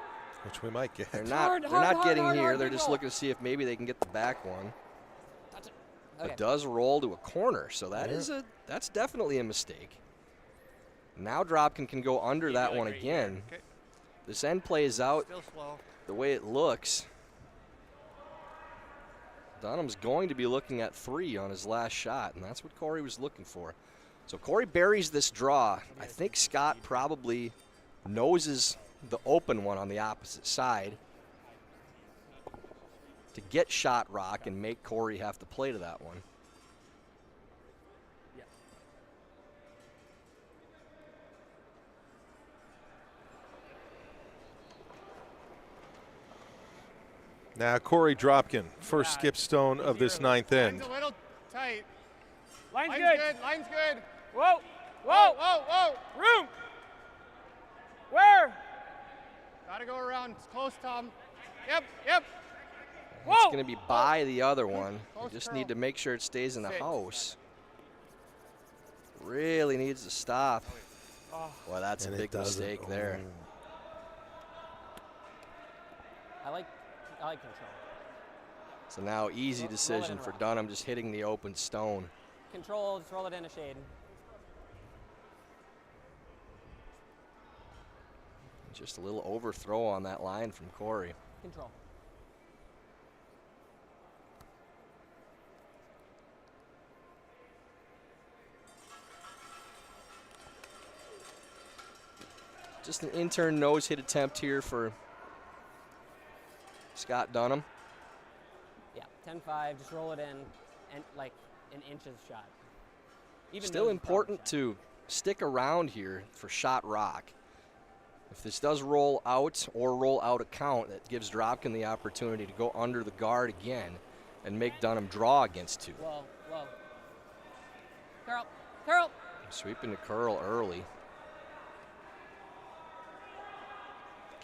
Which we might get. They're not getting here. They're just looking to see if maybe they can get the back one. Okay. It does roll to a corner, so that's definitely a mistake. Now Dropkin can go under that one again. Okay. This end plays out Still slow. the way it looks. Dunnam's going to be looking at 3 on his last shot, and that's what Korey was looking for. So Korey buries this draw. I think Scott probably noses the open one on the opposite side to get shot rock and make Korey have to play to that one. Now Korey Dropkin, first skip stone of this 9th end. Line's a little tight. Line's Line's good. good. Line's good. Whoa. Whoa. Whoa, whoa. Room. Where? Gotta go around. It's close, Tom. Yep, yep. It's going to be by the other one. You Close just curl. need to make sure it stays in the Six. house. Really needs to stop. Well, that's a And it big doesn't. mistake there. I like control. So now easy Roll it decision in for around. Dunnam, just hitting the open stone. Control, just roll it in a shade. Just a little overthrow on that line from Korey. Control. Just an intern nose hit attempt here for Scott Dunnam. Yeah, 10-5, just roll it in, and like an inches shot. Even Still nose is probably important shot. to stick around here for shot rock. If this does roll out or roll out a count, that gives Dropkin the opportunity to go under the guard again and make Dunnam draw against 2. Whoa, whoa. Curl, curl. Sweeping the curl early.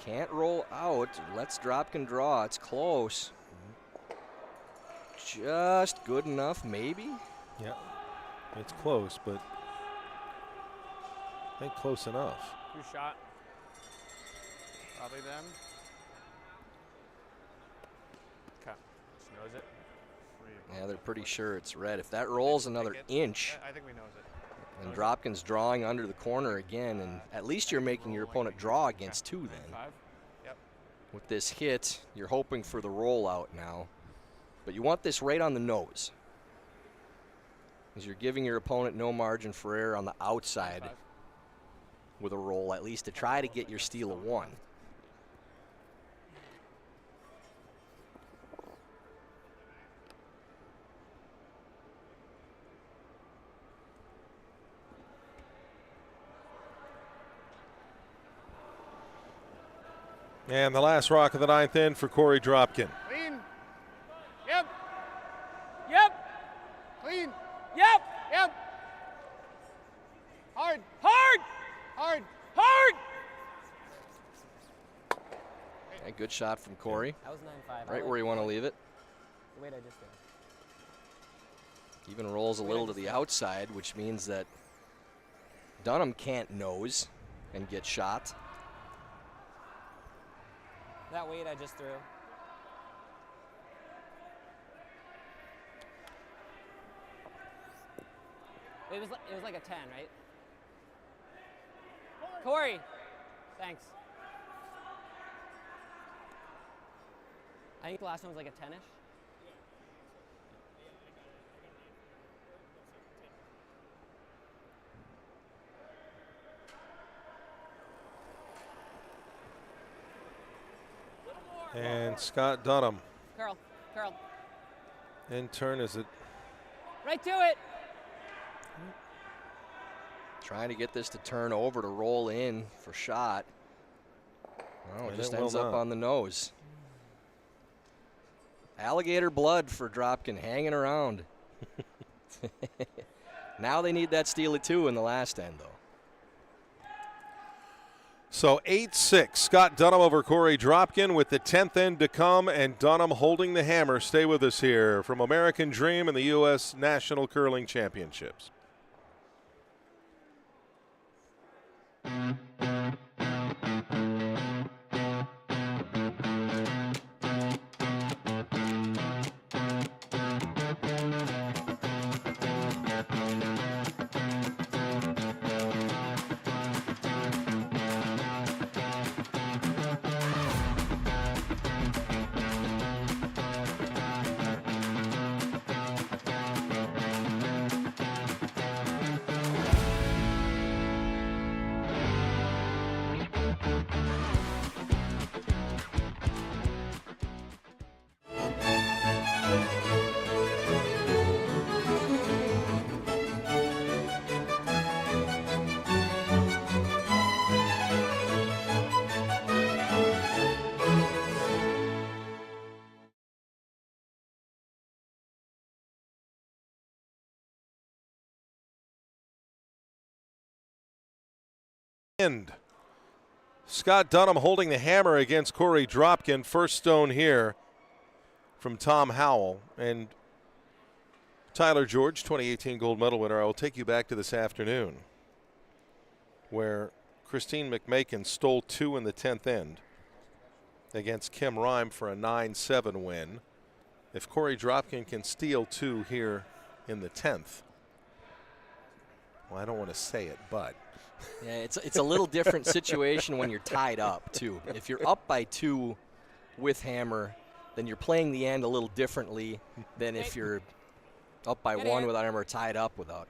Can't roll out. Let's Dropkin draw. It's close. Just good enough, maybe? Yeah, it's close, but I think close enough. Who shot? Probably them. Okay. Just knows it. Yeah, they're pretty sure it's red. If that rolls another inch, I think we knows it. and Dropkin's drawing under the corner again, and at least you're making your opponent draw against 2 then. 5. Yep. With this hit, you're hoping for the rollout now. But you want this right on the nose, because you're giving your opponent no margin for error on the outside with a roll, at least to try to get your steal of 1. And the last rock of the 9th inning for Korey Dropkin. Clean. Yep. Yep, Clean. yep. Yep. Hard. Hard, Hard. hard. A good shot from Korey, That was 9-5. right where you want to leave it. Wait, I just did. Even rolls a little to the outside, which means that Dunnam can't nose and get shot. That weight I just threw. It was like a 10, right? Korey, thanks. I think the last one was like a 10-ish. And Scott Dunnam Curl, curl. in turn is it. Right to it. Trying to get this to turn over to roll in for shot. No, it And just it will ends up not. on the nose. Alligator blood for Dropkin hanging around. Now they need that steal of 2 in the last end, though. So 8-6, Scott Dunnam over Korey Dropkin with the 10th end to come, and Dunnam holding the hammer. Stay with us here from American Dream and the U.S. National Curling Championships. End. Scott Dunnam holding the hammer against Korey Dropkin. First stone here from Tom Howell. And Tyler George, 2018 gold medal winner. I will take you back to this afternoon where Christine McMakin stole 2 in the 10th end against Kim Rime for a 9-7 win. If Korey Dropkin can steal 2 here in the 10th, well, I don't want to say it, but Yeah, it's a little different situation when you're tied up, too. If you're up by 2 with hammer, then you're playing the end a little differently than if you're up by 1 without hammer, tied up without.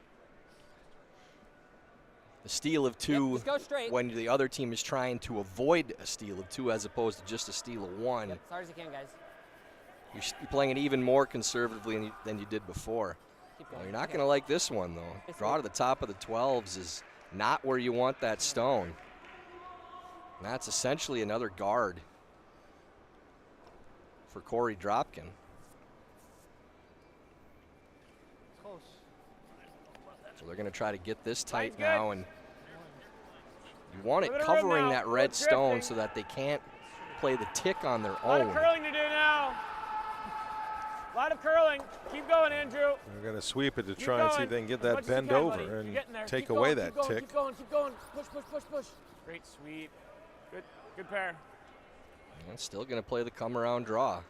The steal of 2 Just go straight. when the other team is trying to avoid a steal of 2 as opposed to just a steal of 1. Yep, as hard as you can, guys. You're playing it even more conservatively than you did before. Keep Well, going. you're not going to like this one, though. Draw to the top of the 12s is not where you want that stone. And that's essentially another guard for Korey Dropkin. Close. So they're going to try to get this tight Line's now, good. and you want it Give it a room covering now. that red Good stone drifting. so that they can't play the tick on their A lot of own. curling to do now. A lot of curling. Keep going, Andrew. They're going to sweep it to Keep try and see going. if they can get As that much as you bend can, over buddy. You're and getting there. take Keep away going, that keep going, tick. Keep going, keep going. Push, push, push, push. Great sweep. Good pair. And still going to play the come around draw.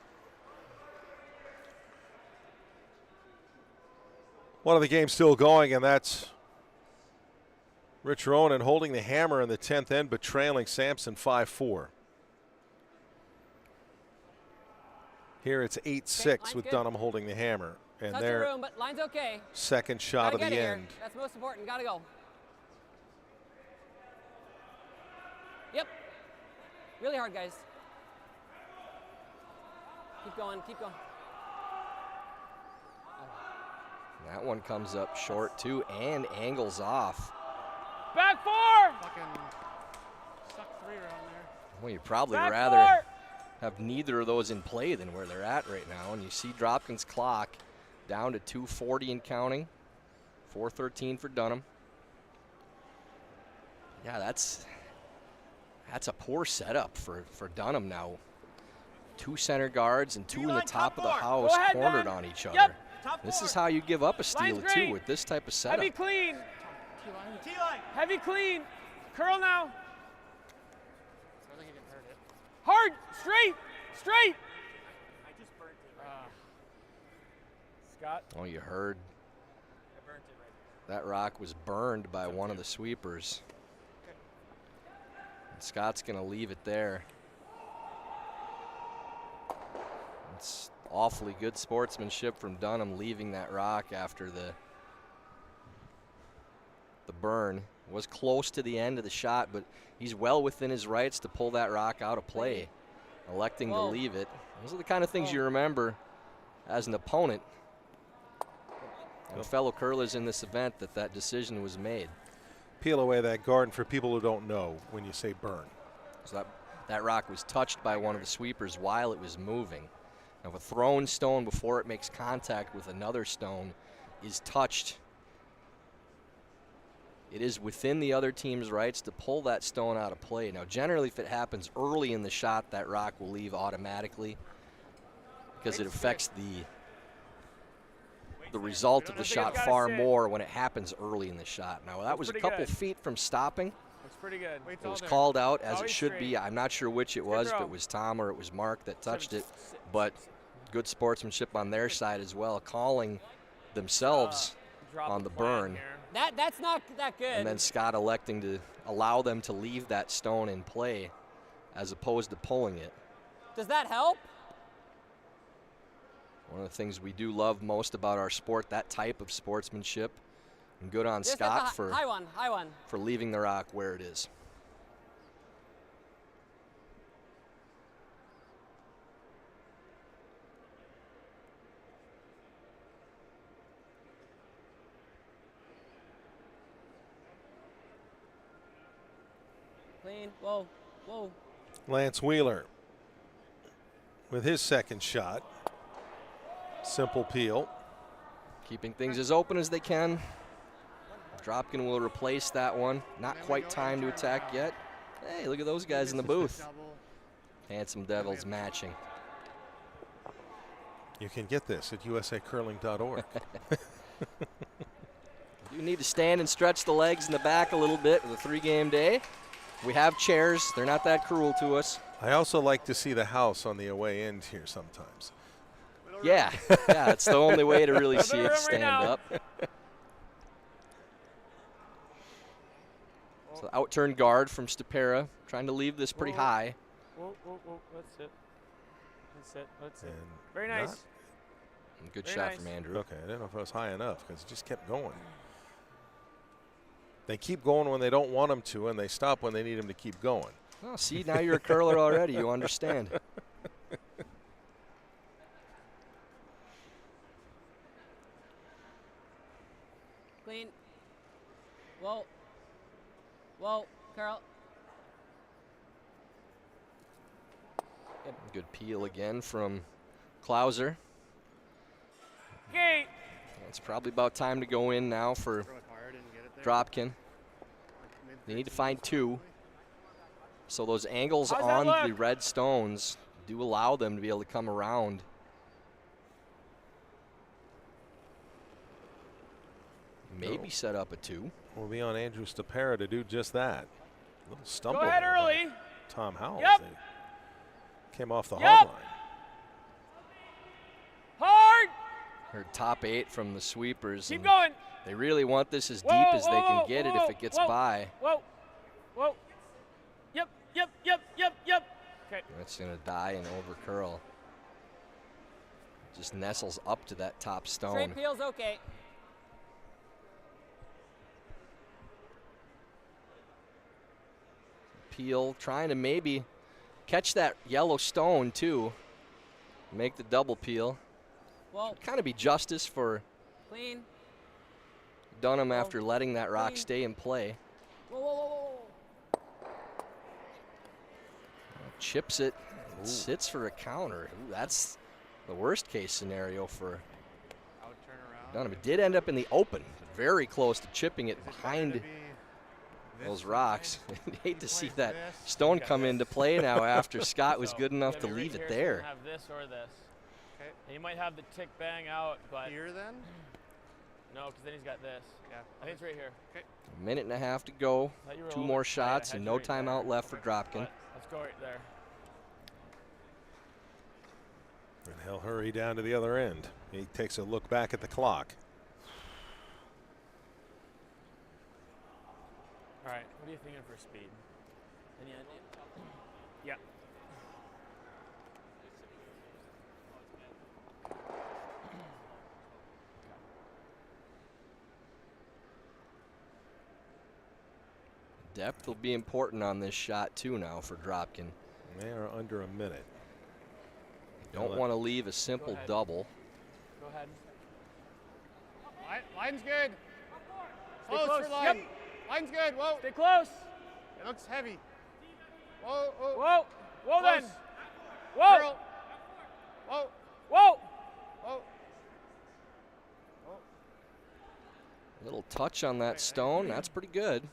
One of the games still going, and that's Rich Ronan holding the hammer in the 10th end, but trailing Sampson 5-4. Here it's 8-6 line's with good. Dunnam holding the hammer. And Touch the their room, but line's okay. second shot Gotta of the get it here. end. That's most important. Gotta go. Yep. Really hard, guys. Keep going, keep going. That one comes up short too and angles off. Back four. Fucking stuck 3 around there. Well, you'd probably Back rather four. have neither of those in play than where they're at right now. And you see Dropkin's clock down to 2:40 and counting. 4:13 for Dunnam. Yeah, that's a poor setup for Dunnam now. 2 center guards and 2 in the D-line, top of the top 4. house Go ahead, cornered man. on each other. Yep. Top This 4. is how you give up a steal Line's too great. with this type of setup. Heavy clean. T-line. Heavy clean. Curl now. I think he didn't hurt it. Hard. Straight. Straight. I just burnt it right Scott. Oh, you heard I burnt it right that rock was burned by one of the sweepers. And Scott's going to leave it there. It's awfully good sportsmanship from Dunnam leaving that rock after the burn. Was close to the end of the shot, but he's well within his rights to pull that rock out of play, electing to Whoa. leave it. Those are the kind of things you remember as an opponent and fellow curlers in this event that decision was made. Peel away that guard, and for people who don't know, when you say burn. So that rock was touched by one of the sweepers while it was moving. Now, if a thrown stone before it makes contact with another stone is touched, it is within the other team's rights to pull that stone out of play. Now, generally, if it happens early in the shot, that rock will leave automatically because it affects the result of the shot far more when it happens early in the shot. Now, that was a pretty couple good. feet from stopping. Looks pretty good. Wait It till was there. called out as it Always should be. straight. I'm not sure which it was, if throw. it was Tom or it was Mark that touched it, but good sportsmanship on their side as well, calling themselves Drop on the plan burn. here. That's not that good. And then Scott electing to allow them to leave that stone in play as opposed to pulling it. Does that help? One of the things we do love most about our sport, that type of sportsmanship. And good on Just Scott hit the high one, high one. for leaving the rock where it is. Clean. Whoa, whoa. Lance Wheeler with his second shot. Simple peel. Keeping things as open as they can. Dropkin will replace that one. Not quite time to attack yet. Hey, look at those guys in the booth. Double. Handsome Devils matching. You can get this at usacurling.org. You need to stand and stretch the legs in the back a little bit with a 3-game day. We have chairs. They're not that cruel to us. I also like to see the house on the away end here sometimes. Yeah, yeah, it's the only way to really see room it right stand now. up. So out-turn guard from Stepera, trying to leave this pretty high. Whoa, whoa, whoa. Let's sit. Let's sit. Let's sit. And Very nice. not- And good Very shot nice. from Andrew. Okay, I didn't know if I was high enough because it just kept going. They keep going when they don't want them to, and they stop when they need them to keep going. Oh, see, now you're a curler already. You understand. Clean. Whoa. Whoa, Carl. Good peel again from Klauser. Okay. It's probably about time to go in now for Dropkin. They need to find 2. So those angles How's that on look? the red stones do allow them to be able to come around. Maybe set up a 2. Will be on Andrew Stapera to do just that. A little stumble. Go ahead there by early. Tom Howell. Yep. They came off the Yep. hard line. Hard. Heard top 8 from the sweepers. Keep and going. They really want this as deep Whoa, as they whoa, can get it whoa, if it gets whoa, by. Whoa. Whoa. Yep. Yep. Yep. Yep. Yep. Okay. That's going to die and over curl. Just nestles up to that top stone. Straight peel's okay. Peel trying to maybe catch that yellow stone too. Make the double peel. Well, Kind of be justice for clean. Dunnam after letting that rock stay in play. Whoa, whoa, whoa, whoa. Chips it, sits for a counter. Ooh, that's the worst case scenario for Dunnam. It did end up in the open, very close to chipping it behind those rocks. Hate to see that stone come into play now after Scott was good enough to leave it there. Have this or this. Okay. And you might have the tick bang out, but Here then? no, because then he's got this. Yeah. I think it's right here. Okay. A minute and a half to go. Let you roll 2 it. more Yeah, shots had and you no right there. timeout left for Dropkin. Let's go right there. And he'll hurry down to the other end. He takes a look back at the clock. All right. What are you thinking for speed? Yeah. Depth will be important on this shot too now for Dropkin. They are under a minute. Don't want to leave a simple double. Go ahead. Line's good. Stay Close close. for line. Yep. Line's good. Whoa. Stay close. It looks heavy. Whoa. Whoa. Whoa. Whoa Close. then. Whoa. Curl. Whoa. Whoa. Whoa. Little touch on that stone. That's pretty good.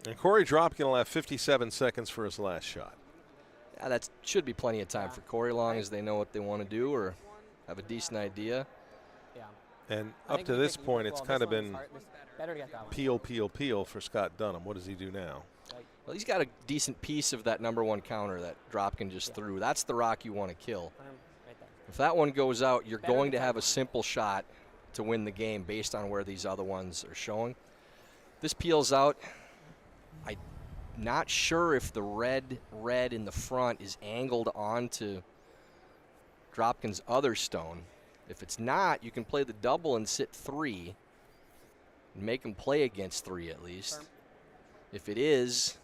And Korey Dropkin will have 57 seconds for his last shot. Yeah, that should be plenty of time for Korey, long as they know what they want to do or have a decent idea. Yeah. And I up think to you this pick- point, well, it's this kind of one's been hard. Better to get that one. peel, peel, peel for Scott Dunnam. What does he do now? Well, he's got a decent piece of that #1 counter that Dropkin just threw. That's the rock you want to kill. Right there. If that one goes out, you're Better going to to have a find one. simple shot to win the game based on where these other ones are showing. This peels out. I'm not sure if the red in the front is angled onto Dropkin's other stone. If it's not, you can play the double and sit 3 and make him play against 3 at least. If it is,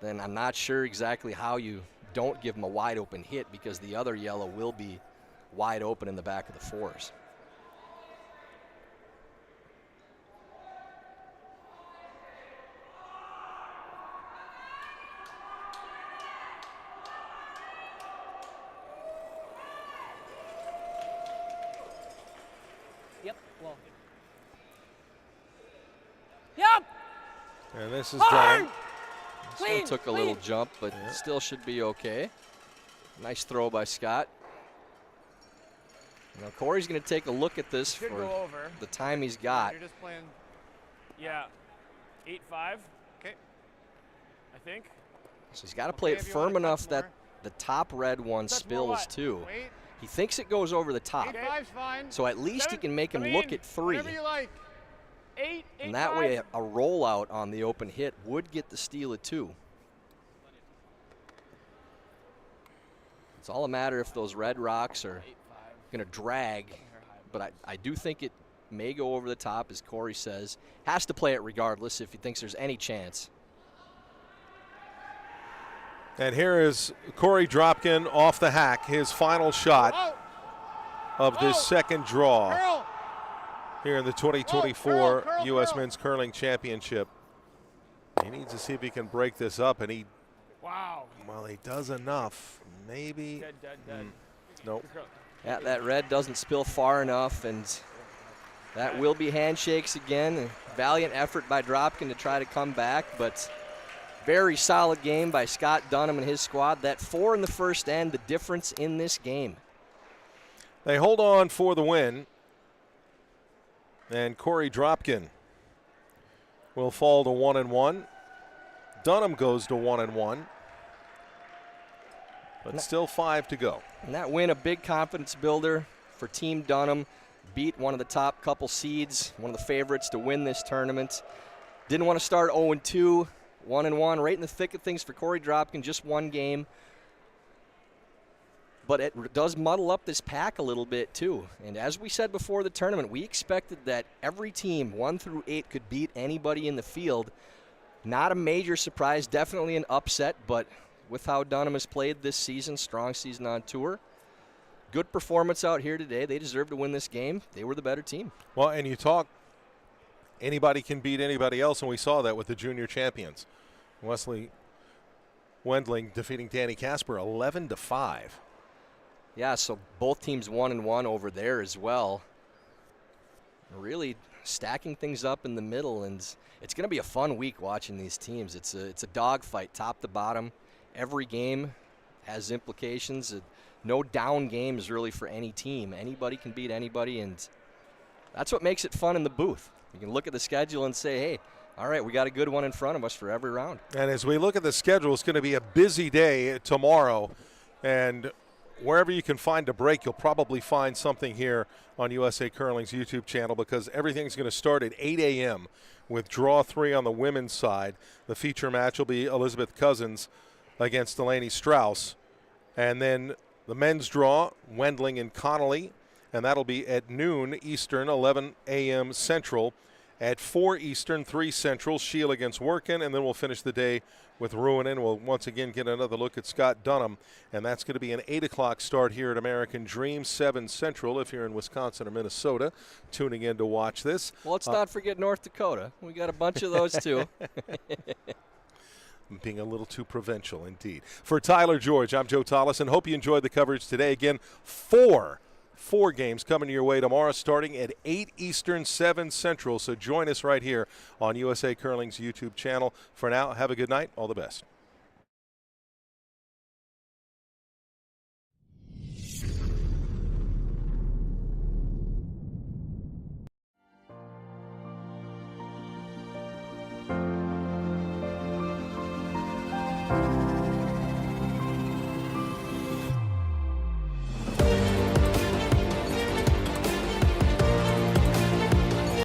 then I'm not sure exactly how you don't give him a wide open hit, because the other yellow will be wide open in the back of the 4s. Yep. Well. Yep. And this is Hard. done. This one took a little jump, but still should be okay. Nice throw by Scott. Now Korey's going to take a look at this Should for go over. the time he's got. You're just playing. Yeah. 8-5. Okay. I think. So he's got to play it if you wanna firm touch enough that more. the top red one Touch more spills what? too. Wait. He thinks it goes over the top. 8-5's fine. So at least he can make him look at 3. Whatever you like. 8. And that way a rollout on the open hit would get the steal at 2. It's all a matter if those red rocks are going to drag, but I do think it may go over the top, as Korey says. Has to play it regardless if he thinks there's any chance. And here is Korey Dropkin off the hack, his final shot of this second draw Curl. here in the 2024 curl, U.S. curl. Men's Curling Championship. He needs to see if he can break this up, and he, Wow. well, he does enough. Maybe. Dead. Nope. Yeah, that red doesn't spill far enough, and that will be handshakes again. A valiant effort by Dropkin to try to come back, but very solid game by Scott Dunnam and his squad. That 4 in the first end, the difference in this game. They hold on for the win, and Korey Dropkin will fall to 1-1. Dunnam goes to 1-1, but still 5 to go. And that win, a big confidence builder for Team Dunnam. Beat one of the top couple seeds, one of the favorites to win this tournament. Didn't want to start 0-2, 1-1, right in the thick of things for Korey Dropkin, just one game. But it does muddle up this pack a little bit too. And as we said before the tournament, we expected that every team, 1 through 8, could beat anybody in the field. Not a major surprise, definitely an upset, but with how Dunnam has played this season, strong season on tour, good performance out here today. They deserve to win this game. They were the better team. Well, and you talk, anybody can beat anybody else, and we saw that with the junior champions. Wesley Wendling defeating Danny Casper 11-5. Yeah, so both teams 1-1 over there as well. Really stacking things up in the middle, and it's going to be a fun week watching these teams. It's a dogfight, top to bottom. Every game has implications. No down games really for any team. Anybody can beat anybody, and that's what makes it fun in the booth. You can look at the schedule and say, hey, all right, we got a good one in front of us for every round. And as we look at the schedule, it's going to be a busy day tomorrow, and wherever you can find a break, you'll probably find something here on USA Curling's YouTube channel, because everything's going to start at 8 a.m. with draw 3 on the women's side. The feature match will be Elizabeth Cousins against Delaney Strauss. And then the men's draw, Wendling and Connolly, and that'll be at noon Eastern, 11 a.m. Central. At 4 Eastern, 3 Central, Shield against Workin, and then we'll finish the day with Ruinen. We'll once again get another look at Scott Dunnam, and that's going to be an 8 o'clock start here at American Dream, 7 Central if you're in Wisconsin or Minnesota tuning in to watch this. Well, let's not forget North Dakota. We got a bunch of those too. Being a little too provincial indeed. For Tyler George, I'm Joe Tollison. Hope you enjoyed the coverage today. Again, four games coming your way tomorrow starting at 8 Eastern, 7 Central. So join us right here on USA Curling's YouTube channel. For now, have a good night. All the best. Thank you.